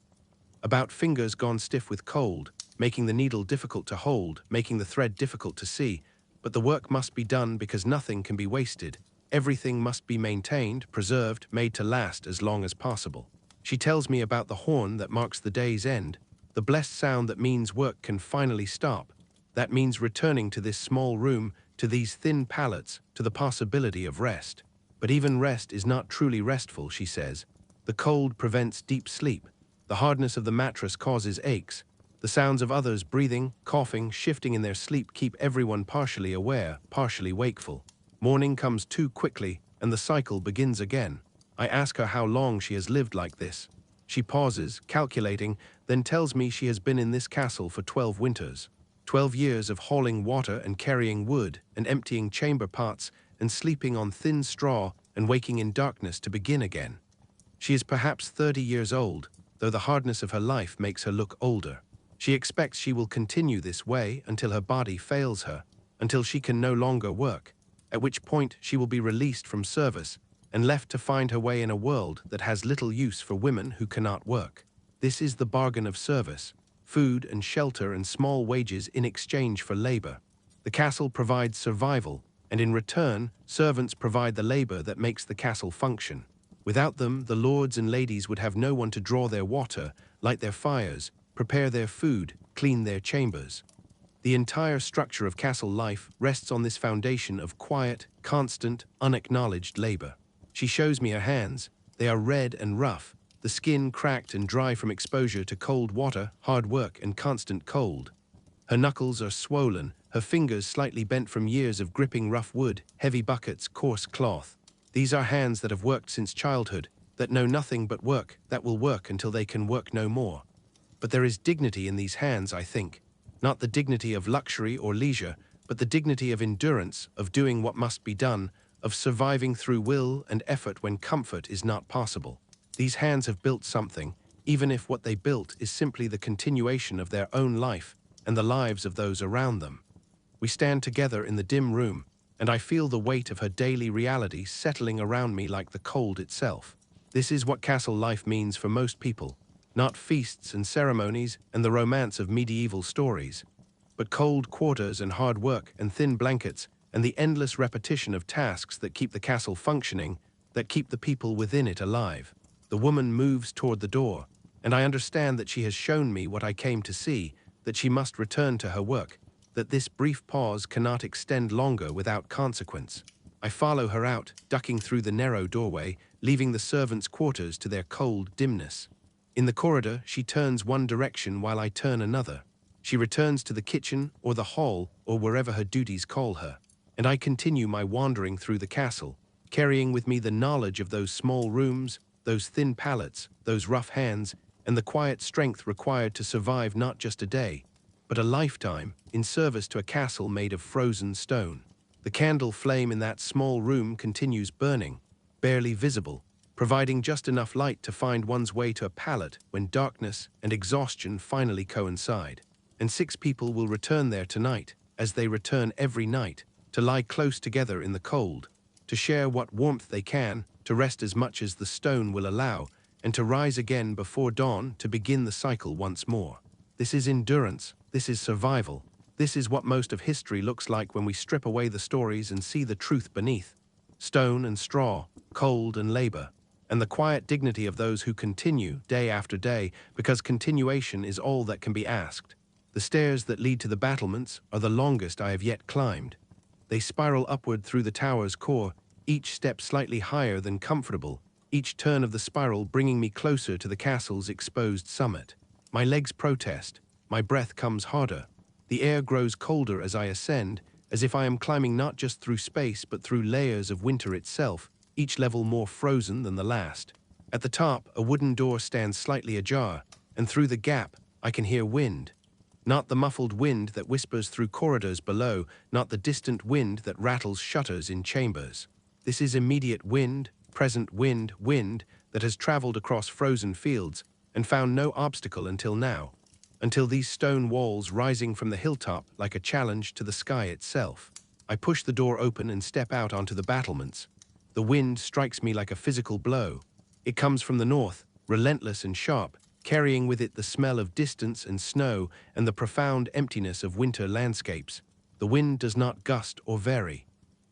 about fingers gone stiff with cold, making the needle difficult to hold, making the thread difficult to see, but the work must be done because nothing can be wasted. Everything must be maintained, preserved, made to last as long as possible. She tells me about the horn that marks the day's end, the blessed sound that means work can finally stop. That means returning to this small room, to these thin pallets, to the possibility of rest. But even rest is not truly restful, she says. The cold prevents deep sleep. The hardness of the mattress causes aches. The sounds of others breathing, coughing, shifting in their sleep keep everyone partially aware, partially wakeful. Morning comes too quickly, and the cycle begins again. I ask her how long she has lived like this. She pauses, calculating, then tells me she has been in this castle for 12 winters. 12 years of hauling water and carrying wood and emptying chamber pots and sleeping on thin straw and waking in darkness to begin again. She is perhaps 30 years old, though the hardness of her life makes her look older. She expects she will continue this way until her body fails her, until she can no longer work, at which point she will be released from service and left to find her way in a world that has little use for women who cannot work. This is the bargain of service: food and shelter and small wages in exchange for labor. The castle provides survival, and in return, servants provide the labor that makes the castle function. Without them, the lords and ladies would have no one to draw their water, light their fires, prepare their food, clean their chambers. The entire structure of castle life rests on this foundation of quiet, constant, unacknowledged labor. She shows me her hands. They are red and rough, the skin cracked and dry from exposure to cold water, hard work, and constant cold. Her knuckles are swollen, her fingers slightly bent from years of gripping rough wood, heavy buckets, coarse cloth. These are hands that have worked since childhood, that know nothing but work, that will work until they can work no more. But there is dignity in these hands, I think. Not the dignity of luxury or leisure, but the dignity of endurance, of doing what must be done, of surviving through will and effort when comfort is not possible. These hands have built something, even if what they built is simply the continuation of their own life and the lives of those around them. We stand together in the dim room, and I feel the weight of her daily reality settling around me like the cold itself. This is what castle life means for most people, not feasts and ceremonies and the romance of medieval stories, but cold quarters and hard work and thin blankets and the endless repetition of tasks that keep the castle functioning, that keep the people within it alive. The woman moves toward the door, and I understand that she has shown me what I came to see, that she must return to her work, that this brief pause cannot extend longer without consequence. I follow her out, ducking through the narrow doorway, leaving the servants' quarters to their cold dimness. In the corridor, she turns one direction while I turn another. She returns to the kitchen or the hall or wherever her duties call her, and I continue my wandering through the castle, carrying with me the knowledge of those small rooms, those thin pallets, those rough hands, and the quiet strength required to survive not just a day, but a lifetime in service to a castle made of frozen stone. The candle flame in that small room continues burning, barely visible, providing just enough light to find one's way to a pallet when darkness and exhaustion finally coincide. And 6 people will return there tonight, as they return every night, to lie close together in the cold, to share what warmth they can, to rest as much as the stone will allow, and to rise again before dawn to begin the cycle once more. This is endurance, this is survival, this is what most of history looks like when we strip away the stories and see the truth beneath. Stone and straw, cold and labor, and the quiet dignity of those who continue day after day, because continuation is all that can be asked. The stairs that lead to the battlements are the longest I have yet climbed. They spiral upward through the tower's core, each step slightly higher than comfortable, each turn of the spiral bringing me closer to the castle's exposed summit. My legs protest, my breath comes harder. The air grows colder as I ascend, as if I am climbing not just through space but through layers of winter itself, each level more frozen than the last. At the top, a wooden door stands slightly ajar, and through the gap, I can hear wind. Not the muffled wind that whispers through corridors below, not the distant wind that rattles shutters in chambers. This is immediate wind, present wind, wind that has traveled across frozen fields and found no obstacle until now, until these stone walls rising from the hilltop like a challenge to the sky itself. I push the door open and step out onto the battlements. The wind strikes me like a physical blow. It comes from the north, relentless and sharp, carrying with it the smell of distance and snow and the profound emptiness of winter landscapes. The wind does not gust or vary.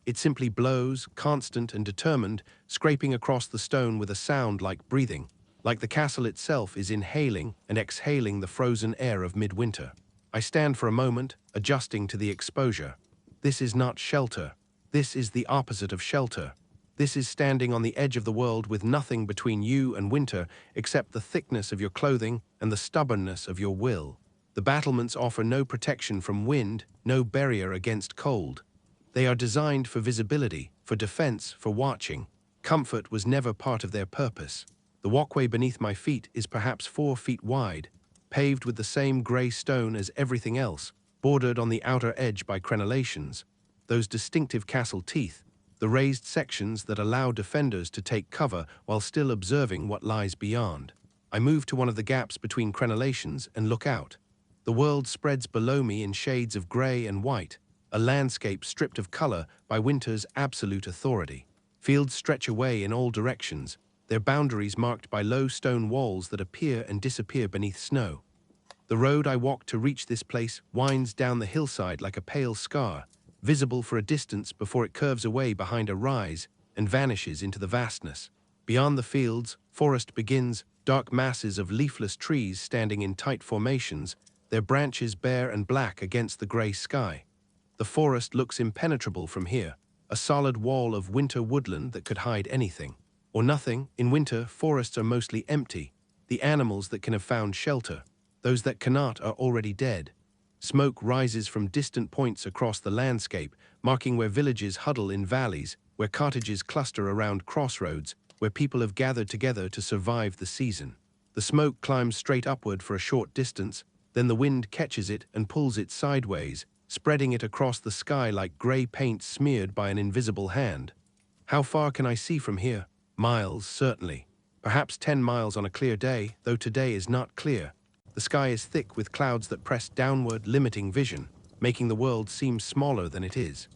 It simply blows, constant and determined, scraping across the stone with a sound like breathing, like the castle itself is inhaling and exhaling the frozen air of midwinter. I stand for a moment, adjusting to the exposure. This is not shelter. This is the opposite of shelter. This is standing on the edge of the world with nothing between you and winter except the thickness of your clothing and the stubbornness of your will. The battlements offer no protection from wind, no barrier against cold. They are designed for visibility, for defense, for watching. Comfort was never part of their purpose. The walkway beneath my feet is perhaps 4 feet wide, paved with the same gray stone as everything else, bordered on the outer edge by crenellations, those distinctive castle teeth, the raised sections that allow defenders to take cover while still observing what lies beyond. I move to one of the gaps between crenellations and look out. The world spreads below me in shades of gray and white, a landscape stripped of color by winter's absolute authority. Fields stretch away in all directions, their boundaries marked by low stone walls that appear and disappear beneath snow. The road I walk to reach this place winds down the hillside like a pale scar, visible for a distance before it curves away behind a rise and vanishes into the vastness. Beyond the fields, forest begins, dark masses of leafless trees standing in tight formations, their branches bare and black against the grey sky. The forest looks impenetrable from here, a solid wall of winter woodland that could hide anything. Or nothing. In winter, forests are mostly empty. The animals that can have found shelter, those that cannot are already dead. Smoke rises from distant points across the landscape, marking where villages huddle in valleys, where cottages cluster around crossroads, where people have gathered together to survive the season. The smoke climbs straight upward for a short distance, then the wind catches it and pulls it sideways, spreading it across the sky like grey paint smeared by an invisible hand. How far can I see from here? Miles, certainly. Perhaps 10 miles on a clear day, though today is not clear. The sky is thick with clouds that press downward, limiting vision, making the world seem smaller than it is.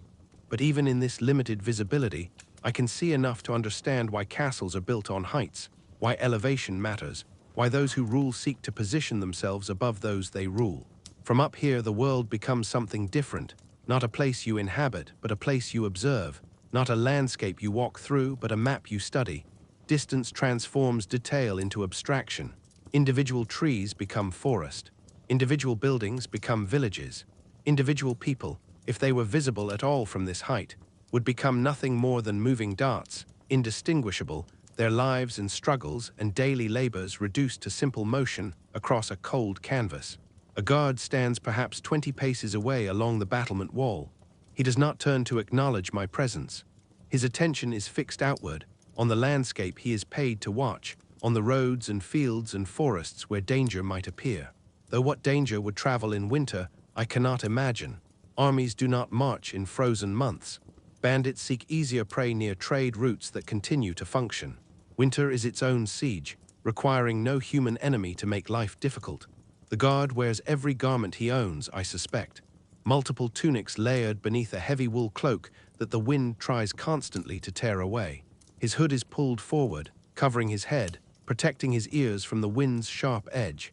But even in this limited visibility, I can see enough to understand why castles are built on heights, why elevation matters, why those who rule seek to position themselves above those they rule. From up here, the world becomes something different, not a place you inhabit, but a place you observe, not a landscape you walk through, but a map you study. Distance transforms detail into abstraction. Individual trees become forest. Individual buildings become villages. Individual people, if they were visible at all from this height, would become nothing more than moving darts, indistinguishable, their lives and struggles and daily labors reduced to simple motion across a cold canvas. A guard stands perhaps 20 paces away along the battlement wall. He does not turn to acknowledge my presence. His attention is fixed outward, on the landscape he is paid to watch, on the roads and fields and forests where danger might appear. Though what danger would travel in winter, I cannot imagine. Armies do not march in frozen months. Bandits seek easier prey near trade routes that continue to function. Winter is its own siege, requiring no human enemy to make life difficult. The guard wears every garment he owns, I suspect. Multiple tunics layered beneath a heavy wool cloak that the wind tries constantly to tear away. His hood is pulled forward, covering his head, protecting his ears from the wind's sharp edge.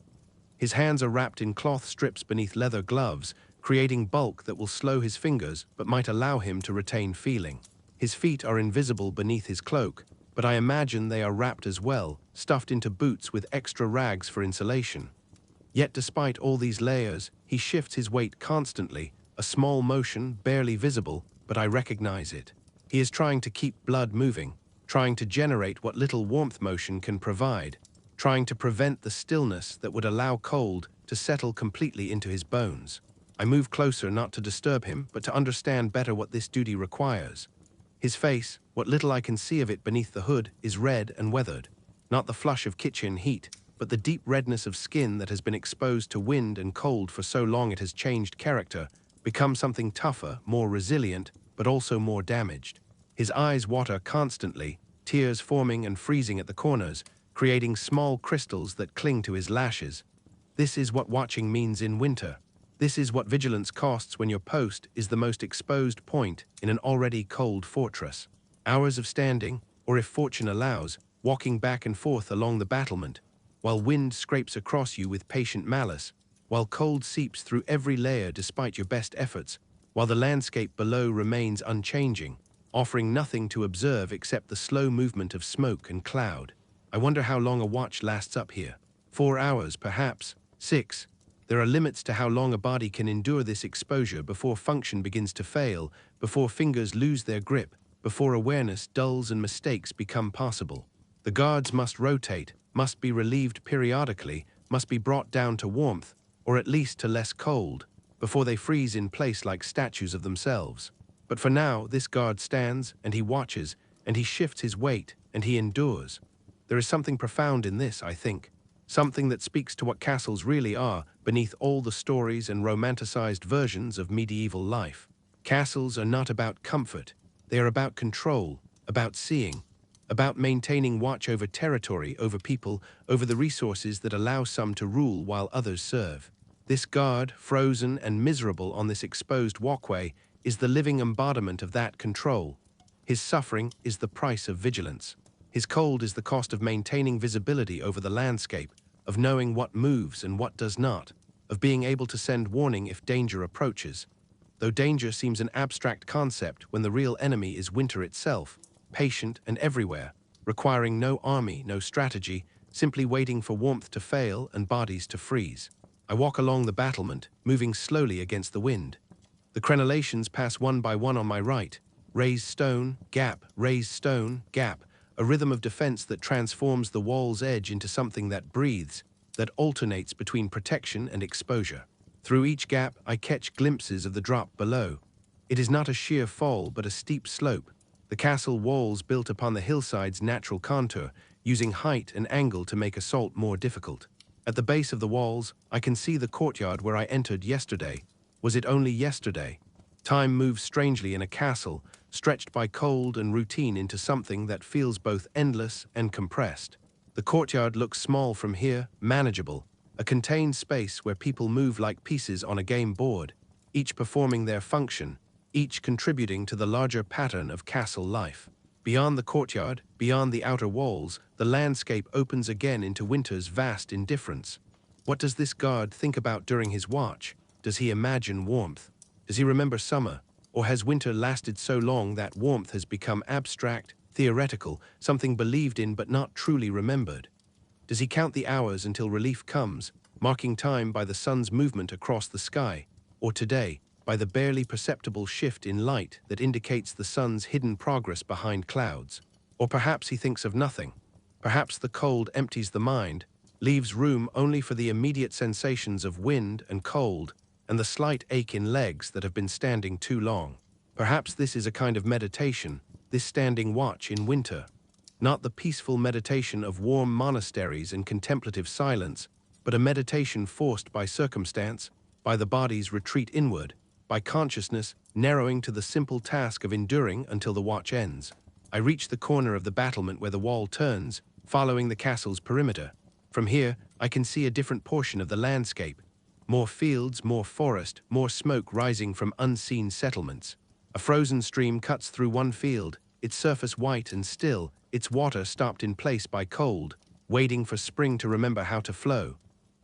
His hands are wrapped in cloth strips beneath leather gloves, creating bulk that will slow his fingers but might allow him to retain feeling. His feet are invisible beneath his cloak, but I imagine they are wrapped as well, stuffed into boots with extra rags for insulation. Yet despite all these layers, he shifts his weight constantly, a small motion, barely visible, but I recognize it. He is trying to keep blood moving, trying to generate what little warmth motion can provide, trying to prevent the stillness that would allow cold to settle completely into his bones. I move closer not to disturb him, but to understand better what this duty requires. His face, what little I can see of it beneath the hood, is red and weathered. Not the flush of kitchen heat, but the deep redness of skin that has been exposed to wind and cold for so long it has changed character, become something tougher, more resilient, but also more damaged. His eyes water constantly, tears forming and freezing at the corners, creating small crystals that cling to his lashes. This is what watching means in winter. This is what vigilance costs when your post is the most exposed point in an already cold fortress. Hours of standing, or if fortune allows, walking back and forth along the battlement, while wind scrapes across you with patient malice, while cold seeps through every layer despite your best efforts, while the landscape below remains unchanging, offering nothing to observe except the slow movement of smoke and cloud. I wonder how long a watch lasts up here. 4 hours, perhaps. 6. There are limits to how long a body can endure this exposure before function begins to fail, before fingers lose their grip, before awareness dulls and mistakes become possible. The guards must rotate, must be relieved periodically, must be brought down to warmth, or at least to less cold, before they freeze in place like statues of themselves. But for now, this guard stands, and he watches, and he shifts his weight, and he endures. There is something profound in this, I think. Something that speaks to what castles really are, beneath all the stories and romanticized versions of medieval life. Castles are not about comfort. They are about control, about seeing, about maintaining watch over territory, over people, over the resources that allow some to rule while others serve. This guard, frozen and miserable on this exposed walkway, is the living embodiment of that control. His suffering is the price of vigilance. His cold is the cost of maintaining visibility over the landscape, of knowing what moves and what does not, of being able to send warning if danger approaches. though danger seems an abstract concept when the real enemy is winter itself, patient and everywhere, requiring no army, no strategy, simply waiting for warmth to fail and bodies to freeze. I walk along the battlement, moving slowly against the wind. The crenellations pass one by one on my right. Raise stone, gap, raise stone, gap, a rhythm of defense that transforms the wall's edge into something that breathes, that alternates between protection and exposure. Through each gap, I catch glimpses of the drop below. It is not a sheer fall, but a steep slope. The castle walls built upon the hillside's natural contour, using height and angle to make assault more difficult. At the base of the walls, I can see the courtyard where I entered yesterday. Was it only yesterday? Time moves strangely in a castle, stretched by cold and routine into something that feels both endless and compressed. The courtyard looks small from here, manageable, a contained space where people move like pieces on a game board, each performing their function, each contributing to the larger pattern of castle life. Beyond the courtyard, beyond the outer walls, the landscape opens again into winter's vast indifference. What does this guard think about during his watch? Does he imagine warmth? Does he remember summer? Or has winter lasted so long that warmth has become abstract, theoretical, something believed in but not truly remembered? Does he count the hours until relief comes, marking time by the sun's movement across the sky, or today, by the barely perceptible shift in light that indicates the sun's hidden progress behind clouds? Or perhaps he thinks of nothing. Perhaps the cold empties the mind, leaves room only for the immediate sensations of wind and cold, and the slight ache in legs that have been standing too long. Perhaps this is a kind of meditation, this standing watch in winter. Not the peaceful meditation of warm monasteries and contemplative silence, but a meditation forced by circumstance, by the body's retreat inward, by consciousness narrowing to the simple task of enduring until the watch ends. I reach the corner of the battlement where the wall turns, following the castle's perimeter. From here, I can see a different portion of the landscape. More fields, more forest, more smoke rising from unseen settlements. A frozen stream cuts through one field, its surface white and still, its water stopped in place by cold, waiting for spring to remember how to flow.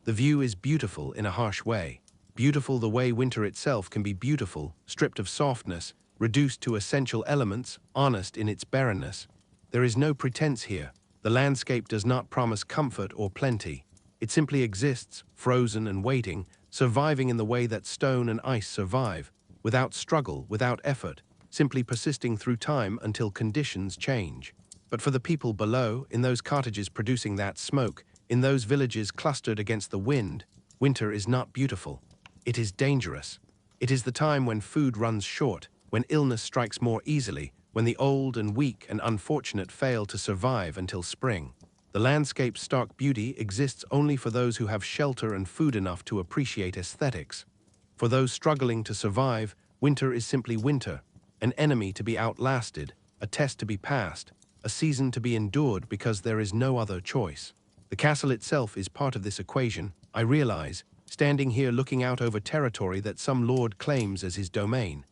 The view is beautiful in a harsh way. Beautiful the way winter itself can be beautiful, stripped of softness, reduced to essential elements, honest in its barrenness. There is no pretense here. The landscape does not promise comfort or plenty. It simply exists, frozen and waiting, surviving in the way that stone and ice survive, without struggle, without effort, simply persisting through time until conditions change. But for the people below, in those cottages producing that smoke, in those villages clustered against the wind, winter is not beautiful. It is dangerous. It is the time when food runs short, when illness strikes more easily, when the old and weak and unfortunate fail to survive until spring. The landscape's stark beauty exists only for those who have shelter and food enough to appreciate aesthetics. For those struggling to survive, winter is simply winter, an enemy to be outlasted, a test to be passed, a season to be endured because there is no other choice. The castle itself is part of this equation, I realize, standing here looking out over territory that some lord claims as his domain.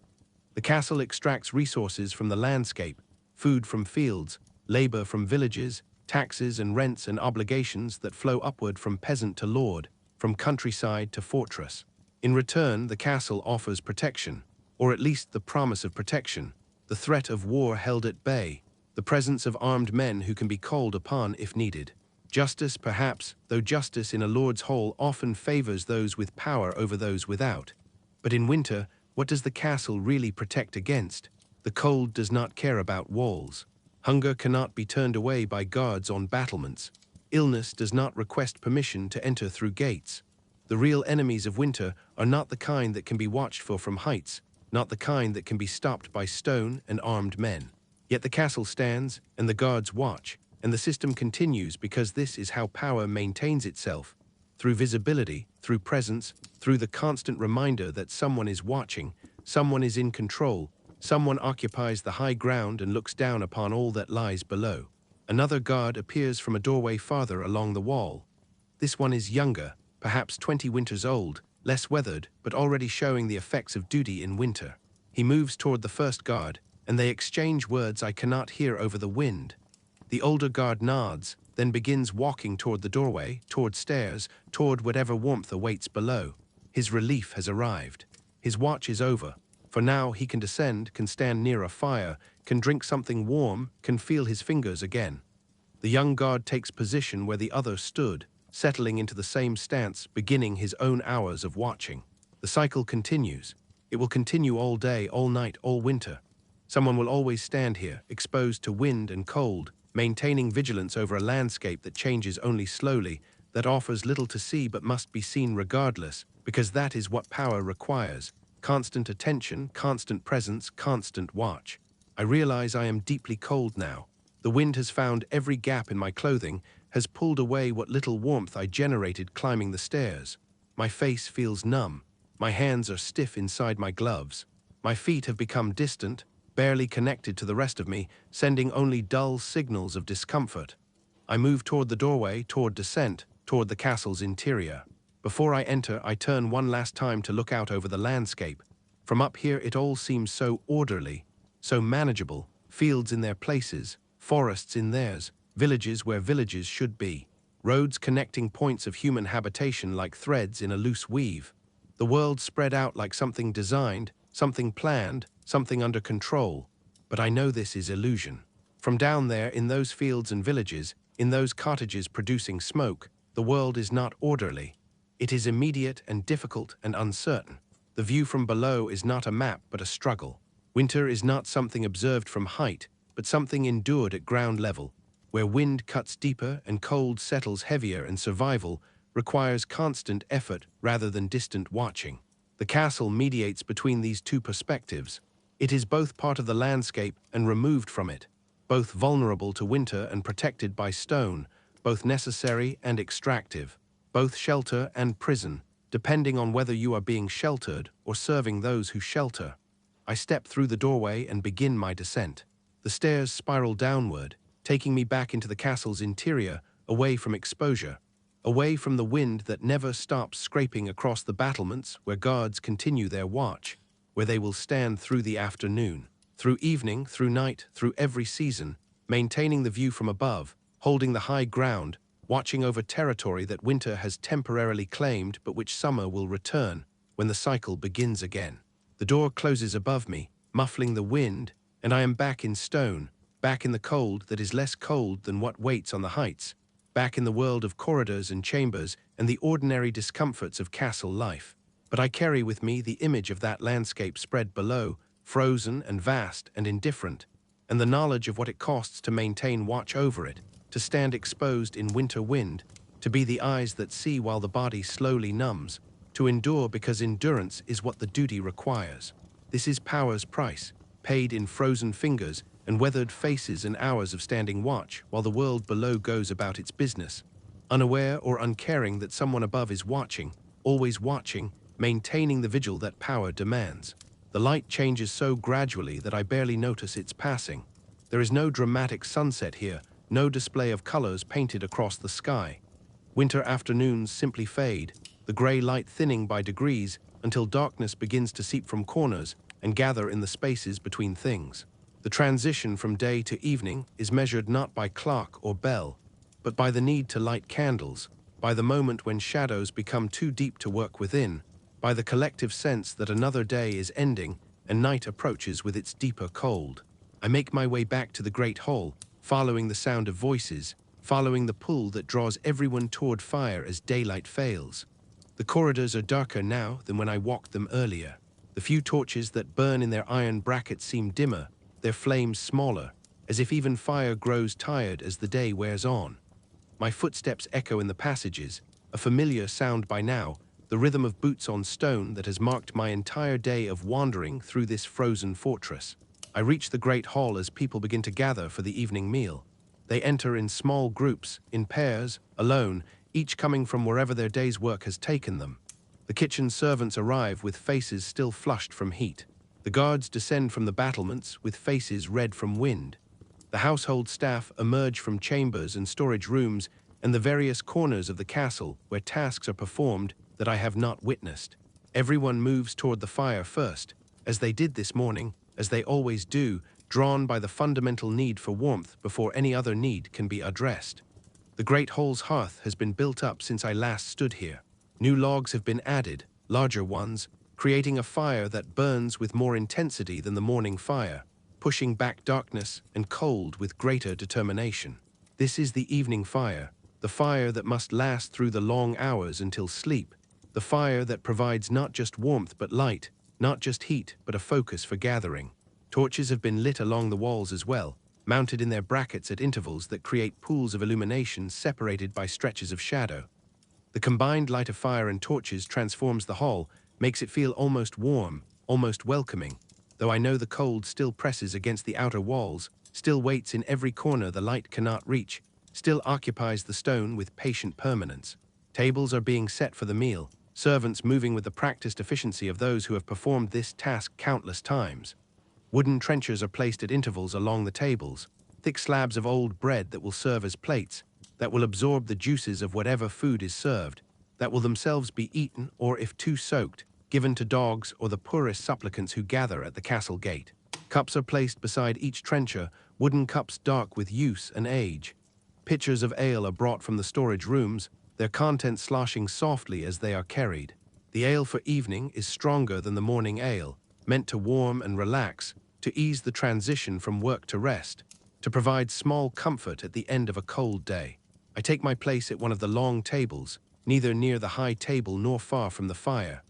The castle extracts resources from the landscape, food from fields, labor from villages, taxes and rents and obligations that flow upward from peasant to lord, from countryside to fortress. In return, the castle offers protection, or at least the promise of protection, the threat of war held at bay, the presence of armed men who can be called upon if needed. Justice, perhaps, though justice in a lord's hall often favors those with power over those without. But in winter, what does the castle really protect against? The cold does not care about walls. Hunger cannot be turned away by guards on battlements. Illness does not request permission to enter through gates. The real enemies of winter are not the kind that can be watched for from heights, not the kind that can be stopped by stone and armed men. Yet the castle stands, and the guards watch, and the system continues because this is how power maintains itself, through visibility, through presence, through the constant reminder that someone is watching, someone is in control, someone occupies the high ground and looks down upon all that lies below. Another guard appears from a doorway farther along the wall. This one is younger, perhaps 20 winters old, less weathered, but already showing the effects of duty in winter. He moves toward the first guard, and they exchange words I cannot hear over the wind. The older guard nods, then begins walking toward the doorway, toward stairs, toward whatever warmth awaits below. His relief has arrived. His watch is over. For now he can descend, can stand near a fire, can drink something warm, can feel his fingers again. The young guard takes position where the other stood, settling into the same stance, beginning his own hours of watching. The cycle continues. It will continue all day, all night, all winter. Someone will always stand here, exposed to wind and cold, maintaining vigilance over a landscape that changes only slowly, that offers little to see but must be seen regardless, because that is what power requires. Constant attention, constant presence, constant watch. I realize I am deeply cold now. The wind has found every gap in my clothing, has pulled away what little warmth I generated climbing the stairs. My face feels numb. My hands are stiff inside my gloves. My feet have become distant, barely connected to the rest of me, sending only dull signals of discomfort. I move toward the doorway, toward descent, toward the castle's interior. Before I enter, I turn one last time to look out over the landscape. From up here it all seems so orderly, so manageable, fields in their places, forests in theirs, villages where villages should be, roads connecting points of human habitation like threads in a loose weave. The world spread out like something designed, something planned, something under control. But I know this is illusion. From down there, in those fields and villages, in those cottages producing smoke, the world is not orderly. It is immediate and difficult and uncertain. The view from below is not a map but a struggle. Winter is not something observed from height, but something endured at ground level, where wind cuts deeper and cold settles heavier, and survival requires constant effort rather than distant watching. The castle mediates between these two perspectives. It is both part of the landscape and removed from it, both vulnerable to winter and protected by stone, both necessary and extractive, both shelter and prison, depending on whether you are being sheltered or serving those who shelter. I step through the doorway and begin my descent. The stairs spiral downward, taking me back into the castle's interior, away from exposure, away from the wind that never stops scraping across the battlements where guards continue their watch, where they will stand through the afternoon, through evening, through night, through every season, maintaining the view from above, holding the high ground, watching over territory that winter has temporarily claimed but which summer will return when the cycle begins again. The door closes above me, muffling the wind, and I am back in stone, back in the cold that is less cold than what waits on the heights, back in the world of corridors and chambers and the ordinary discomforts of castle life. But I carry with me the image of that landscape spread below, frozen and vast and indifferent, and the knowledge of what it costs to maintain watch over it, to stand exposed in winter wind, to be the eyes that see while the body slowly numbs, to endure because endurance is what the duty requires. This is power's price, paid in frozen fingers and weathered faces and hours of standing watch while the world below goes about its business, unaware or uncaring that someone above is watching, always watching, maintaining the vigil that power demands. The light changes so gradually that I barely notice its passing. There is no dramatic sunset here, no display of colors painted across the sky. Winter afternoons simply fade, the gray light thinning by degrees until darkness begins to seep from corners and gather in the spaces between things. The transition from day to evening is measured not by clock or bell, but by the need to light candles, by the moment when shadows become too deep to work within, by the collective sense that another day is ending and night approaches with its deeper cold. I make my way back to the great hall, following the sound of voices, following the pull that draws everyone toward fire as daylight fails. The corridors are darker now than when I walked them earlier. The few torches that burn in their iron brackets seem dimmer, their flames smaller, as if even fire grows tired as the day wears on. My footsteps echo in the passages, a familiar sound by now, the rhythm of boots on stone that has marked my entire day of wandering through this frozen fortress. I reach the great hall as people begin to gather for the evening meal. They enter in small groups, in pairs, alone, each coming from wherever their day's work has taken them. The kitchen servants arrive with faces still flushed from heat. The guards descend from the battlements with faces red from wind. The household staff emerge from chambers and storage rooms and the various corners of the castle where tasks are performed that I have not witnessed. Everyone moves toward the fire first, as they did this morning, as they always do, drawn by the fundamental need for warmth before any other need can be addressed. The great hall's hearth has been built up since I last stood here. New logs have been added, larger ones, creating a fire that burns with more intensity than the morning fire, pushing back darkness and cold with greater determination. This is the evening fire, the fire that must last through the long hours until sleep, the fire that provides not just warmth but light, not just heat but a focus for gathering. Torches have been lit along the walls as well, mounted in their brackets at intervals that create pools of illumination separated by stretches of shadow. The combined light of fire and torches transforms the hall, makes it feel almost warm, almost welcoming, though I know the cold still presses against the outer walls, still waits in every corner the light cannot reach, still occupies the stone with patient permanence. Tables are being set for the meal, servants moving with the practiced efficiency of those who have performed this task countless times. Wooden trenchers are placed at intervals along the tables, thick slabs of old bread that will serve as plates, that will absorb the juices of whatever food is served, that will themselves be eaten or, if too soaked, given to dogs or the poorest supplicants who gather at the castle gate. Cups are placed beside each trencher, wooden cups dark with use and age. Pitchers of ale are brought from the storage rooms, their contents sloshing softly as they are carried. The ale for evening is stronger than the morning ale, meant to warm and relax, to ease the transition from work to rest, to provide small comfort at the end of a cold day. I take my place at one of the long tables, neither near the high table nor far from the fire.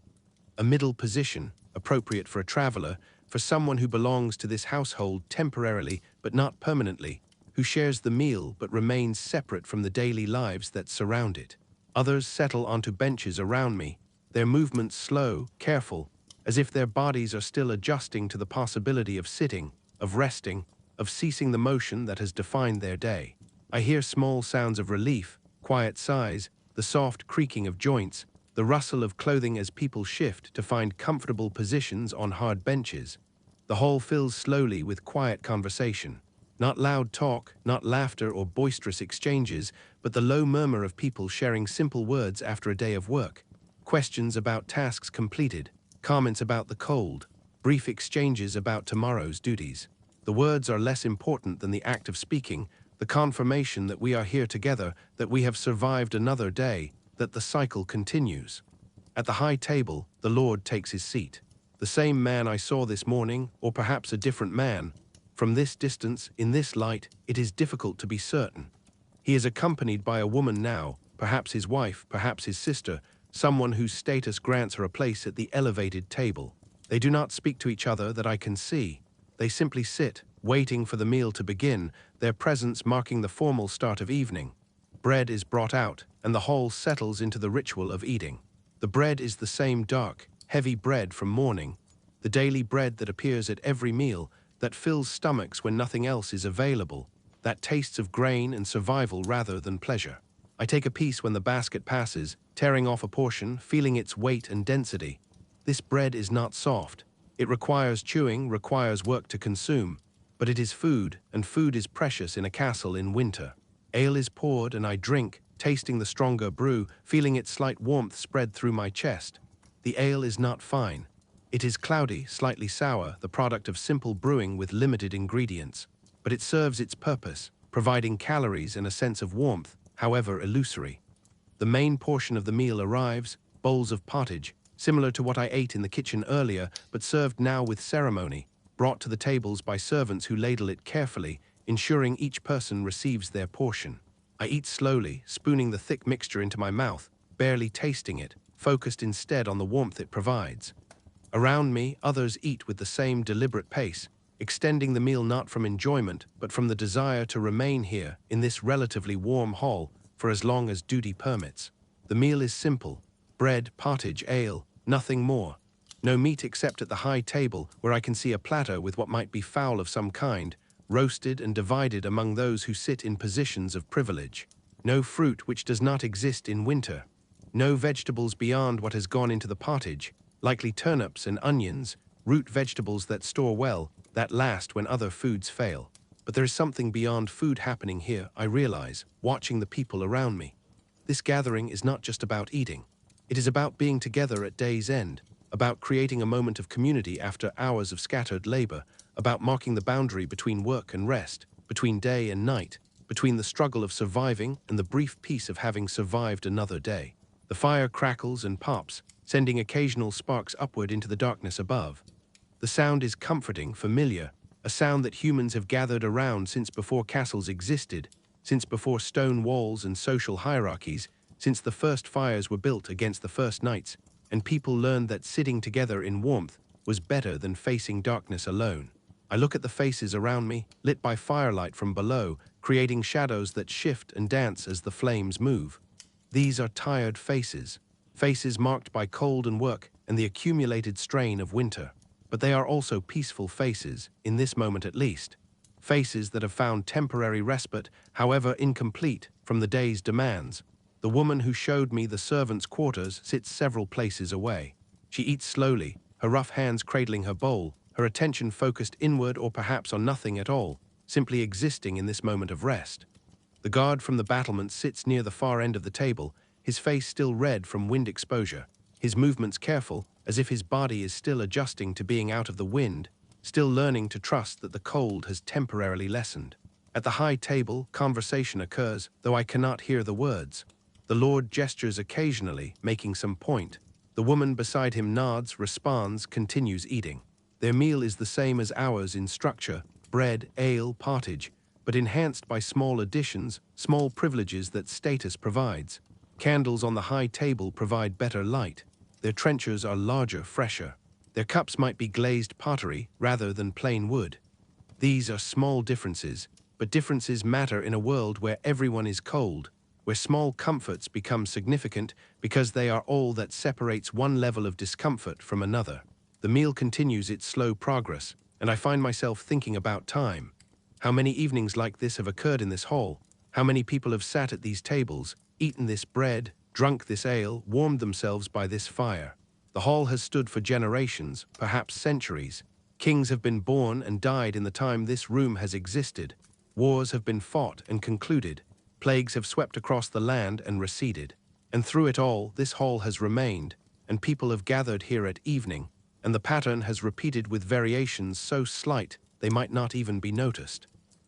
A middle position, appropriate for a traveler, for someone who belongs to this household temporarily but not permanently, who shares the meal but remains separate from the daily lives that surround it. Others settle onto benches around me, their movements slow, careful, as if their bodies are still adjusting to the possibility of sitting, of resting, of ceasing the motion that has defined their day. I hear small sounds of relief, quiet sighs, the soft creaking of joints, the rustle of clothing as people shift to find comfortable positions on hard benches. The hall fills slowly with quiet conversation. Not loud talk, not laughter or boisterous exchanges, but the low murmur of people sharing simple words after a day of work. Questions about tasks completed, comments about the cold, brief exchanges about tomorrow's duties. The words are less important than the act of speaking, the confirmation that we are here together, that we have survived another day, that the cycle continues. At the high table, the Lord takes his seat. The same man I saw this morning, or perhaps a different man. From this distance, in this light, it is difficult to be certain. He is accompanied by a woman now, perhaps his wife, perhaps his sister, someone whose status grants her a place at the elevated table. They do not speak to each other that I can see. They simply sit, waiting for the meal to begin, their presence marking the formal start of evening. Bread is brought out, and the hall settles into the ritual of eating. The bread is the same dark, heavy bread from morning, the daily bread that appears at every meal, that fills stomachs when nothing else is available, that tastes of grain and survival rather than pleasure. I take a piece when the basket passes, tearing off a portion, feeling its weight and density. This bread is not soft. It requires chewing, requires work to consume, but it is food, and food is precious in a castle in winter. Ale is poured, and I drink, tasting the stronger brew, feeling its slight warmth spread through my chest. The ale is not fine. It is cloudy, slightly sour, the product of simple brewing with limited ingredients. But it serves its purpose, providing calories and a sense of warmth, however illusory. The main portion of the meal arrives, bowls of pottage, similar to what I ate in the kitchen earlier, but served now with ceremony, brought to the tables by servants who ladle it carefully, ensuring each person receives their portion. I eat slowly, spooning the thick mixture into my mouth, barely tasting it, focused instead on the warmth it provides. Around me, others eat with the same deliberate pace, extending the meal not from enjoyment, but from the desire to remain here, in this relatively warm hall, for as long as duty permits. The meal is simple: bread, pottage, ale, nothing more. No meat except at the high table, where I can see a platter with what might be fowl of some kind, roasted and divided among those who sit in positions of privilege. No fruit which does not exist in winter. No vegetables beyond what has gone into the pottage, likely turnips and onions, root vegetables that store well, that last when other foods fail. But there is something beyond food happening here, I realize, watching the people around me. This gathering is not just about eating. It is about being together at day's end, about creating a moment of community after hours of scattered labor, about marking the boundary between work and rest, between day and night, between the struggle of surviving and the brief peace of having survived another day. The fire crackles and pops, sending occasional sparks upward into the darkness above. The sound is comforting, familiar, a sound that humans have gathered around since before castles existed, since before stone walls and social hierarchies, since the first fires were built against the first nights, and people learned that sitting together in warmth was better than facing darkness alone. I look at the faces around me, lit by firelight from below, creating shadows that shift and dance as the flames move. These are tired faces, faces marked by cold and work and the accumulated strain of winter. But they are also peaceful faces, in this moment at least. Faces that have found temporary respite, however incomplete, from the day's demands. The woman who showed me the servants' quarters sits several places away. She eats slowly, her rough hands cradling her bowl, her attention focused inward or perhaps on nothing at all, simply existing in this moment of rest. The guard from the battlements sits near the far end of the table, his face still red from wind exposure, his movements careful, as if his body is still adjusting to being out of the wind, still learning to trust that the cold has temporarily lessened. At the high table, conversation occurs, though I cannot hear the words. The Lord gestures occasionally, making some point. The woman beside him nods, responds, continues eating. Their meal is the same as ours in structure, bread, ale, pottage, but enhanced by small additions, small privileges that status provides. Candles on the high table provide better light. Their trenchers are larger, fresher. Their cups might be glazed pottery rather than plain wood. These are small differences, but differences matter in a world where everyone is cold, where small comforts become significant because they are all that separates one level of discomfort from another. The meal continues its slow progress, and I find myself thinking about time. How many evenings like this have occurred in this hall? How many people have sat at these tables, eaten this bread, drunk this ale, warmed themselves by this fire? The hall has stood for generations, perhaps centuries. Kings have been born and died in the time this room has existed. Wars have been fought and concluded. Plagues have swept across the land and receded. And through it all, this hall has remained, and people have gathered here at evening, and the pattern has repeated with variations so slight they might not even be noticed.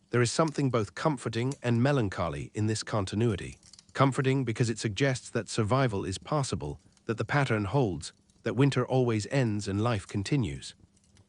There is something both comforting and melancholy in this continuity. Comforting because it suggests that survival is possible, that the pattern holds, that winter always ends and life continues.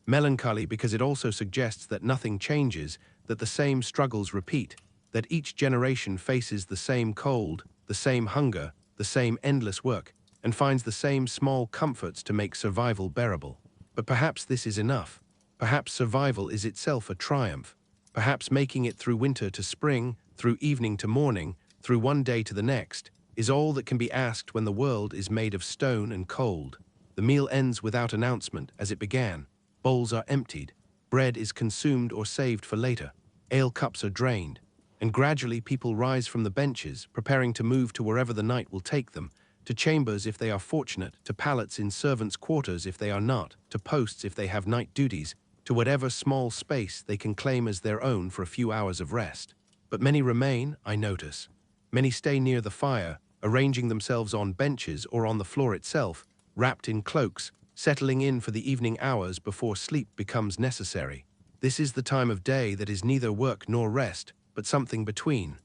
Melancholy because it also suggests that nothing changes, that the same struggles repeat, that each generation faces the same cold, the same hunger, the same endless work, and finds the same small comforts to make survival bearable. But perhaps this is enough. Perhaps survival is itself a triumph. Perhaps making it through winter to spring, through evening to morning, through one day to the next, is all that can be asked when the world is made of stone and cold. The meal ends without announcement as it began. Bowls are emptied. Bread is consumed or saved for later. Ale cups are drained. And gradually people rise from the benches, preparing to move to wherever the night will take them, to chambers if they are fortunate, to pallets in servants' quarters if they are not, to posts if they have night duties, to whatever small space they can claim as their own for a few hours of rest. But many remain, I notice. Many stay near the fire, arranging themselves on benches or on the floor itself, wrapped in cloaks, settling in for the evening hours before sleep becomes necessary. This is the time of day that is neither work nor rest, but something between.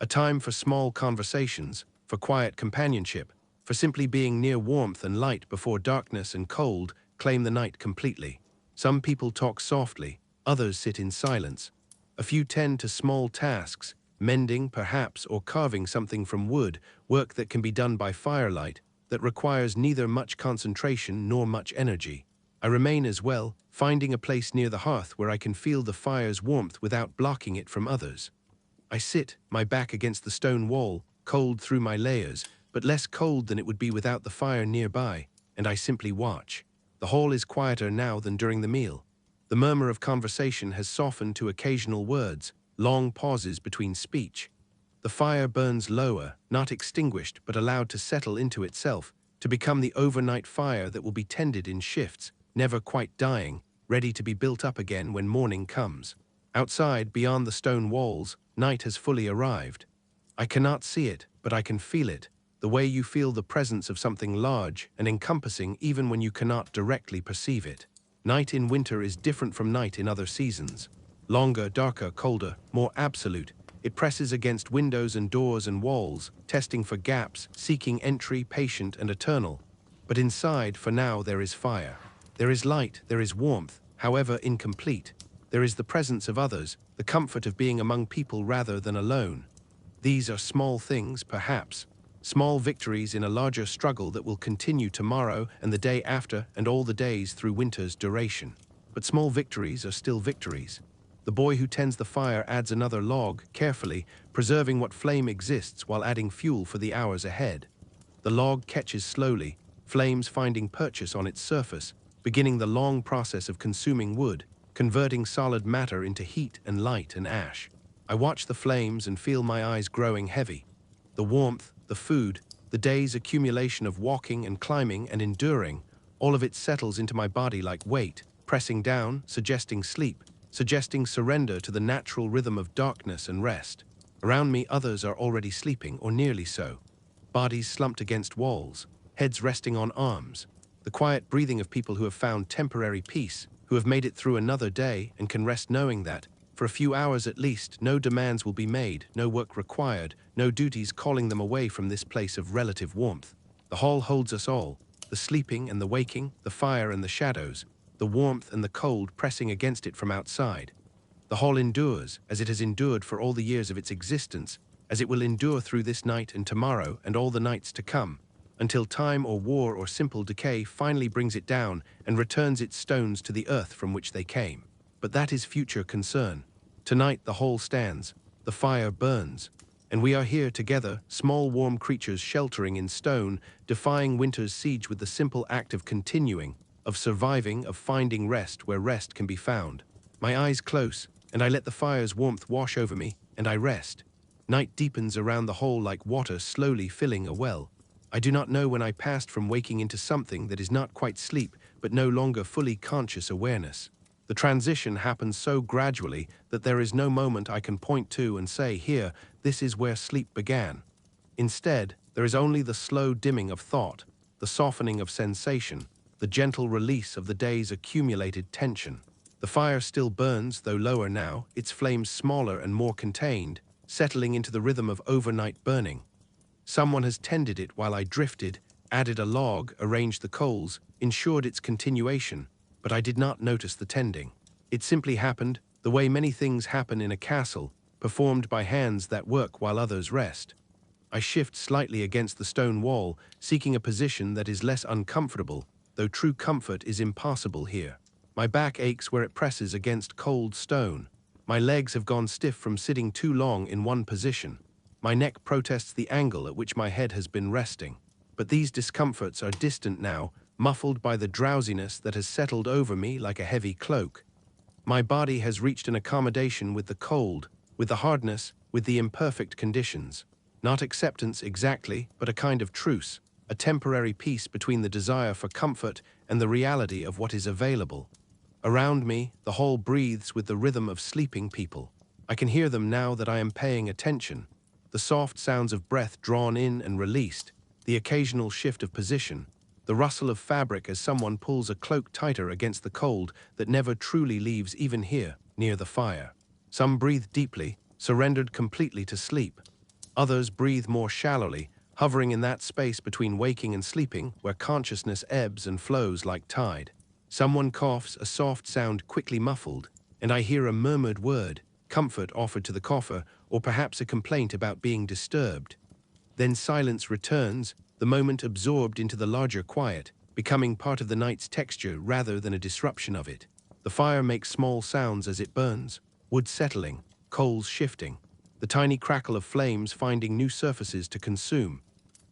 A time for small conversations, for quiet companionship, for simply being near warmth and light before darkness and cold claim the night completely. Some people talk softly, others sit in silence. A few tend to small tasks, mending perhaps or carving something from wood, work that can be done by firelight, that requires neither much concentration nor much energy. I remain as well, finding a place near the hearth where I can feel the fire's warmth without blocking it from others. I sit, my back against the stone wall, cold through my layers, but less cold than it would be without the fire nearby, and I simply watch. The hall is quieter now than during the meal. The murmur of conversation has softened to occasional words, long pauses between speech. The fire burns lower, not extinguished but allowed to settle into itself, to become the overnight fire that will be tended in shifts, never quite dying, ready to be built up again when morning comes. Outside, beyond the stone walls, night has fully arrived. I cannot see it, but I can feel it, the way you feel the presence of something large and encompassing even when you cannot directly perceive it. Night in winter is different from night in other seasons. Longer, darker, colder, more absolute. It presses against windows and doors and walls, testing for gaps, seeking entry, patient and eternal. But inside, for now, there is fire. There is light, there is warmth, however incomplete. There is the presence of others, the comfort of being among people rather than alone. These are small things, perhaps. Small victories in a larger struggle that will continue tomorrow and the day after and all the days through winter's duration. But small victories are still victories. The boy who tends the fire adds another log, carefully, preserving what flame exists while adding fuel for the hours ahead. The log catches slowly, flames finding purchase on its surface, beginning the long process of consuming wood, converting solid matter into heat and light and ash. I watch the flames and feel my eyes growing heavy. The warmth, the food, the day's accumulation of walking and climbing and enduring, all of it settles into my body like weight, pressing down, suggesting sleep, suggesting surrender to the natural rhythm of darkness and rest. Around me, others are already sleeping, or nearly so. Bodies slumped against walls, heads resting on arms. The quiet breathing of people who have found temporary peace, who have made it through another day and can rest knowing that, for a few hours at least, no demands will be made, no work required, no duties calling them away from this place of relative warmth. The hall holds us all, the sleeping and the waking, the fire and the shadows, the warmth and the cold pressing against it from outside. The hall endures, as it has endured for all the years of its existence, as it will endure through this night and tomorrow and all the nights to come, until time or war or simple decay finally brings it down and returns its stones to the earth from which they came. But that is future concern. Tonight the hall stands, the fire burns, and we are here together, small warm creatures sheltering in stone, defying winter's siege with the simple act of continuing, of surviving, of finding rest where rest can be found. My eyes close, and I let the fire's warmth wash over me, and I rest. Night deepens around the hall like water slowly filling a well. I do not know when I passed from waking into something that is not quite sleep, but no longer fully conscious awareness. The transition happens so gradually that there is no moment I can point to and say, here, this is where sleep began. Instead, there is only the slow dimming of thought, the softening of sensation, the gentle release of the day's accumulated tension. The fire still burns, though lower now, its flames smaller and more contained, settling into the rhythm of overnight burning. Someone has tended it while I drifted, added a log, arranged the coals, ensured its continuation, but I did not notice the tending. It simply happened, the way many things happen in a castle, performed by hands that work while others rest. I shift slightly against the stone wall, seeking a position that is less uncomfortable, though true comfort is impossible here. My back aches where it presses against cold stone. My legs have gone stiff from sitting too long in one position. My neck protests the angle at which my head has been resting. But these discomforts are distant now, muffled by the drowsiness that has settled over me like a heavy cloak. My body has reached an accommodation with the cold, with the hardness, with the imperfect conditions. Not acceptance exactly, but a kind of truce, a temporary peace between the desire for comfort and the reality of what is available. Around me, the hall breathes with the rhythm of sleeping people. I can hear them now that I am paying attention. The soft sounds of breath drawn in and released, the occasional shift of position, the rustle of fabric as someone pulls a cloak tighter against the cold that never truly leaves even here, near the fire. Some breathe deeply, surrendered completely to sleep. Others breathe more shallowly, hovering in that space between waking and sleeping where consciousness ebbs and flows like tide. Someone coughs, a soft sound quickly muffled, and I hear a murmured word, comfort offered to the cougher, or perhaps a complaint about being disturbed. Then silence returns, the moment absorbed into the larger quiet, becoming part of the night's texture rather than a disruption of it. The fire makes small sounds as it burns, wood settling, coals shifting, the tiny crackle of flames finding new surfaces to consume.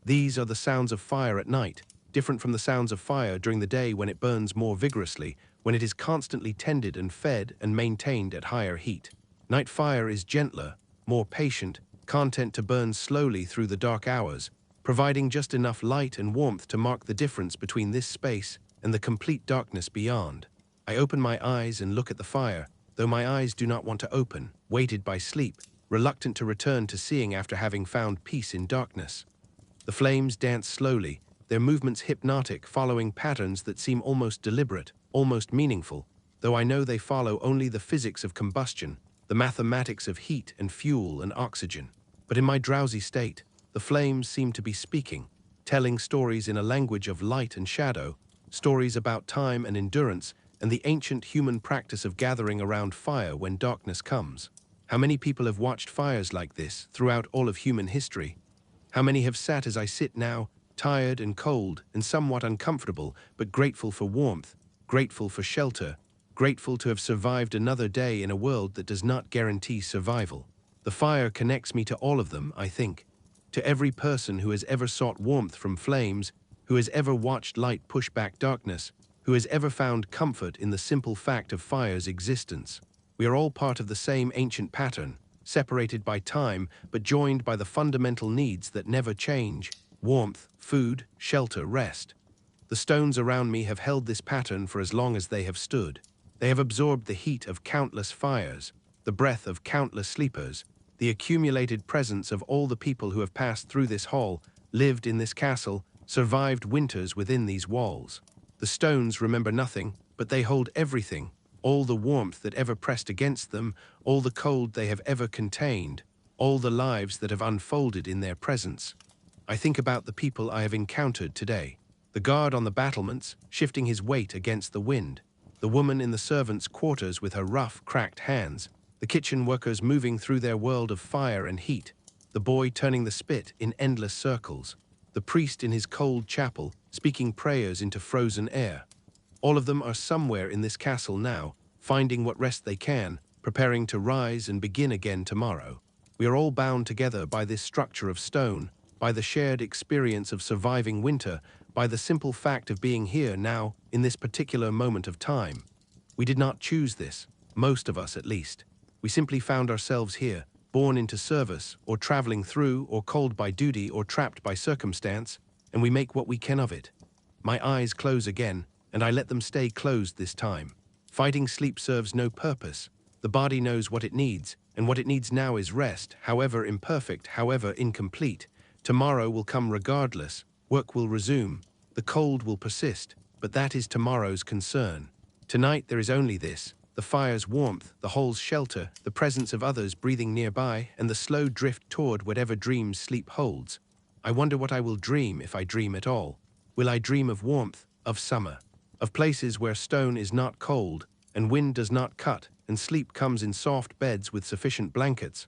These are the sounds of fire at night, different from the sounds of fire during the day when it burns more vigorously, when it is constantly tended and fed and maintained at higher heat. Night fire is gentler, more patient, content to burn slowly through the dark hours, providing just enough light and warmth to mark the difference between this space and the complete darkness beyond. I open my eyes and look at the fire, though my eyes do not want to open, weighted by sleep, reluctant to return to seeing after having found peace in darkness. The flames dance slowly, their movements hypnotic, following patterns that seem almost deliberate, almost meaningful, though I know they follow only the physics of combustion, the mathematics of heat and fuel and oxygen. But in my drowsy state, the flames seem to be speaking. telling stories in a language of light and shadow, stories about time and endurance, and the ancient human practice of gathering around fire when darkness comes. How many people have watched fires like this throughout all of human history? How many have sat as I sit now, tired and cold and somewhat uncomfortable, but grateful for warmth, grateful for shelter, grateful to have survived another day in a world that does not guarantee survival. The fire connects me to all of them, I think. To every person who has ever sought warmth from flames, who has ever watched light push back darkness, who has ever found comfort in the simple fact of fire's existence. We are all part of the same ancient pattern, separated by time, but joined by the fundamental needs that never change: warmth, food, shelter, rest. The stones around me have held this pattern for as long as they have stood. They have absorbed the heat of countless fires, the breath of countless sleepers, the accumulated presence of all the people who have passed through this hall, lived in this castle, survived winters within these walls. The stones remember nothing, but they hold everything, all the warmth that ever pressed against them, all the cold they have ever contained, all the lives that have unfolded in their presence. I think about the people I have encountered today. The guard on the battlements, shifting his weight against the wind. The woman in the servants' quarters with her rough, cracked hands. The kitchen workers moving through their world of fire and heat. The boy turning the spit in endless circles. The priest in his cold chapel, speaking prayers into frozen air. All of them are somewhere in this castle now, finding what rest they can, preparing to rise and begin again tomorrow. We are all bound together by this structure of stone, by the shared experience of surviving winter, by the simple fact of being here now, in this particular moment of time. We did not choose this, most of us at least. We simply found ourselves here, born into service, or traveling through, or called by duty, or trapped by circumstance, and we make what we can of it. My eyes close again, and I let them stay closed this time. Fighting sleep serves no purpose. The body knows what it needs, and what it needs now is rest, however imperfect, however incomplete. Tomorrow will come regardless. Work will resume. The cold will persist, but that is tomorrow's concern. Tonight there is only this: the fire's warmth, the hole's shelter, the presence of others breathing nearby, and the slow drift toward whatever dreams sleep holds. I wonder what I will dream if I dream at all. Will I dream of warmth, of summer, of places where stone is not cold, and wind does not cut, and sleep comes in soft beds with sufficient blankets?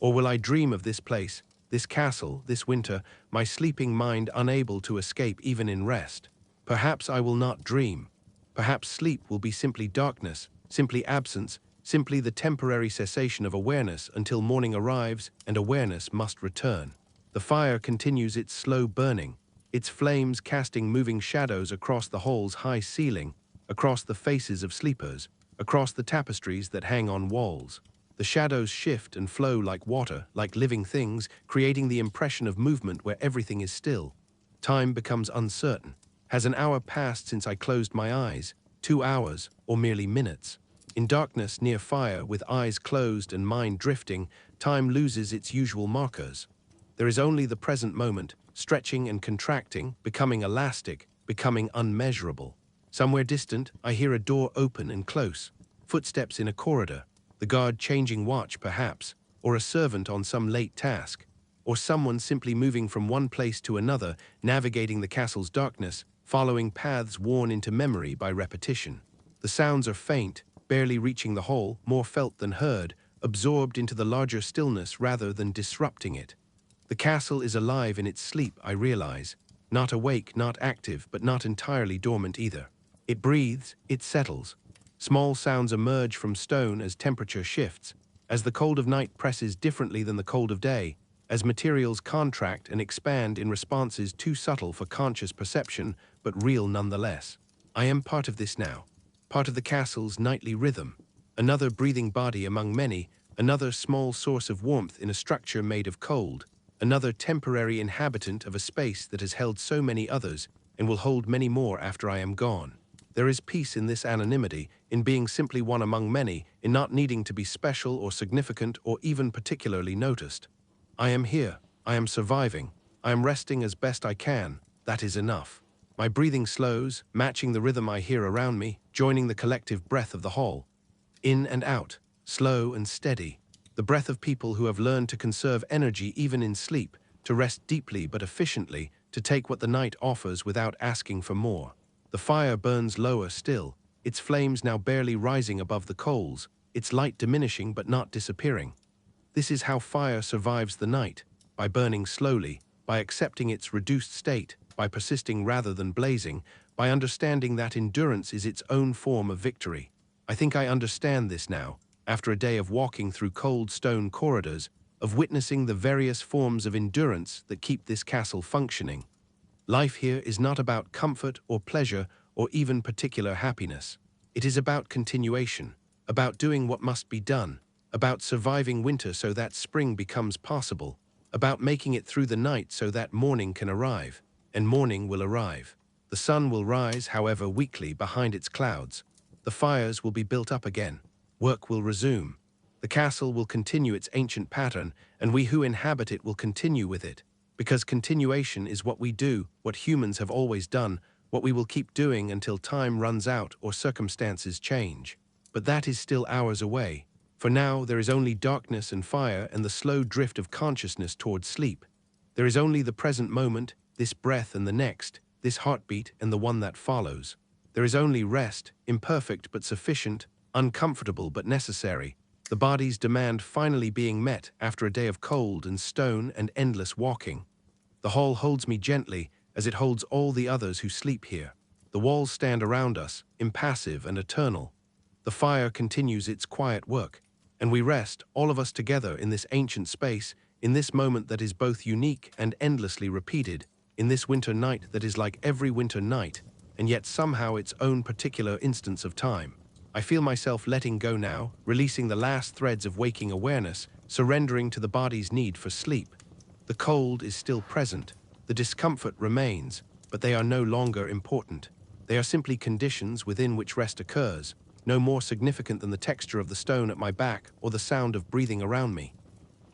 Or will I dream of this place, this castle, this winter, my sleeping mind unable to escape even in rest? Perhaps I will not dream. Perhaps sleep will be simply darkness, simply absence, simply the temporary cessation of awareness until morning arrives and awareness must return. The fire continues its slow burning, its flames casting moving shadows across the hall's high ceiling, across the faces of sleepers, across the tapestries that hang on walls. The shadows shift and flow like water, like living things, creating the impression of movement where everything is still. Time becomes uncertain. Has an hour passed since I closed my eyes? 2 hours, or merely minutes? In darkness near fire, with eyes closed and mind drifting, time loses its usual markers. There is only the present moment, stretching and contracting, becoming elastic, becoming unmeasurable. Somewhere distant, I hear a door open and close, footsteps in a corridor, the guard changing watch perhaps, or a servant on some late task, or someone simply moving from one place to another, navigating the castle's darkness, following paths worn into memory by repetition. The sounds are faint, barely reaching the hall, more felt than heard, absorbed into the larger stillness rather than disrupting it. The castle is alive in its sleep, I realize, not awake, not active, but not entirely dormant either. It breathes, it settles. Small sounds emerge from stone as temperature shifts, as the cold of night presses differently than the cold of day, as materials contract and expand in responses too subtle for conscious perception, but real nonetheless. I am part of this now, part of the castle's nightly rhythm, another breathing body among many, another small source of warmth in a structure made of cold, another temporary inhabitant of a space that has held so many others and will hold many more after I am gone. There is peace in this anonymity, in being simply one among many, in not needing to be special or significant or even particularly noticed. I am here, I am surviving, I am resting as best I can, that is enough. My breathing slows, matching the rhythm I hear around me, joining the collective breath of the hall. In and out, slow and steady, the breath of people who have learned to conserve energy even in sleep, to rest deeply but efficiently, to take what the night offers without asking for more. The fire burns lower still, its flames now barely rising above the coals, its light diminishing but not disappearing. This is how fire survives the night, by burning slowly, by accepting its reduced state, by persisting rather than blazing, by understanding that endurance is its own form of victory. I think I understand this now, after a day of walking through cold stone corridors, of witnessing the various forms of endurance that keep this castle functioning. Life here is not about comfort or pleasure or even particular happiness. It is about continuation, about doing what must be done, about surviving winter so that spring becomes possible, about making it through the night so that morning can arrive, and morning will arrive. The sun will rise, however weakly, behind its clouds. The fires will be built up again. Work will resume. The castle will continue its ancient pattern, and we who inhabit it will continue with it, because continuation is what we do, what humans have always done, what we will keep doing until time runs out or circumstances change. But that is still hours away. For now, there is only darkness and fire and the slow drift of consciousness towards sleep. There is only the present moment, this breath and the next, this heartbeat and the one that follows. There is only rest, imperfect but sufficient, uncomfortable but necessary, the body's demand finally being met after a day of cold and stone and endless walking. The hall holds me gently, as it holds all the others who sleep here. The walls stand around us, impassive and eternal. The fire continues its quiet work, and we rest, all of us together in this ancient space, in this moment that is both unique and endlessly repeated, in this winter night that is like every winter night, and yet somehow its own particular instance of time. I feel myself letting go now, releasing the last threads of waking awareness, surrendering to the body's need for sleep. The cold is still present, the discomfort remains, but they are no longer important. They are simply conditions within which rest occurs, no more significant than the texture of the stone at my back or the sound of breathing around me.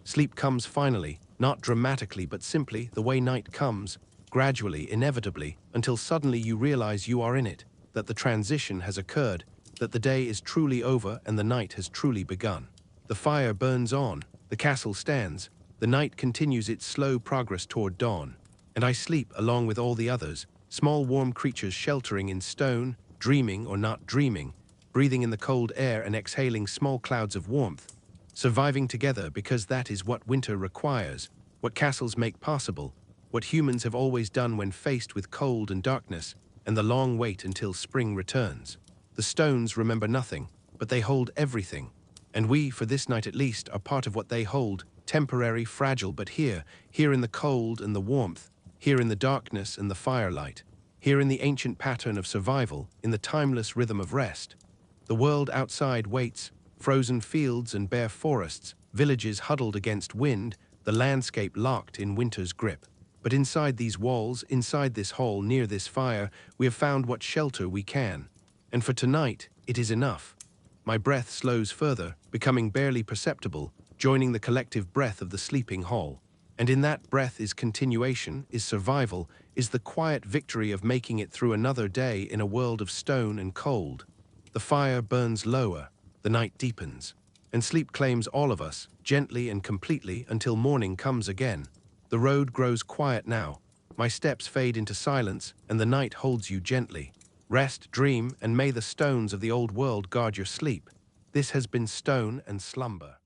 Sleep comes finally, not dramatically but simply the way night comes, gradually, inevitably, until suddenly you realize you are in it, that the transition has occurred, that the day is truly over and the night has truly begun. The fire burns on, the castle stands, the night continues its slow progress toward dawn, and I sleep along with all the others, small warm creatures sheltering in stone, dreaming or not dreaming, breathing in the cold air and exhaling small clouds of warmth, surviving together because that is what winter requires, what castles make possible, what humans have always done when faced with cold and darkness, and the long wait until spring returns. The stones remember nothing, but they hold everything, and we, for this night at least, are part of what they hold, temporary, fragile, but here in the cold and the warmth, here in the darkness and the firelight, here in the ancient pattern of survival, in the timeless rhythm of rest. The world outside waits, frozen fields and bare forests, villages huddled against wind, the landscape locked in winter's grip. But inside these walls, inside this hall, near this fire, we have found what shelter we can. And for tonight, it is enough. My breath slows further, becoming barely perceptible, joining the collective breath of the sleeping hall. And in that breath is continuation, is survival, is the quiet victory of making it through another day in a world of stone and cold. The fire burns lower, the night deepens, and sleep claims all of us, gently and completely, until morning comes again. The road grows quiet now. My steps fade into silence, and the night holds you gently. Rest, dream, and may the stones of the old world guard your sleep. This has been Stone and Slumber.